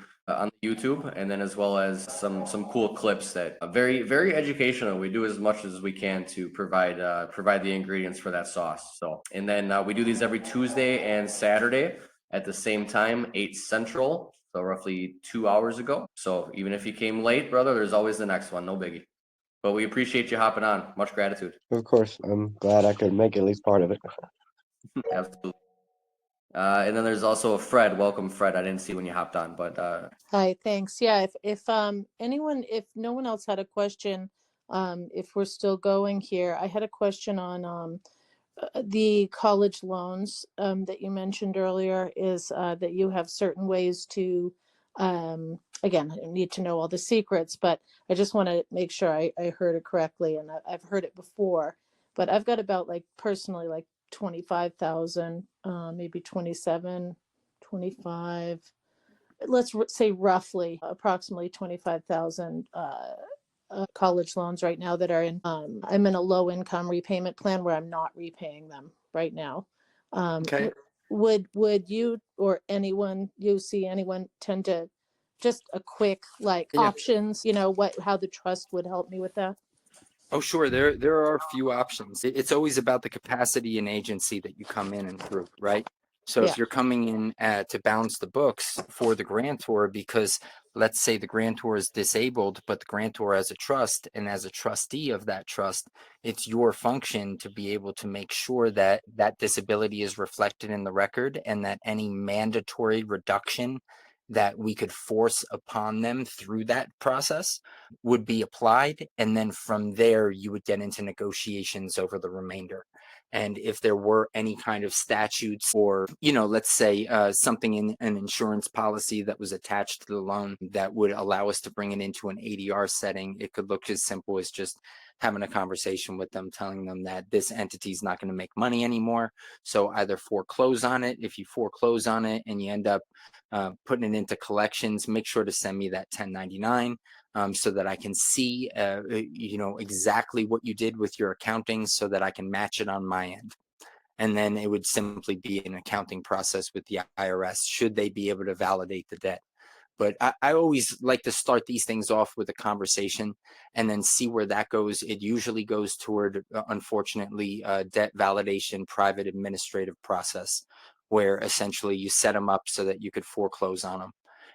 YouTube, and then as well as some cool clips that are very, very educational. We do as much as we can to provide the ingredients for that sauce. So, and then we do these every Tuesday and Saturday at the same time, 8 Central. So roughly 2 hours ago. So even if you came late, brother, there's always the next one. No biggie. But we appreciate you hopping on. Much gratitude. Of course, I'm glad I could make at least part of it. Absolutely. And then there's also Fred. Welcome, Fred. I didn't see when you hopped on, but Hi, thanks. Yeah, if no one else had a question, if we're still going here, I had a question on the college loans that you mentioned earlier. Is that you have certain ways to again, I don't need to know all the secrets, but I just want to make sure I heard it correctly, and I've heard it before, but I've got about personally 25,000, maybe 27, 25. Let's say roughly approximately 25,000 college loans right now that are I'm in a low income repayment plan where I'm not repaying them right now. Okay. Would you or anyone tend to just a quick options, how the trust would help me with that? Oh, sure. There are a few options. It's always about the capacity and agency that you come in and through, right? So Yeah. if you're coming in to balance the books for the grantor, because let's say the grantor is disabled, but the grantor has a trust, and as a trustee of that trust, it's your function to be able to make sure that that disability is reflected in the record and that any mandatory reduction that we could force upon them through that process would be applied. And then from there, you would get into negotiations over the remainder. And if there were any kind of statutes or, let's say something in an insurance policy that was attached to the loan that would allow us to bring it into an ADR setting, it could look as simple as just having a conversation with them, telling them that this entity is not going to make money anymore. So either foreclose on it. If you foreclose on it and you end up putting it into collections, make sure to send me that 1099. So that I can see, exactly what you did with your accounting so that I can match it on my end. And then it would simply be an accounting process with the IRS should they be able to validate the debt. But I always like to start these things off with a conversation and then see where that goes. It usually goes toward, unfortunately, debt validation, private administrative process, where essentially you set them up so that you could foreclose on them.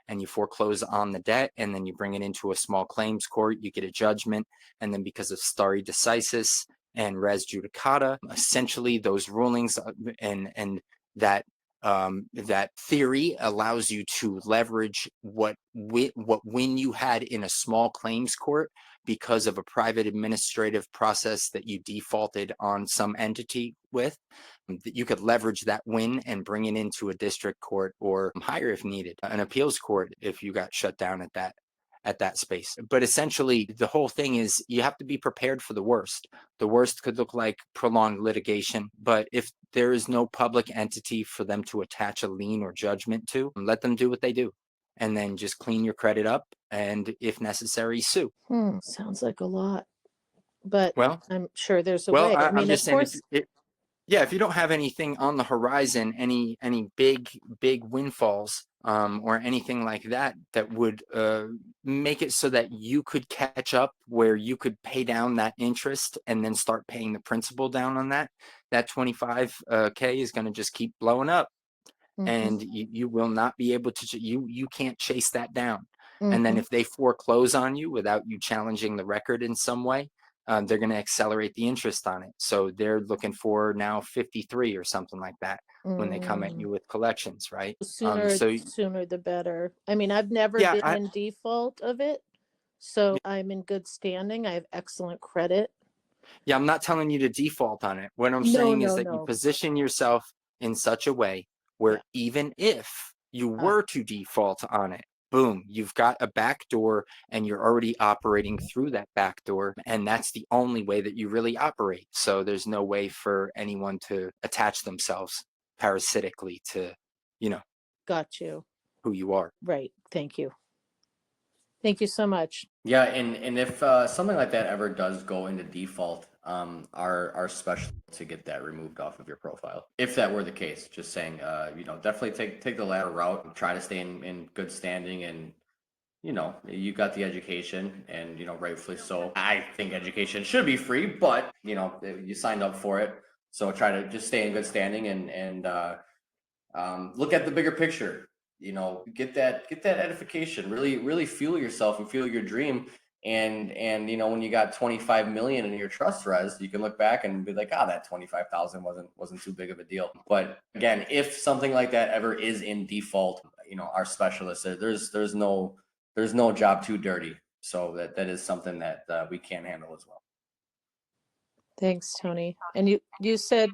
And you foreclose on the debt, and then you bring it into a small claims court, you get a judgment, and then because of stare decisis and res judicata, essentially those rulings and that that theory allows you to leverage what win you had in a small claims court because of a private administrative process that you defaulted on some entity with. That you could leverage that win and bring it into a district court or higher if needed, an appeals court if you got shut down at that space. But essentially, the whole thing is you have to be prepared for the worst. The worst could look like prolonged litigation, but if there is no public entity for them to attach a lien or judgment to, let them do what they do. And then just clean your credit up and, if necessary, sue. Sounds like a lot, but Well, I'm sure there's a way. I I'm mean, just of saying, course. yeah, if you don't have anything on the horizon, any big windfalls, or anything like that that would make it so that you could catch up, where you could pay down that interest and then start paying the principal down on that 25K is going to just keep blowing up, and you will not be able to, you can't chase that down. And then if they foreclose on you without you challenging the record in some way, they're going to accelerate the interest on it. So they're looking for now 53 or something like that when they come at you with collections, right? Sooner the better. I mean, I've never Yeah, been in default of it, so I'm in good standing. I have excellent credit. yeah, I'm not telling you to default on it. What I'm saying is that you position yourself in such a way where even if you were to default on it, boom, you've got a back door and you're already operating through that back door. And that's the only way that you really operate. So there's no way for anyone to attach themselves parasitically to, Got you. who you are. Right. Thank you. Thank you so much. Yeah, and if something like that ever does go into default, our specialists to get that removed off of your profile. If that were the case, just saying, definitely take the latter route and try to stay in good standing, and you got the education, and rightfully so. I think education should be free, but you signed up for it, so try to just stay in good standing and look at the bigger picture. Get that edification, really fuel yourself and fuel your dream. And when you got 25 million in your trust res, you can look back and be like, that 25,000 wasn't too big of a deal. But again, if something like that ever is in default, our specialists, there's no job too dirty. So that is something that we can handle as well. Thanks, Tony. And you said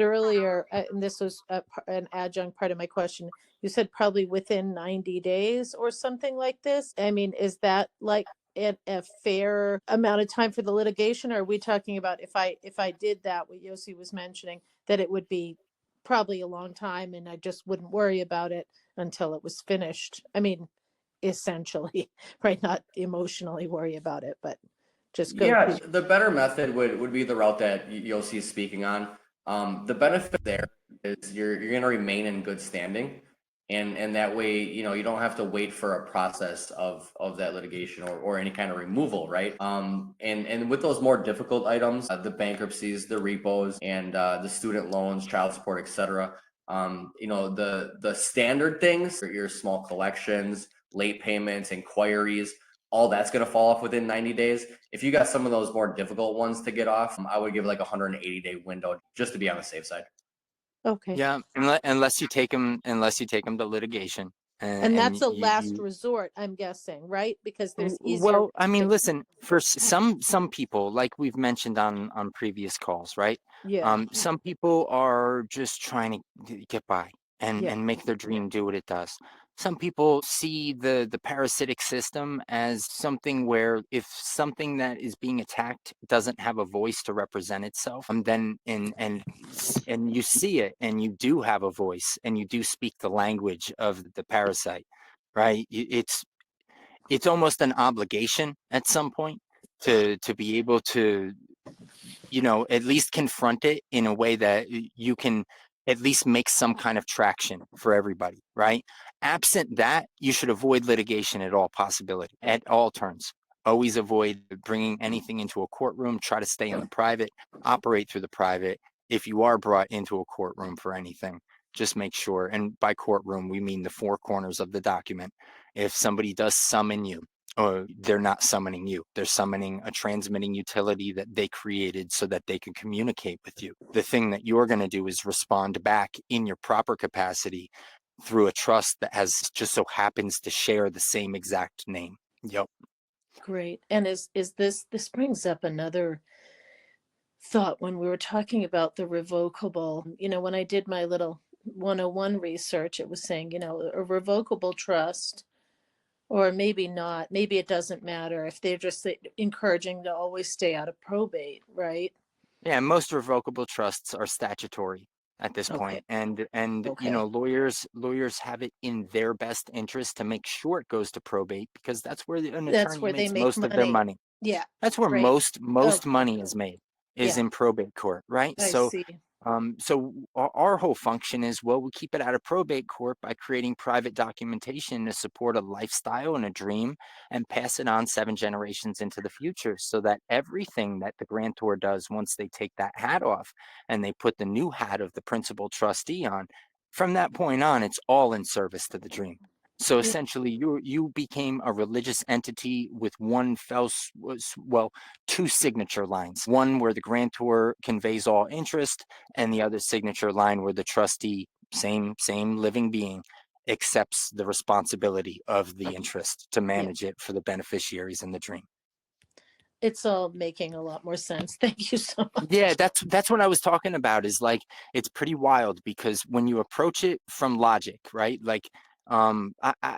earlier, and this was an adjunct part of my question, you said probably within 90 days or something like this. I mean, is that like a fair amount of time for the litigation? Or are we talking about if I did that, what Yossi was mentioning, that it would be probably a long time and I just wouldn't worry about it until it was finished? I mean, essentially, right? Not emotionally worry about it, but just go. Yeah, the better method would be the route that Yossi is speaking on. The benefit there is you're going to remain in good standing, and that way you don't have to wait for a process of that litigation or any kind of removal, right? And with those more difficult items, the bankruptcies, the repos, and the student loans, child support, etc. The standard things, your small collections, late payments, inquiries, all that's going to fall off within 90 days. If you got some of those more difficult ones to get off, I would give like a 180-day window just to be on the safe side. Okay. Yeah, unless you take them to litigation. And that's a last resort, I'm guessing, right? Because there's easier. Well, I mean, listen, for some people, like we've mentioned on previous calls, right? Yeah. Some people are just trying to get by and make their dream do what it does. Some people see the parasitic system as something where if something that is being attacked doesn't have a voice to represent itself, then and you see it and you do have a voice and you do speak the language of the parasite, right? It's almost an obligation at some point to be able to at least confront it in a way that you can at least make some kind of traction for everybody, right? Absent that, you should avoid litigation at all turns. Always avoid bringing anything into a courtroom. Try to stay in the private, operate through the private. If you are brought into a courtroom for anything, just make sure, and by courtroom, we mean the four corners of the document. If somebody does summon you, or they're not summoning you, they're summoning a transmitting utility that they created so that they can communicate with you. The thing that you're going to do is respond back in your proper capacity through a trust that has just so happens to share the same exact name. Yep. Great. And is this brings up another thought when we were talking about the revocable. When I did my little 101 research, it was saying, a revocable trust, or maybe not, maybe it doesn't matter if they're just encouraging to always stay out of probate, right? Yeah, most revocable trusts are statutory at this Okay. point, and Okay. lawyers have it in their best interest to make sure it goes to probate, because that's where an That's attorney where they makes make most of their money. money. Yeah. That's where Right. most Okay. money is made, is Yeah. in probate court, right? I So see. so our whole function is, well, we keep it out of probate court by creating private documentation to support a lifestyle and a dream, and pass it on 7 generations into the future, so that everything that the grantor does once they take that hat off and they put the new hat of the principal trustee on, from that point on, it's all in service to the dream. So Yeah. essentially, you became a religious entity with two signature lines. One where the grantor conveys all interest, and the other signature line where the trustee, same living being, accepts the responsibility of the interest to manage it for the beneficiaries in the dream. It's all making a lot more sense. Thank you so much. Yeah, that's what I was talking about, is like, it's pretty wild, because when you approach it from logic, right? Like,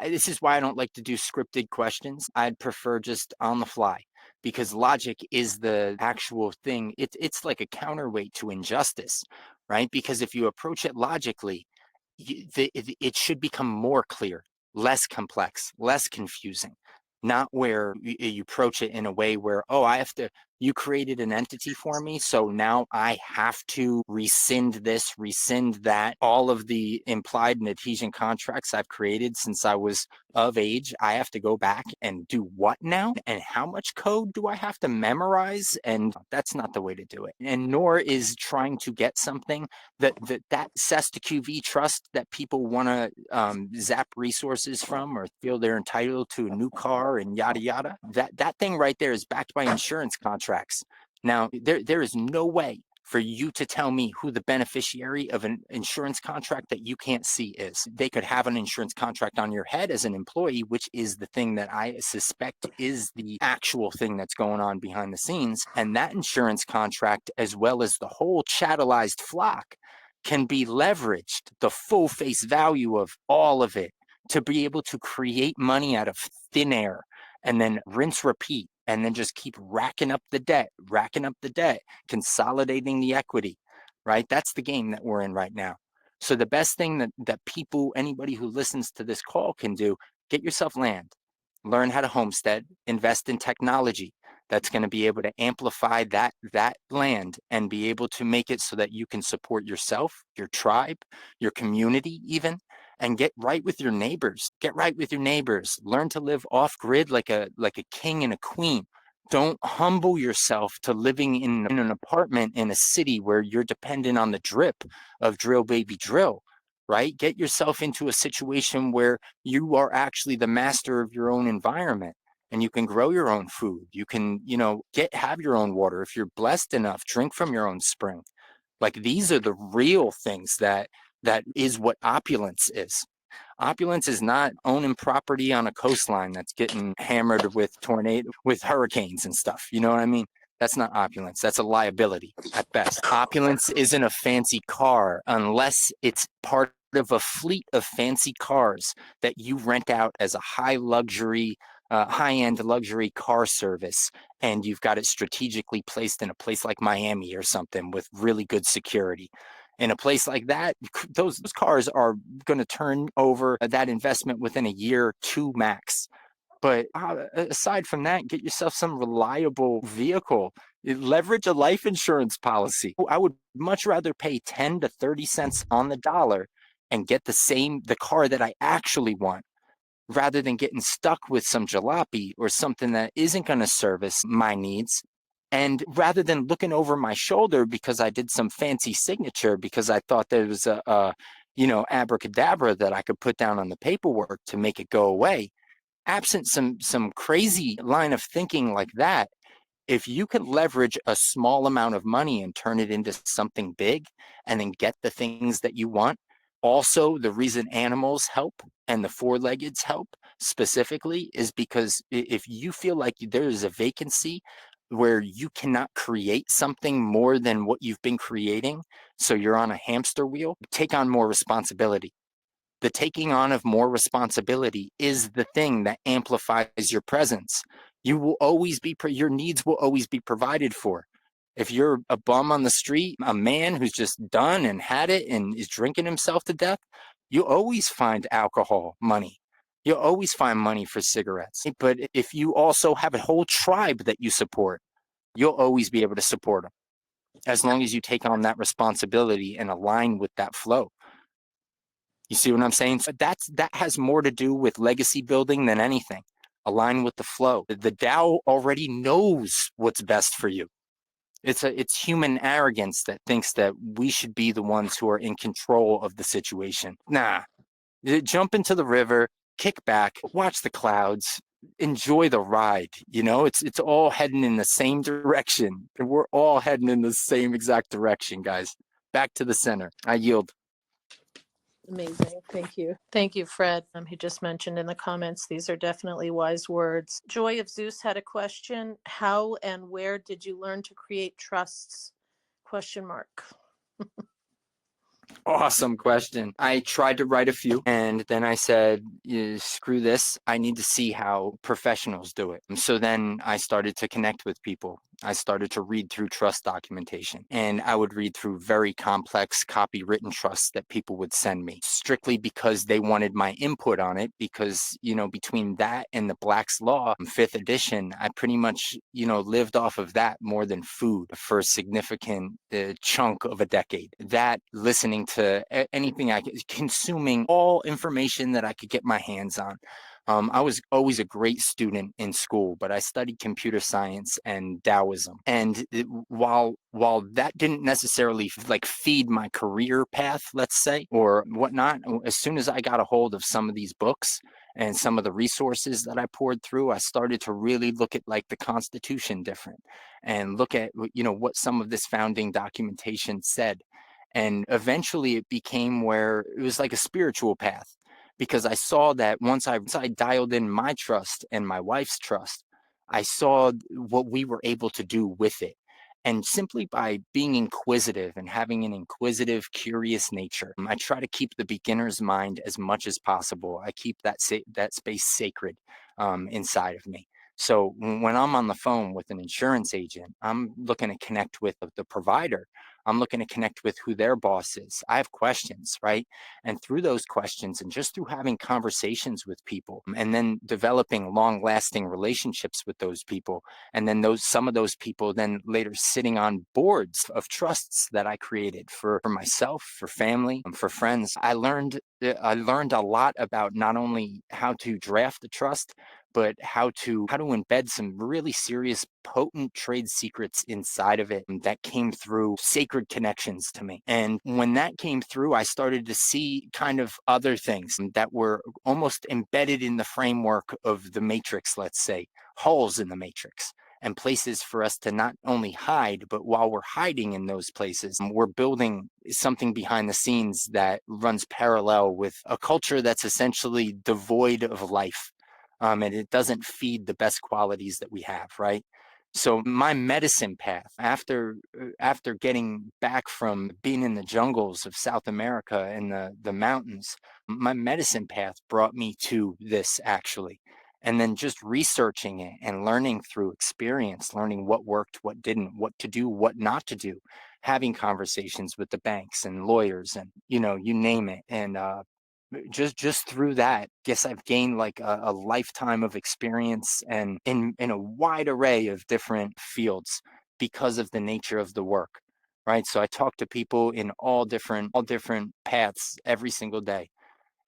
this is why I don't like to do scripted questions. I'd prefer just on the fly, because logic is the actual thing. It's like a counterweight to injustice, right? Because if you approach it logically, it should become more clear, less complex, less confusing. Not where you approach it in a way where, oh, you created an entity for me, so now I have to rescind this, rescind that. All of the implied and adhesion contracts I've created since I was of age, I have to go back and do what now? And how much code do I have to memorize? And that's not the way to do it. And nor is trying to get something that SESTA QV trust that people want to zap resources from, or feel they're entitled to a new car and yada yada. That thing right there is backed by insurance contracts. Now, there is no way for you to tell me who the beneficiary of an insurance contract that you can't see is. They could have an insurance contract on your head as an employee, which is the thing that I suspect is the actual thing that's going on behind the scenes. And that insurance contract, as well as the whole chattelized flock, can be leveraged, the full face value of all of it, to be able to create money out of thin air, and then rinse, repeat, and then just keep racking up the debt, consolidating the equity, right? That's the game that we're in right now. So the best thing that anybody who listens to this call can do, get yourself land, learn how to homestead, invest in technology that's going to be able to amplify that land, and be able to make it so that you can support yourself, your tribe, your community even, and get right with your neighbors. Learn to live off grid like a king and a queen. Don't humble yourself to living in an apartment in a city where you're dependent on the drip of drill baby drill, right? Get yourself into a situation where you are actually the master of your own environment, and you can grow your own food. You can, have your own water. If you're blessed enough, drink from your own spring. Like, these are the real things that is what opulence is. Opulence is not owning property on a coastline that's getting hammered with hurricanes and stuff. You know what I mean? That's not opulence. That's a liability at best. Opulence isn't a fancy car unless it's part of a fleet of fancy cars that you rent out as a high-end luxury car service, and you've got it strategically placed in a place like Miami or something with really good security. In a place like that, those cars are going to turn over that investment within a year, 2 max. But aside from that, get yourself some reliable vehicle. Leverage a life insurance policy. I would much rather pay 10 to 30 cents on the dollar and get the car that I actually want, rather than getting stuck with some jalopy or something that isn't going to service my needs. And rather than looking over my shoulder because I did some fancy signature because I thought there was a abracadabra that I could put down on the paperwork to make it go away, absent some crazy line of thinking like that, if you could leverage a small amount of money and turn it into something big and then get the things that you want. Also, the reason animals help and the four-leggeds help specifically is because if you feel like there is a vacancy where you cannot create something more than what you've been creating, so you're on a hamster wheel, take on more responsibility. The taking on of more responsibility is the thing that amplifies your presence. You will always be, your needs will always be provided for. If you're a bum on the street, a man who's just done and had it and is drinking himself to death, you'll always find alcohol money. You'll always find money for cigarettes. But if you also have a whole tribe that you support, you'll always be able to support them as long as you take on that responsibility and align with that flow. You see what I'm saying? So that has more to do with legacy building than anything. Align with the flow. The Tao already knows what's best for you. It's human arrogance that thinks that we should be the ones who are in control of the situation. Nah, jump into the river, kick back, watch the clouds, enjoy the ride. It's all heading in the same direction. We're all heading in the same exact direction, guys. Back to the center. I yield. Amazing. Thank you. Thank you, Fred. He just mentioned in the comments, these are definitely wise words. Joy of Zeus had a question. How and where did you learn to create trusts? Question mark. Awesome question. I tried to write a few and then I said, screw this. I need to see how professionals do it. So then I started to connect with people. I started to read through trust documentation, and I would read through very complex copywritten trusts that people would send me strictly because they wanted my input on it. Because, between that and the Black's Law 5th edition, I pretty much, lived off of that more than food for a significant chunk of a decade. That, listening to anything I could, consuming all information that I could get my hands on. I was always a great student in school, but I studied computer science and Taoism. And while that didn't necessarily feed my career path, let's say, or whatnot, as soon as I got a hold of some of these books and some of the resources that I poured through, I started to really look at the Constitution different and look at what some of this founding documentation said. And eventually it became where it was like a spiritual path, because I saw that once I dialed in my trust and my wife's trust, I saw what we were able to do with it. And simply by being inquisitive and having an inquisitive, curious nature, I try to keep the beginner's mind as much as possible. I keep that space sacred inside of me. So when I'm on the phone with an insurance agent, I'm looking to connect with the provider. I'm looking to connect with who their boss is. I have questions, right? And through those questions and just through having conversations with people and then developing long-lasting relationships with those people, and then some of those people then later sitting on boards of trusts that I created for myself, for family, for friends. I learned a lot about not only how to draft a trust, but how to embed some really serious, potent trade secrets inside of it that came through sacred connections to me. And when that came through, I started to see kind of other things that were almost embedded in the framework of the matrix, let's say, holes in the matrix, and places for us to not only hide, but while we're hiding in those places, we're building something behind the scenes that runs parallel with a culture that's essentially devoid of life. And it doesn't feed the best qualities that we have, right? So my medicine path, after getting back from being in the jungles of South America and the mountains, my medicine path brought me to this, actually. And then just researching it and learning through experience, learning what worked, what didn't, what to do, what not to do, having conversations with the banks and lawyers and, you name it. And just through that, guess I've gained a lifetime of experience and in a wide array of different fields because of the nature of the work. right? So I talk to people in all different paths every single day.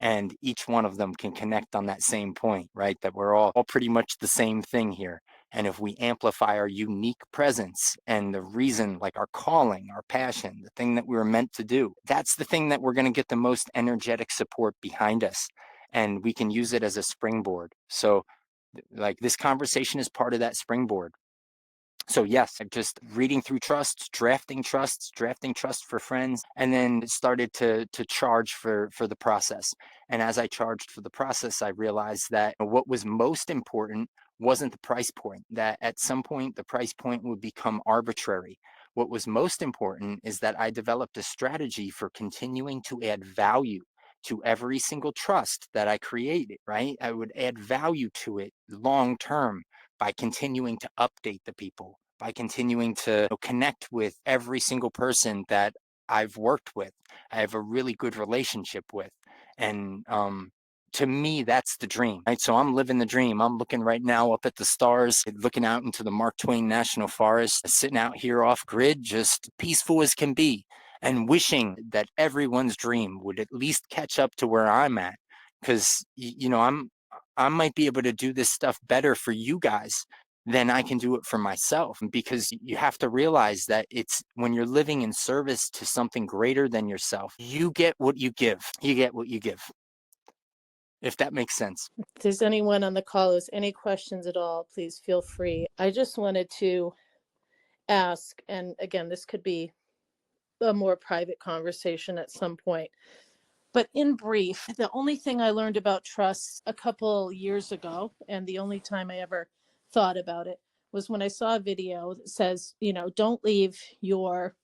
And each one of them can connect on that same point, right? That we're all pretty much the same thing here. And if we amplify our unique presence and the reason, like our calling, our passion, the thing that we were meant to do, that's the thing that we're going to get the most energetic support behind us. And we can use it as a springboard. So, like, this conversation is part of that springboard. So yes, I'm just reading through trusts, drafting trusts for friends, and then started to charge for the process. And as I charged for the process, I realized that what was most important wasn't the price point, that at some point the price point would become arbitrary. What was most important is that I developed a strategy for continuing to add value to every single trust that I created, right? I would add value to it long term by continuing to update the people, by continuing to connect with every single person that I've worked with, I have a really good relationship with. And to me, that's the dream, right? So I'm living the dream. I'm looking right now up at the stars, looking out into the Mark Twain National Forest, sitting out here off grid, just peaceful as can be, and wishing that everyone's dream would at least catch up to where I'm at. Because, I might be able to do this stuff better for you guys than I can do it for myself. Because you have to realize that it's when you're living in service to something greater than yourself, you get what you give. You get what you give. If that makes sense. If there's anyone on the call who has any questions at all, please feel free. I just wanted to ask, and again, this could be a more private conversation at some point. But in brief, the only thing I learned about trusts a couple years ago, and the only time I ever thought about it, was when I saw a video that says, don't leave your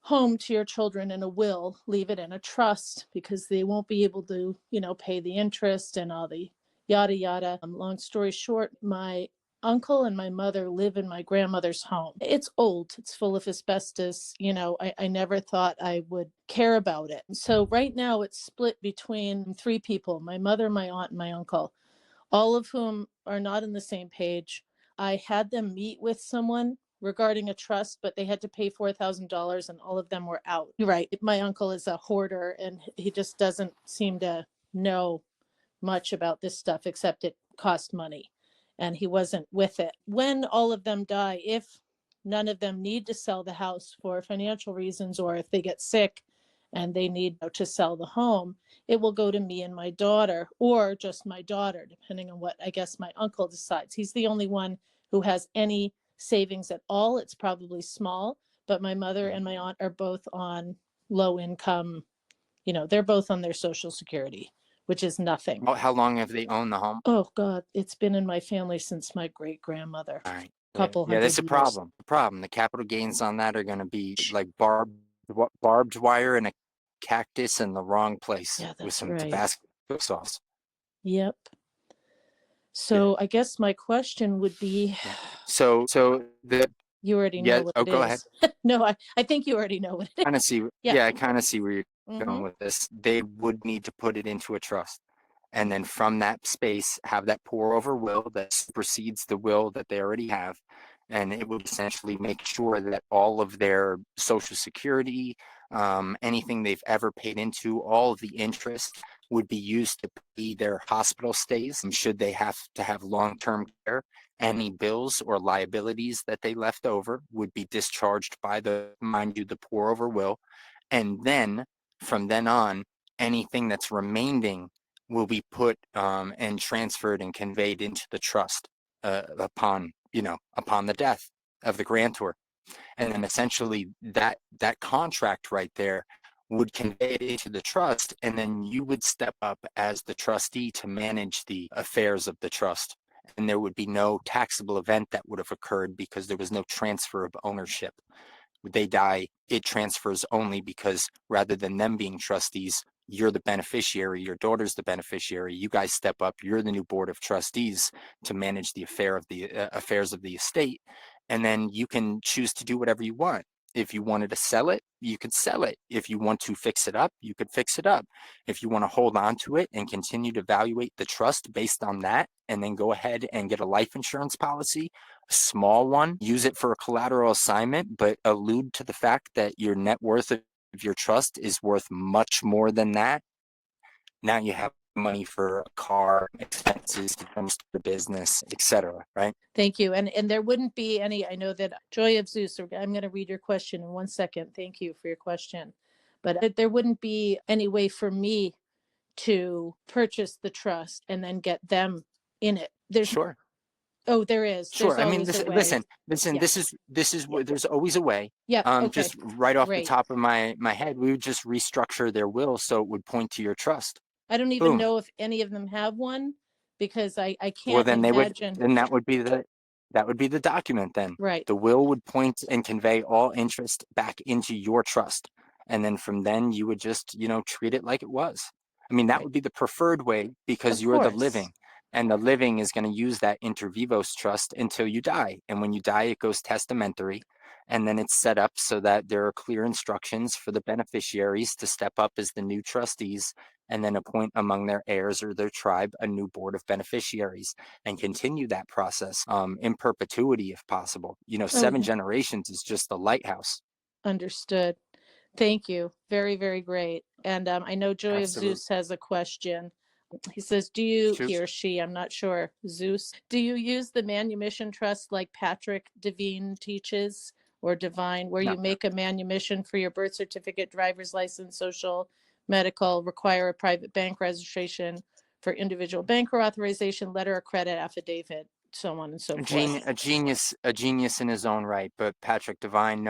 home to your children in a will, leave it in a trust because they won't be able to, pay the interest and all the yada yada. Long story short, my uncle and my mother live in my grandmother's home. It's old, it's full of asbestos. I never thought I would care about it. So right now it's split between three people: my mother, my aunt, and my uncle, all of whom are not on the same page. I had them meet with someone regarding a trust, but they had to pay $4,000 and all of them were out. You're right. My uncle is a hoarder and he just doesn't seem to know much about this stuff except it cost money, and he wasn't with it. When all of them die, if none of them need to sell the house for financial reasons, or if they get sick and they need to sell the home, it will go to me and my daughter, or just my daughter, depending on what I guess my uncle decides. He's the only one who has any savings at all. It's probably small, but my mother and my aunt are both on low income. They're both on their Social Security, which is nothing. How long have they owned the home? Oh God, it's been in my family since my great grandmother. All right. Couple Yeah, hundred that's a years. problem. The problem. The capital gains on that are going to be like barbed wire and a cactus in the wrong place Yeah, with that's some right. Tabasco sauce. Yep. So I guess my question would be, So the you already know yeah. what Oh, it go ahead. is. No, I think you already know what it Kind of is. see. Yeah. Yeah, I kind of see where you're Mm-hmm. going with this. They would need to put it into a trust. And then from that space, have that pour over will that supersedes the will that they already have. And it would essentially make sure that all of their Social Security, anything they've ever paid into, all of the interest would be used to pay their hospital stays. And should they have to have long-term care, any bills or liabilities that they left over would be discharged by mind you, the pour over will. And then from then on, anything that's remaining will be put and transferred and conveyed into the trust upon the death of the grantor. And then essentially that contract right there would convey it into the trust, and then you would step up as the trustee to manage the affairs of the trust. And there would be no taxable event that would have occurred because there was no transfer of ownership. They die, it transfers only because rather than them being trustees, you're the beneficiary, your daughter's the beneficiary, you guys step up, you're the new board of trustees to manage the affairs of the estate, and then you can choose to do whatever you want. If you wanted to sell it, you could sell it. If you want to fix it up, you could fix it up. If you want to hold on to it and continue to evaluate the trust based on that, and then go ahead and get a life insurance policy, a small one, use it for a collateral assignment, but allude to the fact that your net worth of your trust is worth much more than that. Now you have money for a car, expenses, the business, etc. Right? Thank you. And there wouldn't be any, I know that Joy of Zeus, I'm going to read your question in 1 second. Thank you for your question. But there wouldn't be any way for me to purchase the trust and then get them in it. There's Sure. Oh, there is. There's Sure. I mean, always a way. listen. Yeah. This is where there's always a way. Yeah. Okay. Just right off the Great. top of my head, we would just restructure their will so it would point to your trust. I don't even Boom. know if any of them have one, because I Well, can't then imagine. that would be the document then. Right. The will would point and convey all interest back into your trust. And then from then you would just, treat it like it was. I mean, that Right. would be the preferred way, because Of you're the course. living, and the living is going to use that inter vivos trust until you die. And when you die, it goes testamentary. And then it's set up so that there are clear instructions for the beneficiaries to step up as the new trustees, and then appoint among their heirs or their tribe a new board of beneficiaries, and continue that process in perpetuity if possible. 7 generations is just the lighthouse. Understood. Thank you. Very, very great. And I know Joy Absolutely. of Zeus has a question. He says, do you, Shoot. he or she, I'm not sure, Zeus, do you use the manumission trust like Patrick Devine teaches, or Divine, where No. you make a manumission for your birth certificate, driver's license, social, medical, require a private bank registration for individual banker authorization, letter of credit, affidavit, so on and so forth? A genius in his own right. But Patrick Devine,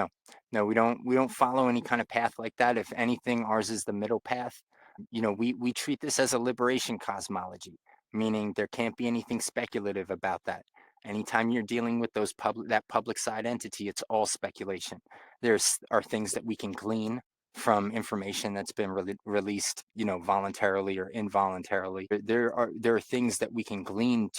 no, we don't follow any kind of path like that. If anything, ours is the middle path. We treat this as a liberation cosmology, meaning there can't be anything speculative about that. Anytime you're dealing with that public side entity, it's all speculation. Are things that we can glean from information that's been released, voluntarily or involuntarily. There are things that we can glean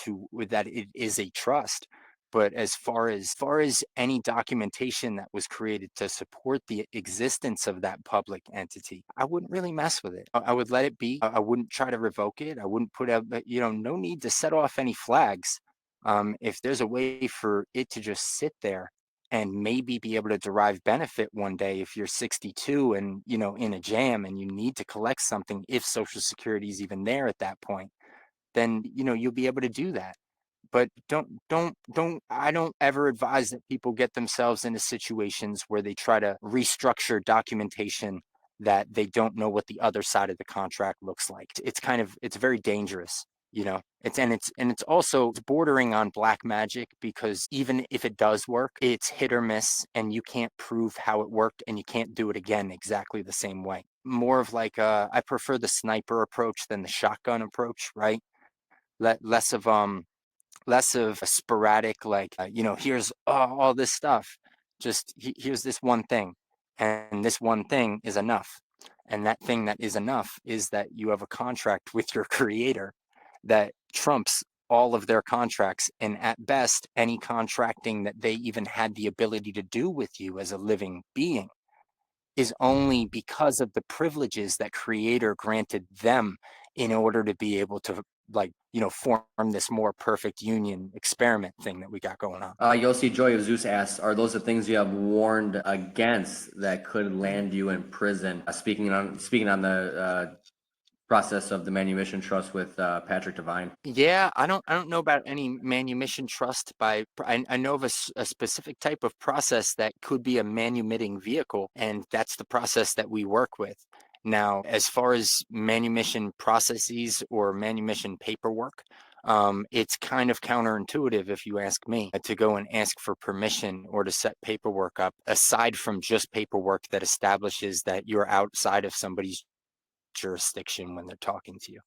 that it is a trust. But as far as any documentation that was created to support the existence of that public entity, I wouldn't really mess with it. I would let it be. I wouldn't try to revoke it. I wouldn't put out, no need to set off any flags. If there's a way for it to just sit there and maybe be able to derive benefit one day, if you're 62 and in a jam and you need to collect something, if Social Security is even there at that point, then you'll be able to do that. But I don't ever advise that people get themselves into situations where they try to restructure documentation that they don't know what the other side of the contract looks like. It's very dangerous. It's also bordering on black magic, because even if it does work, it's hit or miss, and you can't prove how it worked, and you can't do it again exactly the same way. More of like I prefer the sniper approach than the shotgun approach, right? Less of a sporadic, like here's all this stuff. Just here's this one thing, and this one thing is enough. And that thing that is enough is that you have a contract with your creator that trumps all of their contracts, and at best any contracting that they even had the ability to do with you as a living being is only because of the privileges that creator granted them in order to be able to form this more perfect union experiment thing that we got going on. Yossi Joy of Zeus asks, are those the things you have warned against that could land you in prison? Speaking on the process of the manumission trust with Patrick Devine. Yeah, I don't know about any manumission trust. I know of a specific type of process that could be a manumitting vehicle, and that's the process that we work with. Now, as far as manumission processes or manumission paperwork, it's kind of counterintuitive, if you ask me, to go and ask for permission or to set paperwork up, aside from just paperwork that establishes that you're outside of somebody's jurisdiction when they're talking to you.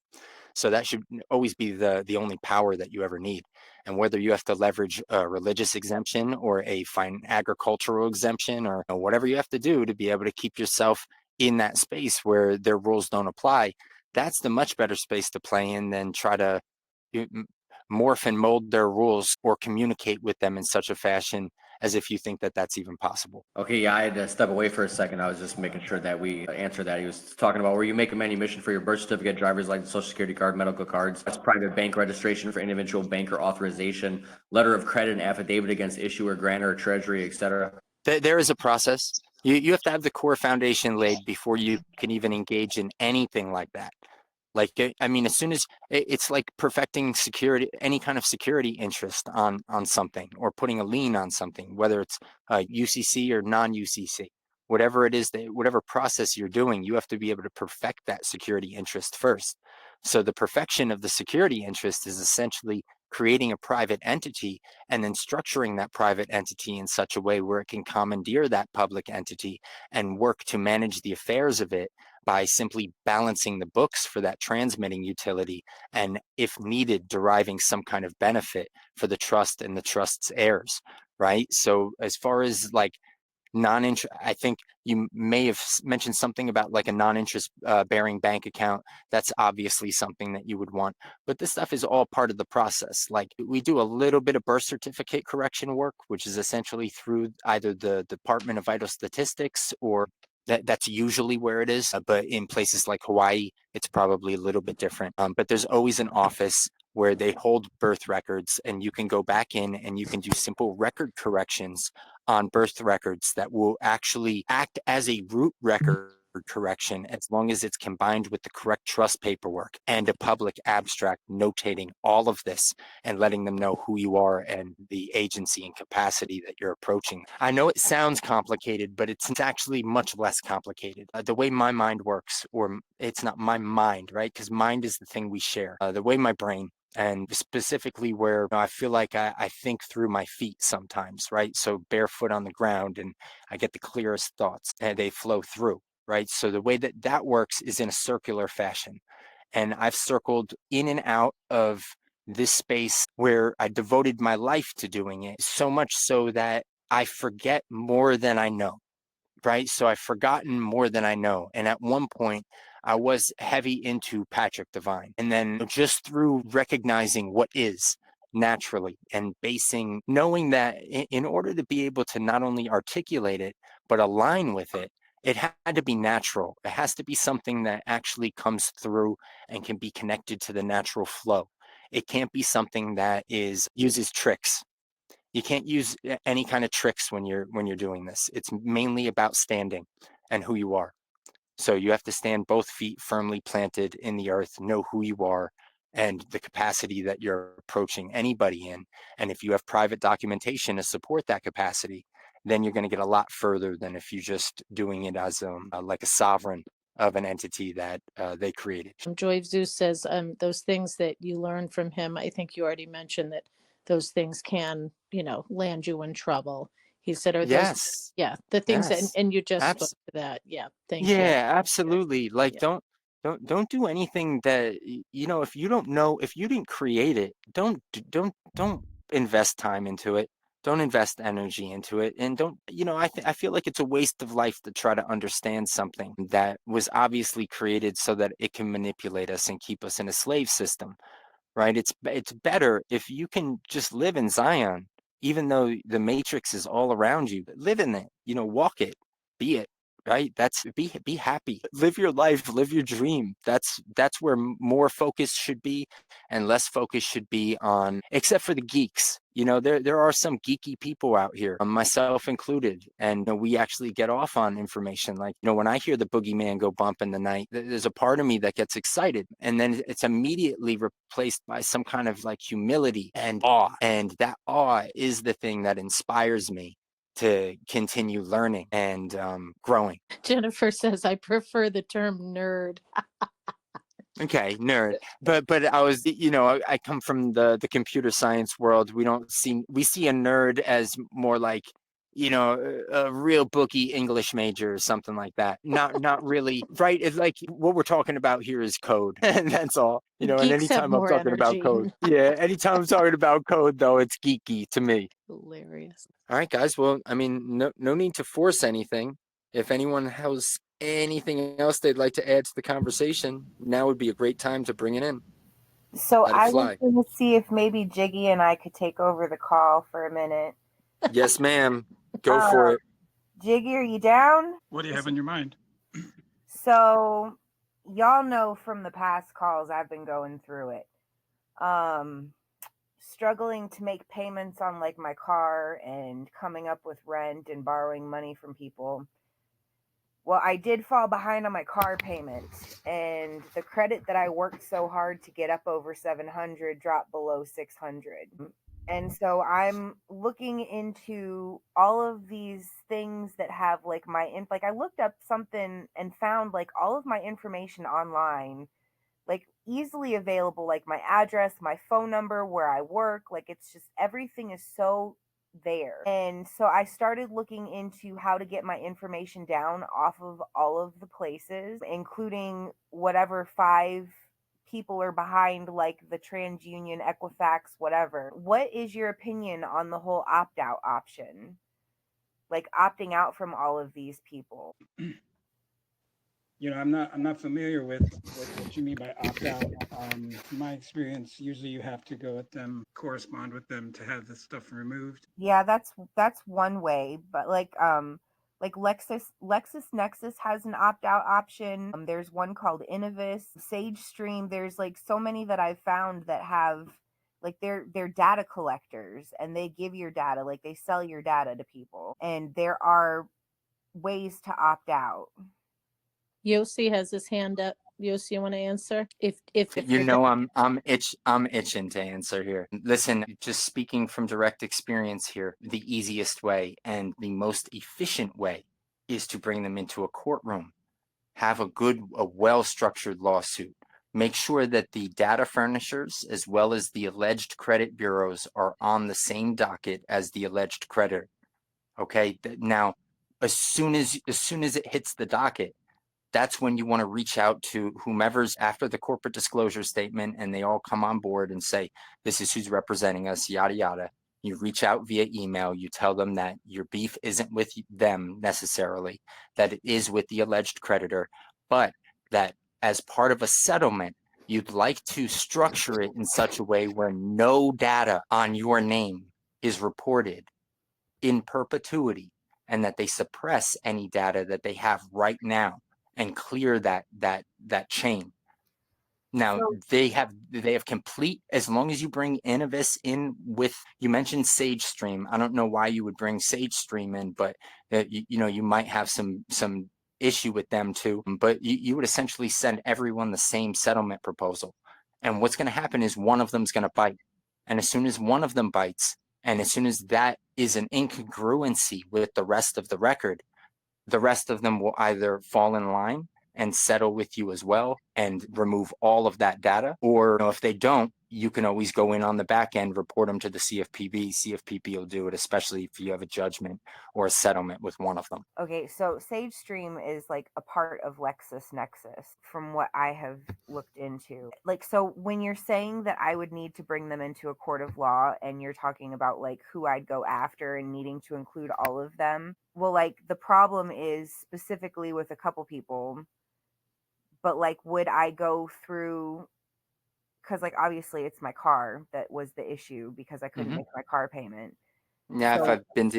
So that should always be the only power that you ever need. And whether you have to leverage a religious exemption or a fine agricultural exemption, or whatever you have to do to be able to keep yourself in that space where their rules don't apply, that's the much better space to play in than try to morph and mold their rules or communicate with them in such a fashion as if you think that that's even possible. Okay, yeah, I had to step away for a second. I was just making sure that we answered that. He was talking about where you make a manumission for your birth certificate, driver's license, social security card, medical cards. That's private bank registration for individual banker authorization, letter of credit and affidavit against issuer, grantor, treasury, etc. There is a process. You have to have the core foundation laid before you can even engage in anything like that. Like, I mean, as soon as it's like perfecting security, any kind of security interest on something, or putting a lien on something, whether it's UCC or non-UCC, whatever it is, that whatever process you're doing, you have to be able to perfect that security interest first. So the perfection of the security interest is essentially creating a private entity and then structuring that private entity in such a way where it can commandeer that public entity and work to manage the affairs of it by simply balancing the books for that transmitting utility, and if needed, deriving some kind of benefit for the trust and the trust's heirs, right? So as far as like non-interest, I think you may have mentioned something about like a non-interest bearing bank account. That's obviously something that you would want, but this stuff is all part of the process. Like, we do a little bit of birth certificate correction work, which is essentially through either the Department of Vital Statistics, or that's usually where it is. But in places like Hawaii, it's probably a little bit different. But there's always an office where they hold birth records, and you can go back in and you can do simple record corrections on birth records that will actually act as a root record correction, as long as it's combined with the correct trust paperwork and a public abstract notating all of this and letting them know who you are and the agency and capacity that you're approaching. I know it sounds complicated, but it's actually much less complicated. The way my mind works, or it's not my mind, right? Because mind is the thing we share. The way my brain, and specifically where I feel like I think through my feet sometimes, right? So barefoot on the ground, and I get the clearest thoughts and they flow through, right? So the way that that works is in a circular fashion. And I've circled in and out of this space where I devoted my life to doing it, so much so that I forget more than I know, right? So I've forgotten more than I know. And at one point, I was heavy into Patrick Devine. And then just through recognizing what is naturally, and knowing that in order to be able to not only articulate it, but align with it, it had to be natural. It has to be something that actually comes through and can be connected to the natural flow. It can't be something that uses tricks. You can't use any kind of tricks when you're doing this. It's mainly about standing and who you are. So you have to stand both feet firmly planted in the earth, know who you are and the capacity that you're approaching anybody in. And if you have private documentation to support that capacity, then you're going to get a lot further than if you're just doing it as like a sovereign of an entity that they created. Joy of Zeus says those things that you learn from him, I think you already mentioned that those things can, land you in trouble. He said, are those, Yes. yeah, the things that, Yes. and you just spoke Abs- to that. Yeah. Thank you. Yeah, absolutely. Like, Yeah. don't do anything that if you don't know, if you didn't create it, don't invest time into it. Don't invest energy into it, and don't, I feel like it's a waste of life to try to understand something that was obviously created so that it can manipulate us and keep us in a slave system, right? It's better if you can just live in Zion, even though the matrix is all around you. Live in it, walk it, be it, right? That's be happy, live your life, live your dream. That's where more focus should be, and less focus should be on, except for the geeks. There are some geeky people out here, myself included, and we actually get off on information. Like, when I hear the boogeyman go bump in the night, there's a part of me that gets excited, and then it's immediately replaced by some kind of like humility and awe, and that awe is the thing that inspires me to continue learning and growing. Jennifer says, I prefer the term nerd. Okay, nerd. But I was, I come from the computer science world. We see a nerd as more like, a real bookie English major or something like that. Not really, right? It's like what we're talking about here is code, and that's all. And Geeks have anytime I'm more talking about energy. code, yeah, anytime I'm talking about code, though, it's geeky to me. Hilarious. All right, guys. Well, I mean, no need to force anything. If anyone has anything else they'd like to add to the conversation, now would be a great time to bring it in. So Let it I was fly. going to see if maybe Jiggy and I could take over the call for a minute. Yes, ma'am. Go for it. Jiggy, are you down? What do you have in your mind? So, y'all know from the past calls I've been going through it. Struggling to make payments on like my car and coming up with rent and borrowing money from people. Well, I did fall behind on my car payment, and the credit that I worked so hard to get up over 700 dropped below 600. And so I'm looking into all of these things that have like like I looked up something and found like all of my information online, like easily available, like my address, my phone number, where I work, like it's just everything is so there. And so I started looking into how to get my information down off of all of the places, including whatever 5 people are behind, like the TransUnion, Equifax, whatever. What is your opinion on the whole opt out option? Like opting out from all of these people? I'm not familiar with what you mean by opt out. In my experience, usually you have to go with them, correspond with them to have this stuff removed. Yeah, that's one way, but like LexisNexis has an opt-out option. There's one called Innovis, SageStream. There's like so many that I've found that have like they're data collectors, and they give your data, like they sell your data to people, and there are ways to opt out. Yossi has his hand up. Yossi, you want to answer? If You you're know, done. I'm itching to answer here. Listen, just speaking from direct experience here, the easiest way and the most efficient way is to bring them into a courtroom. Have a well-structured lawsuit. Make sure that the data furnishers as well as the alleged credit bureaus are on the same docket as the alleged creditor. Okay, now as soon as it hits the docket, that's when you want to reach out to whomever's after the corporate disclosure statement, and they all come on board and say, this is who's representing us, yada, yada. You reach out via email, you tell them that your beef isn't with them necessarily, that it is with the alleged creditor, but that as part of a settlement, you'd like to structure it in such a way where no data on your name is reported in perpetuity, and that they suppress any data that they have right now and clear that chain. Now So they have complete, as long as you bring Innovis in with, you mentioned SageStream. I don't know why you would bring SageStream in, but you might have some issue with them too. But you would essentially send everyone the same settlement proposal. And what's going to happen is one of them's going to bite. And as soon as one of them bites, and as soon as that is an incongruency with the rest of the record, the rest of them will either fall in line and settle with you as well and remove all of that data. Or if they don't, you can always go in on the back end, report them to the CFPB. CFPB will do it, especially if you have a judgment or a settlement with one of them. okay, so SageStream is like a part of LexisNexis from what I have looked into. Like, so when you're saying that I would need to bring them into a court of law, and you're talking about like who I'd go after and needing to include all of them, well, like the problem is specifically with a couple people, but like would I go through, because like obviously it's my car that was the issue because I couldn't make my car payment. Yeah, if So I've been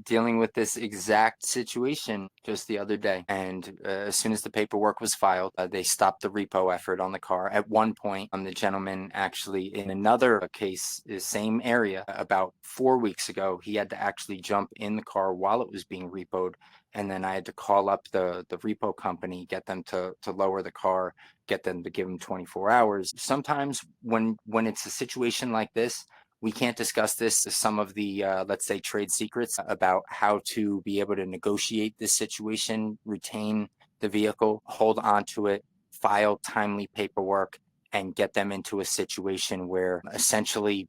dealing with this exact situation just the other day, and as soon as the paperwork was filed, they stopped the repo effort on the car. At one point, the gentleman actually in another case, the same area, about 4 weeks ago, he had to actually jump in the car while it was being repoed, and then I had to call up the repo company, get them to lower the car, get them to give him 24 hours. Sometimes when it's a situation like this, we can't discuss this, some of the, let's say, trade secrets about how to be able to negotiate this situation, retain the vehicle, hold on to it, file timely paperwork, and get them into a situation where essentially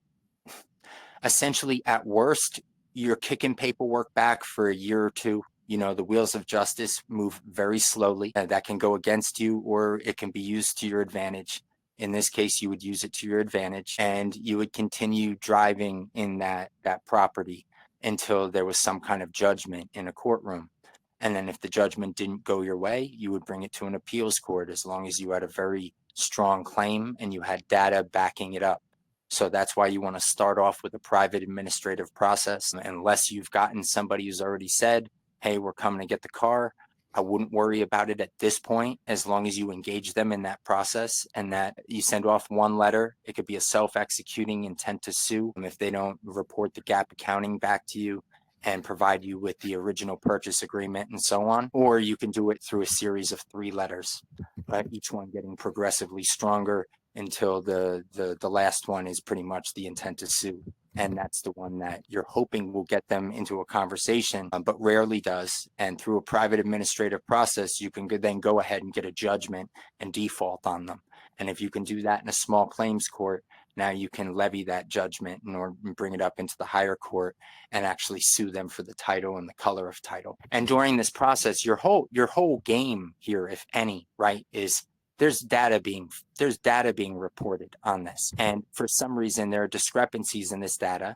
at worst, you're kicking paperwork back for a year or two. The wheels of justice move very slowly. That can go against you, or it can be used to your advantage. In this case, you would use it to your advantage, and you would continue driving in that property until there was some kind of judgment in a courtroom. And then if the judgment didn't go your way, you would bring it to an appeals court, as long as you had a very strong claim and you had data backing it up. So that's why you want to start off with a private administrative process. Unless you've gotten somebody who's already said, hey, we're coming to get the car, I wouldn't worry about it at this point, as long as you engage them in that process and that you send off one letter. It could be a self-executing intent to sue if they don't report the gap accounting back to you and provide you with the original purchase agreement and so on. Or you can do it through a series of 3 letters, but each one getting progressively stronger until the last one is pretty much the intent to sue. And that's the one that you're hoping will get them into a conversation, but rarely does. And through a private administrative process, you can then go ahead and get a judgment and default on them. And if you can do that in a small claims court, now you can levy that judgment or bring it up into the higher court and actually sue them for the title and the color of title. And during this process, your whole game here, if any, right, is there's data being reported on this. And for some reason, there are discrepancies in this data.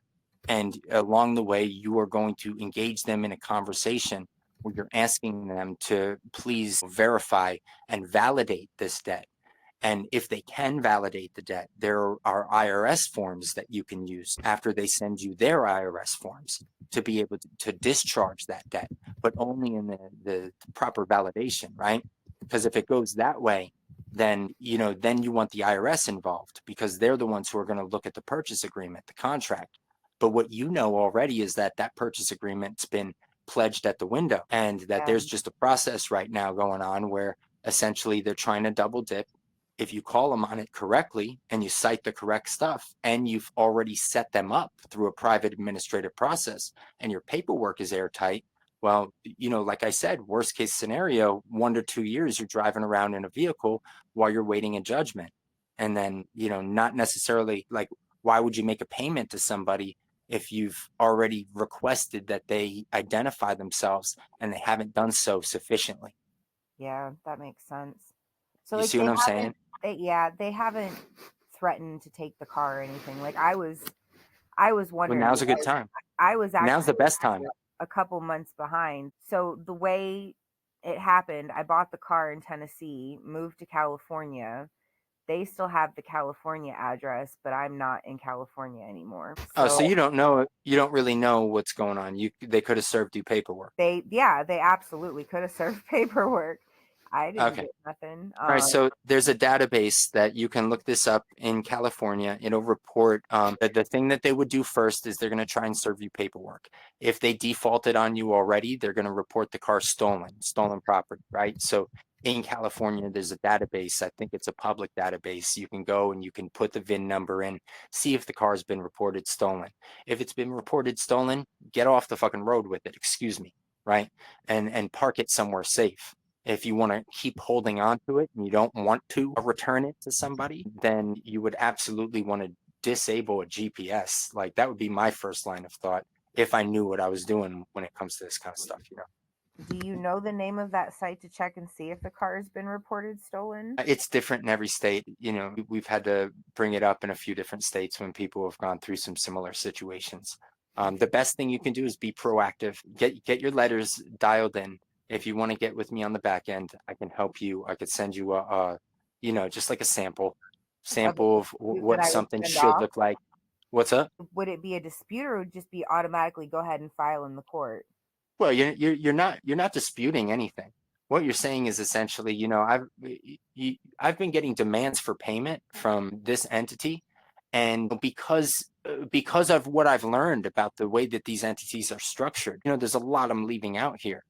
And along the way, you are going to engage them in a conversation where you're asking them to please verify and validate this debt. And if they can validate the debt, there are IRS forms that you can use after they send you their IRS forms to be able to discharge that debt, but only in the proper validation, right? Because if it goes that way, then you want the IRS involved, because they're the ones who are going to look at the purchase agreement, the contract. But what you know already is that purchase agreement's been pledged at the window, and that there's just a process right now going on where essentially they're trying to double dip. If you call them on it correctly and you cite the correct stuff and you've already set them up through a private administrative process and your paperwork is airtight, well, like I said, worst case scenario, 1 to 2 years, you're driving around in a vehicle while you're waiting a judgment. And then, not necessarily, like, why would you make a payment to somebody if you've already requested that they identify themselves and they haven't done so sufficiently? Yeah, that makes sense. So You like see what I'm saying? they haven't threatened to take the car or anything. Like I was Well, wondering, now's a good because time. I was Now's the actually best time. a couple months behind. So the way it happened, I bought the car in Tennessee, moved to California. They still have the California address, but I'm not in California anymore. Oh, so you don't really know what's going on. They could have served you paperwork. They absolutely could have served paperwork. I didn't Okay. get nothing. All right, so there's a database that you can look this up in California. It'll report the thing that they would do first is they're going to try and serve you paperwork. If they defaulted on you already, they're going to report the car stolen property, right? So in California, there's a database. I think it's a public database. You can go and you can put the VIN number in, see if the car has been reported stolen. If it's been reported stolen, get off the fucking road with it, excuse me, right? And park it somewhere safe. If you want to keep holding on to it and you don't want to return it to somebody, then you would absolutely want to disable a GPS. Like that would be my first line of thought if I knew what I was doing when it comes to this kind of stuff, Do you know the name of that site to check and see if the car has been reported stolen? It's different in every state. We've had to bring it up in a few different states when people have gone through some similar situations. The best thing you can do is be proactive. Get your letters dialed in. If you want to get with me on the back end, I can help you. I could send you just like a sample of what I would something send should off? look like. What's up? Would it be a dispute, or would it just be automatically go ahead and file in the court? Well, you're not disputing anything. What you're saying is essentially, I've been getting demands for payment from this entity, and because of what I've learned about the way that these entities are structured, there's a lot I'm leaving out here.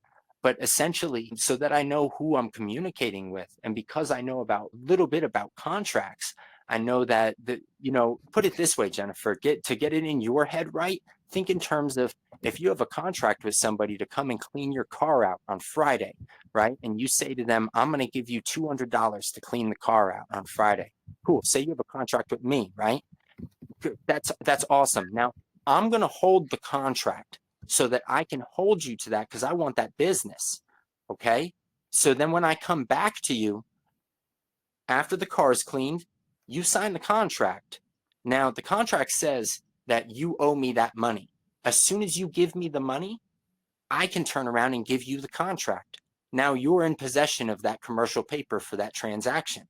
But essentially, so that I know who I'm communicating with, and because I know a little bit about contracts, I know that put it this way, Jennifer, get it in your head right. Think in terms of, if you have a contract with somebody to come and clean your car out on Friday, right? And you say to them, I'm going to give you $200 to clean the car out on Friday. Cool. Say you have a contract with me, right? That's awesome. Now, I'm going to hold the contract so that I can hold you to that, because I want that business. Okay. So then when I come back to you after the car is cleaned, you sign the contract. Now, the contract says that you owe me that money. As soon as you give me the money, I can turn around and give you the contract. Now you're in possession of that commercial paper for that transaction,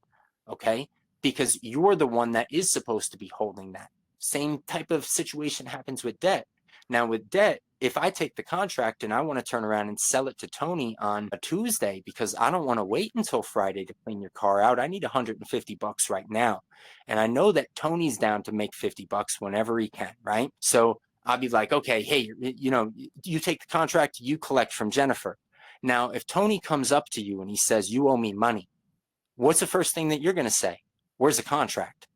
okay? Because you're the one that is supposed to be holding that. Same type of situation happens with debt. Now with debt, if I take the contract and I want to turn around and sell it to Tony on a Tuesday because I don't want to wait until Friday to clean your car out, I need $150 right now. And I know that Tony's down to make $50 whenever he can, right? So I'll be like, okay, hey, you take the contract, you collect from Jennifer. Now, if Tony comes up to you and he says, you owe me money, what's the first thing that you're going to say? Where's the contract?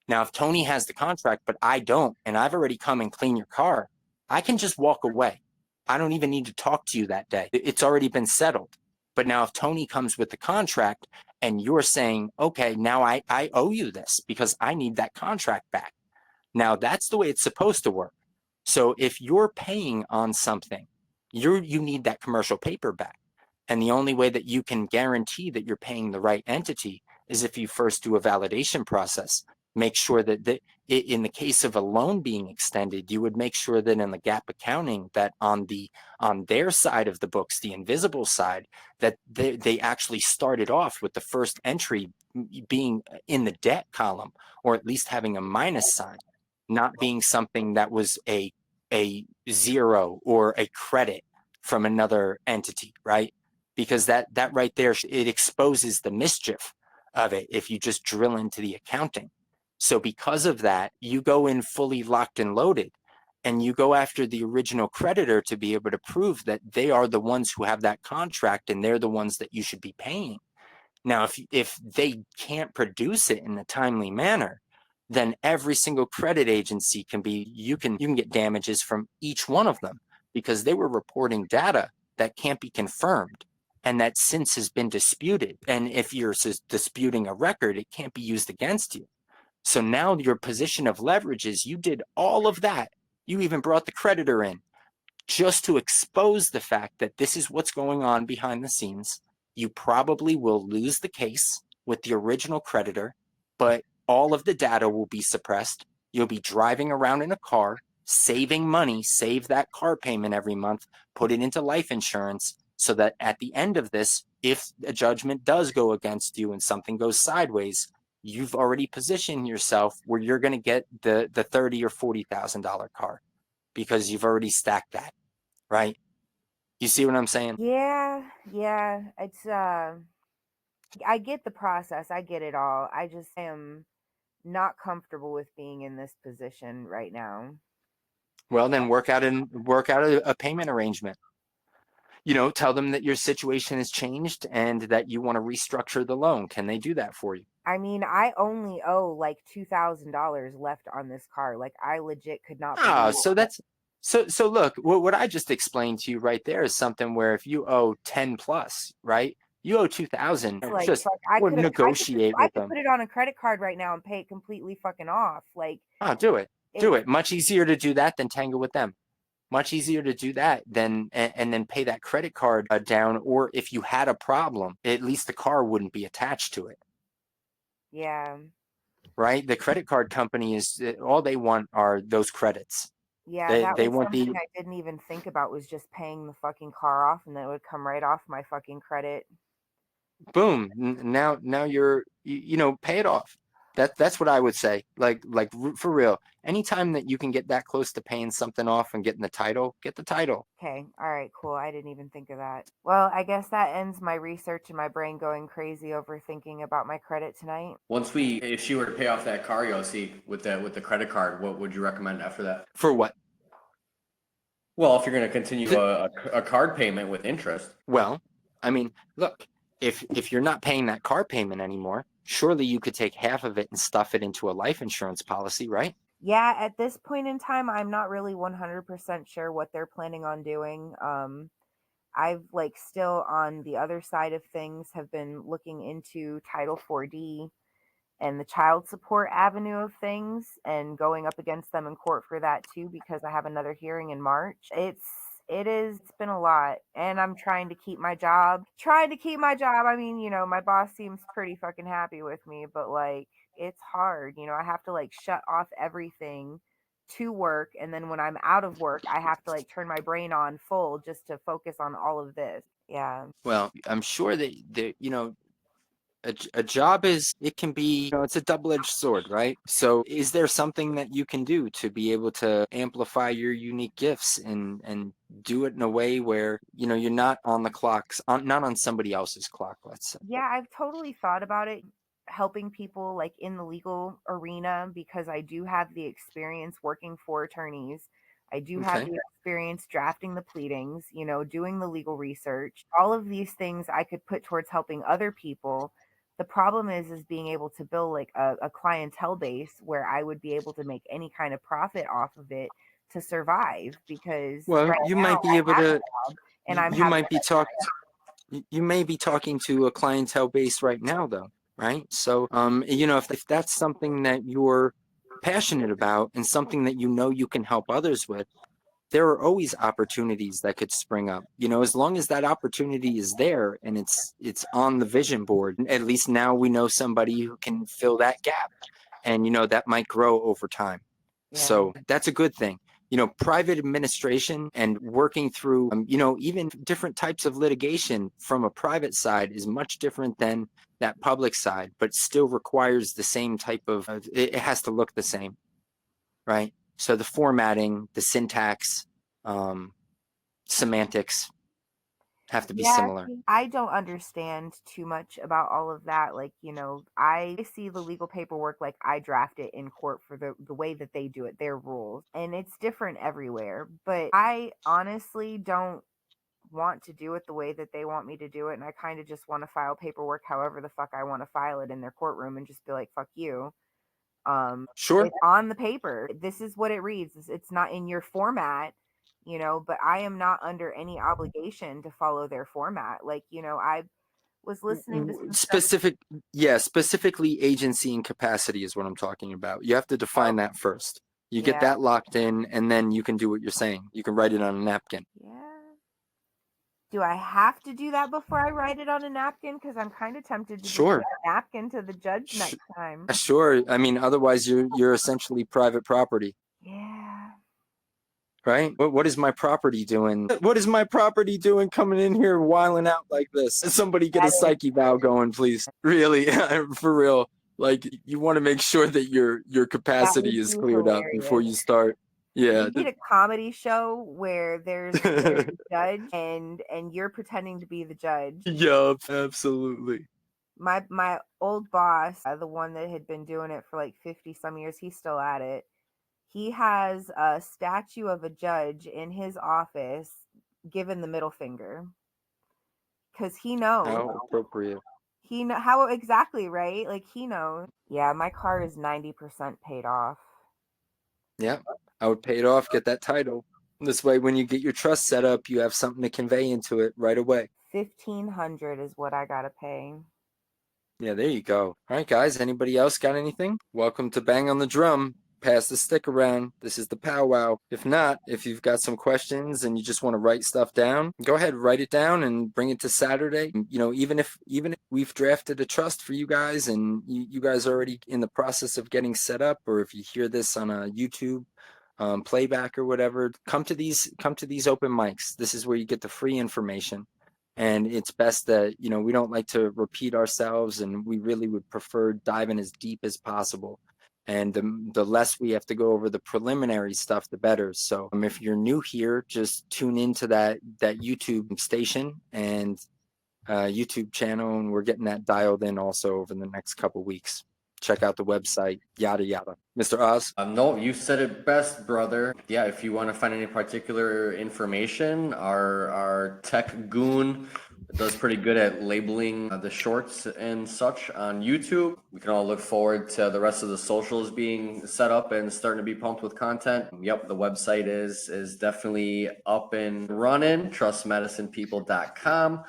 Now, if Tony has the contract, but I don't, and I've already come and cleaned your car, I can just walk away. I don't even need to talk to you that day. It's already been settled. But now if Tony comes with the contract and you're saying, okay, now I owe you this because I need that contract back. Now that's the way it's supposed to work. So if you're paying on something, you need that commercial paper back. And the only way that you can guarantee that you're paying the right entity is if you first do a validation process. Make sure that in the case of a loan being extended, you would make sure that in the GAAP accounting that on their side of the books, the invisible side, that they actually started off with the first entry being in the debt column, or at least having a minus sign, not being something that was a zero or a credit from another entity, right? Because that right there, it exposes the mischief of it if you just drill into the accounting. So because of that, you go in fully locked and loaded, and you go after the original creditor to be able to prove that they are the ones who have that contract and they're the ones that you should be paying. Now, if they can't produce it in a timely manner, then every single credit agency you can get damages from each one of them because they were reporting data that can't be confirmed and that since has been disputed. And if you're disputing a record, it can't be used against you. So now your position of leverage is you did all of that. You even brought the creditor in just to expose the fact that this is what's going on behind the scenes. You probably will lose the case with the original creditor, but all of the data will be suppressed. You'll be driving around in a car, saving money, save that car payment every month, put it into life insurance so that at the end of this, if a judgment does go against you and something goes sideways, you've already positioned yourself where you're going to get the $30,000 or $40,000 car because you've already stacked that, right? You see what I'm saying? Yeah, it's I get the process. I get it all. I just am not comfortable with being in this position right now. Well, then work out a payment arrangement. Tell them that your situation has changed and that you want to restructure the loan. Can they do that for you? I mean, I only owe like $2,000 left on this car. Like, I legit could not believe So that's so look, what I just explained to you right there is something where if you owe 10 plus, right? You owe 2,000, like, just fuck, I could negotiate I with could them. put it on a credit card right now and pay it completely fucking off. Like, Do it. Much easier to do that than tangle with them. Much easier to do that than and then pay that credit card down. Or if you had a problem, at least the car wouldn't be attached to it. Yeah. Right? The credit card company is all they want are those credits. Yeah, that They was want something I didn't even think about, was just paying the fucking car off, and then it would come right off my fucking credit. boom. Now you're pay it off. That's what I would say. Like for real. Anytime that you can get that close to paying something off and getting the title, get the title. Okay, all right, cool. I didn't even think of that. Well, I guess that ends my research and my brain going crazy overthinking about my credit tonight. If she were to pay off that car, Yossi, with the credit card, what would you recommend after that? For what? Well, if you're going to continue a card payment with interest. Well, I mean, look, if you're not paying that car payment anymore, surely you could take half of it and stuff it into a life insurance policy, right? Yeah, at this point in time, I'm not really 100% sure what they're planning on doing. I've like still on the other side of things have been looking into Title 4D and the child support avenue of things and going up against them in court for that too, because I have another hearing in March. It's been a lot, and I'm trying to keep my job. I mean, my boss seems pretty fucking happy with me, but like, it's hard. I have to like shut off everything to work, and then when I'm out of work, I have to like turn my brain on full just to focus on all of this. Yeah. Well, I'm sure that a job it can be, it's a double-edged sword, right? So is there something that you can do to be able to amplify your unique gifts and do it in a way where, you're not on the clocks, not on somebody else's clock, let's say? Yeah, I've totally thought about it, helping people like in the legal arena, because I do have the experience working for attorneys. I do have Okay. the experience drafting the pleadings, doing the legal research. All of these things I could put towards helping other people. The problem is being able to build like a clientele base where I would be able to make any kind of profit off of it to survive, because Well, right you now might be I able have a to, job and I'm you having might be you may be talking to a clientele base right now, though, right? So, if that's something that you're passionate about and something that you can help others with, there are always opportunities that could spring up. As long as that opportunity is there and it's on the vision board, at least now we know somebody who can fill that gap, and that might grow over time. yeah. So that's a good thing. Private administration and working through, even different types of litigation from a private side is much different than that public side, but still requires the same type of, it has to look the same, right? So the formatting, the syntax, semantics have to be Yeah, similar. see, I don't understand too much about all of that. Like, I see the legal paperwork like I draft it in court for the way that they do it, their rules. And it's different everywhere. But I honestly don't want to do it the way that they want me to do it. And I kind of just want to file paperwork however the fuck I want to file it in their courtroom and just be like, fuck you. Sure. It's on the paper. This is what it reads. It's not in your format, but I am not under any obligation to follow their format. Like, I was listening to some stuff. Specifically agency and capacity is what I'm talking about. You have to define that first. You get Yeah. that locked in, and then you can do what you're saying. You can write it on a napkin. Yeah. Do I have to do that before I write it on a napkin? Because I'm kind of tempted to just Sure. give a napkin to the judge next time. Sure. I mean, otherwise you're essentially private property, Yeah. right? What is my property doing? What is my property doing coming in here whiling out like this? Somebody get a psyche vow going, please. Really, for real. Like, you want to make sure that your capacity is cleared up before you start. Yeah. We need a comedy show where there's a judge and you're pretending to be the judge. Yup, absolutely. My old boss, the one that had been doing it for like 50 some years, he's still at it. He has a statue of a judge in his office given the middle finger, because he knows. How appropriate. How exactly, right? Like, he knows. Yeah, my car is 90% paid off. Yeah, I would pay it off, get that title. This way, when you get your trust set up, you have something to convey into it right away. 1,500 is what I gotta pay. Yeah, there you go. All right, guys, anybody else got anything? Welcome to Bang on the Drum. Pass the stick around. This is the powwow. If not, if you've got some questions and you just want to write stuff down, go ahead, write it down and bring it to Saturday. Even if we've drafted a trust for you guys and you guys are already in the process of getting set up, or if you hear this on a YouTube playback or whatever, come to these open mics. This is where you get the free information. And it's best that, we don't like to repeat ourselves, and we really would prefer diving as deep as possible. And the less we have to go over the preliminary stuff, the better. So if you're new here, just tune into that YouTube station and YouTube channel, and we're getting that dialed in also over the next couple weeks. Check out the website, yada, yada. Mr. Oz? No, you said it best, brother. Yeah, if you want to find any particular information, our tech goon does pretty good at labeling the shorts and such on YouTube. We can all look forward to the rest of the socials being set up and starting to be pumped with content. Yep, the website is definitely up and running, trustmedicinepeople.com.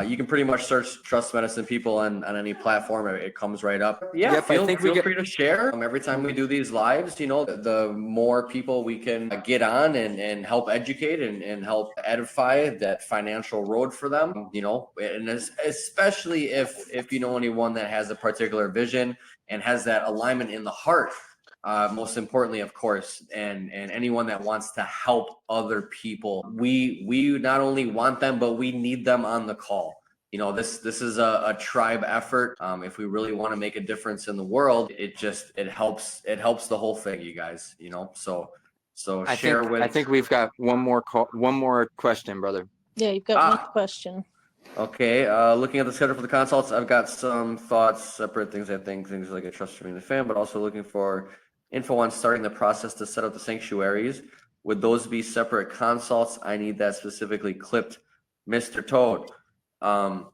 You can pretty much search Trust Medicine People on any platform. It comes right up. Yeah, Yep, feel free to share. Every time we do these lives, the more people we can get on and help educate and help edify that financial road for them, and especially if you know anyone that has a particular vision and has that alignment in the heart. Most importantly, of course, and anyone that wants to help other people, we not only want them, but we need them on the call. You know, this is a tribe effort. If we really want to make a difference in the world, it helps the whole thing, you guys. You know, so share with. I think we've got one more question, brother. Yeah, you've got one question. Okay, looking at the schedule for the consults, I've got some thoughts, separate things. I think things like a trust streaming the fan, but also looking for info on starting the process to set up the sanctuaries. Would those be separate consults? I need that specifically clipped, Mr. Toad. I'm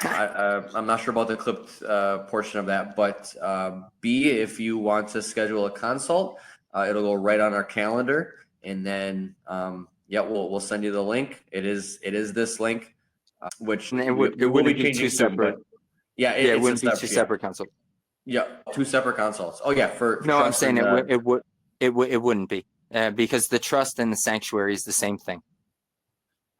not sure about the clipped portion of that, but B, if you want to schedule a consult, it'll go right on our calendar, and then yeah, we'll send you the link. It is this link, which And it wouldn't be two separate. Yeah, it wouldn't be two separate consults. Yeah, two separate consults. Oh yeah, for no, I'm saying and, it wouldn't be because the trust and the sanctuary is the same thing.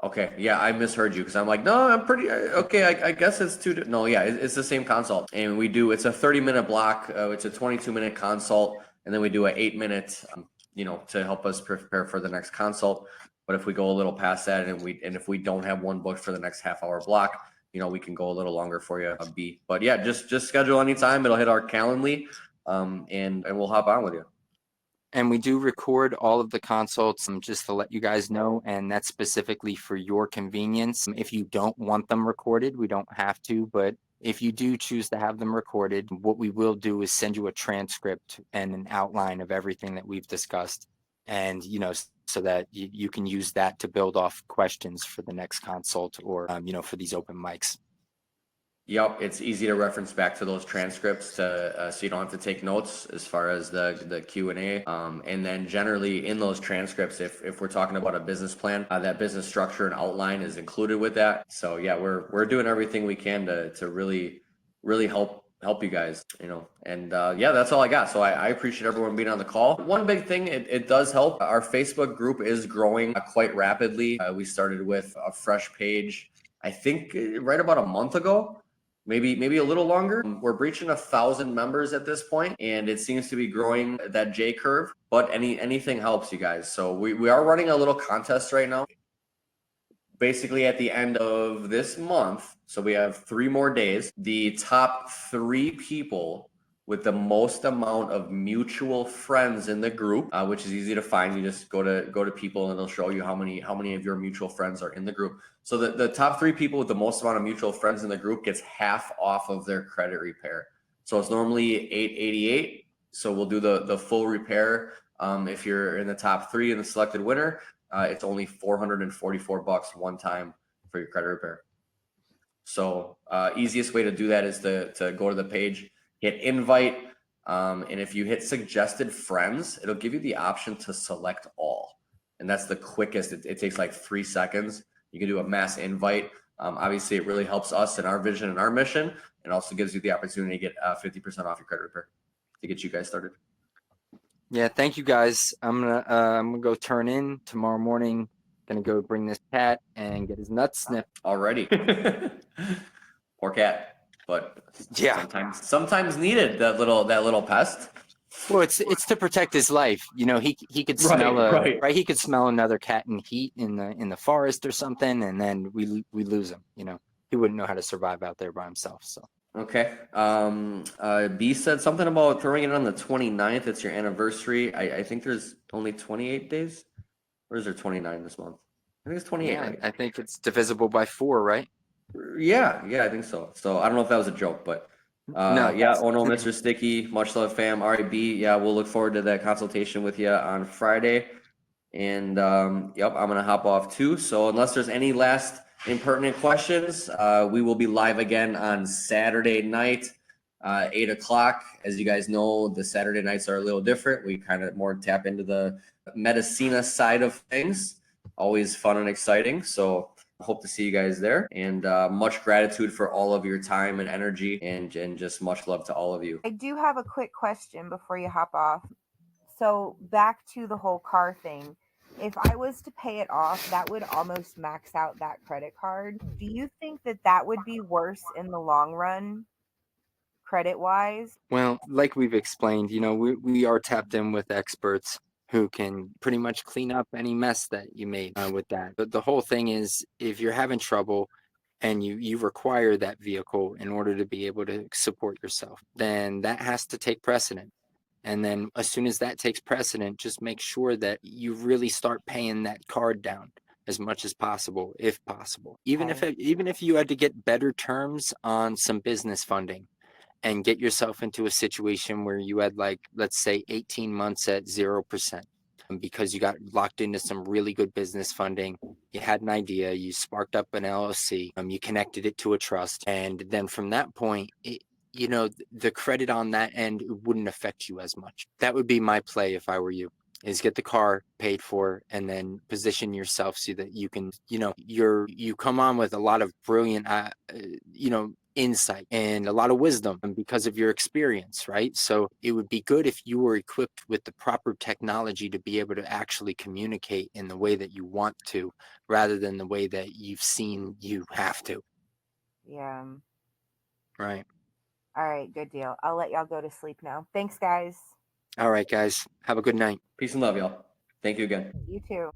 Okay, yeah, I misheard you because I'm like, no, I'm pretty okay. I guess it's two. No, yeah, it's the same consult, and it's a 30-minute block. It's a 22-minute consult, and then we do an 8-minute, to help us prepare for the next consult. But if we go a little past that, and if we don't have one booked for the next half-hour block, we can go a little longer for you. B, but yeah, just schedule anytime. It'll hit our Calendly, and we'll hop on with you. And we do record all of the consults, just to let you guys know, and that's specifically for your convenience. If you don't want them recorded, we don't have to, but if you do choose to have them recorded, what we will do is send you a transcript and an outline of everything that we've discussed, and so that you can use that to build off questions for the next consult or for these open mics. Yep, it's easy to reference back to those transcripts so you don't have to take notes as far as the Q&A. And then generally in those transcripts, if we're talking about a business plan, that business structure and outline is included with that. So yeah, we're doing everything we can to really help you guys, and yeah, that's all I got. So I appreciate everyone being on the call. One big thing, it does help. Our Facebook group is growing quite rapidly. We started with a fresh page, I think right about a month ago. Maybe a little longer. We're breaching 1,000 members at this point, and it seems to be growing that J curve. But anything helps, you guys. So we are running a little contest right now. Basically, at the end of this month, so we have 3 more days. The top 3 people with the most amount of mutual friends in the group, which is easy to find. You just go to people and they'll show you how many of your mutual friends are in the group. So the top 3 people with the most amount of mutual friends in the group gets half off of their credit repair. So it's normally $888. So we'll do the full repair. If you're in the top 3 in the selected winner, it's only $444 one time for your credit repair. So easiest way to do that is to go to the page, hit invite, and if you hit suggested friends, it'll give you the option to select all. And that's the quickest. It takes like 3 seconds. You can do a mass invite. Obviously, it really helps us in our vision and our mission, and also gives you the opportunity to get 50% off your credit repair to get you guys started. Yeah, thank you guys. I'm gonna go turn in tomorrow morning. Gonna go bring this cat and get his nuts snipped. Already. Poor cat, but yeah, sometimes needed that little pest. Well, it's to protect his life. He could smell right. He could smell another cat in heat in the forest or something, and then we lose him. He wouldn't know how to survive out there by himself. So. Okay. B said something about throwing it on the 29th. It's your anniversary. I think there's only 28 days. Or is there 29 this month? I think it's 28. Yeah, right? I think it's divisible by 4, right? Yeah, I think so. So I don't know if that was a joke, but no. Yeah. Oh no, Mr. Sticky, much love, fam. All right, B. Yeah, we'll look forward to that consultation with you on Friday. And yep, I'm gonna hop off too. So unless there's any last impertinent questions, we will be live again on Saturday night, 8 o'clock. As you guys know, the Saturday nights are a little different. We kind of more tap into the Medicina side of things. Always fun and exciting. So hope to see you guys there, and much gratitude for all of your time and energy, and just much love to all of you. I do have a quick question before you hop off. So back to the whole car thing. If I was to pay it off, that would almost max out that credit card. Do you think that would be worse in the long run, credit-wise? Well, like we've explained, we are tapped in with experts who can pretty much clean up any mess that you made with that. But the whole thing is, if you're having trouble and you require that vehicle in order to be able to support yourself, then that has to take precedent. And then as soon as that takes precedent, just make sure that you really start paying that card down as much as possible, if possible. Even if you had to get better terms on some business funding and get yourself into a situation where you had, like, let's say 18 months at 0%, because you got locked into some really good business funding. You had an idea, you sparked up an LLC, you connected it to a trust, and then from that point, the credit on that end wouldn't affect you as much. That would be my play if I were you, is get the car paid for and then position yourself so that you can, you come on with a lot of brilliant, insight and a lot of wisdom because of your experience, right? So it would be good if you were equipped with the proper technology to be able to actually communicate in the way that you want to, rather than the way that you've seen you have to. Yeah. Right. All right, good deal. I'll let y'all go to sleep now. Thanks, guys. All right, guys. Have a good night. Peace and love, y'all. Thank you again. You too.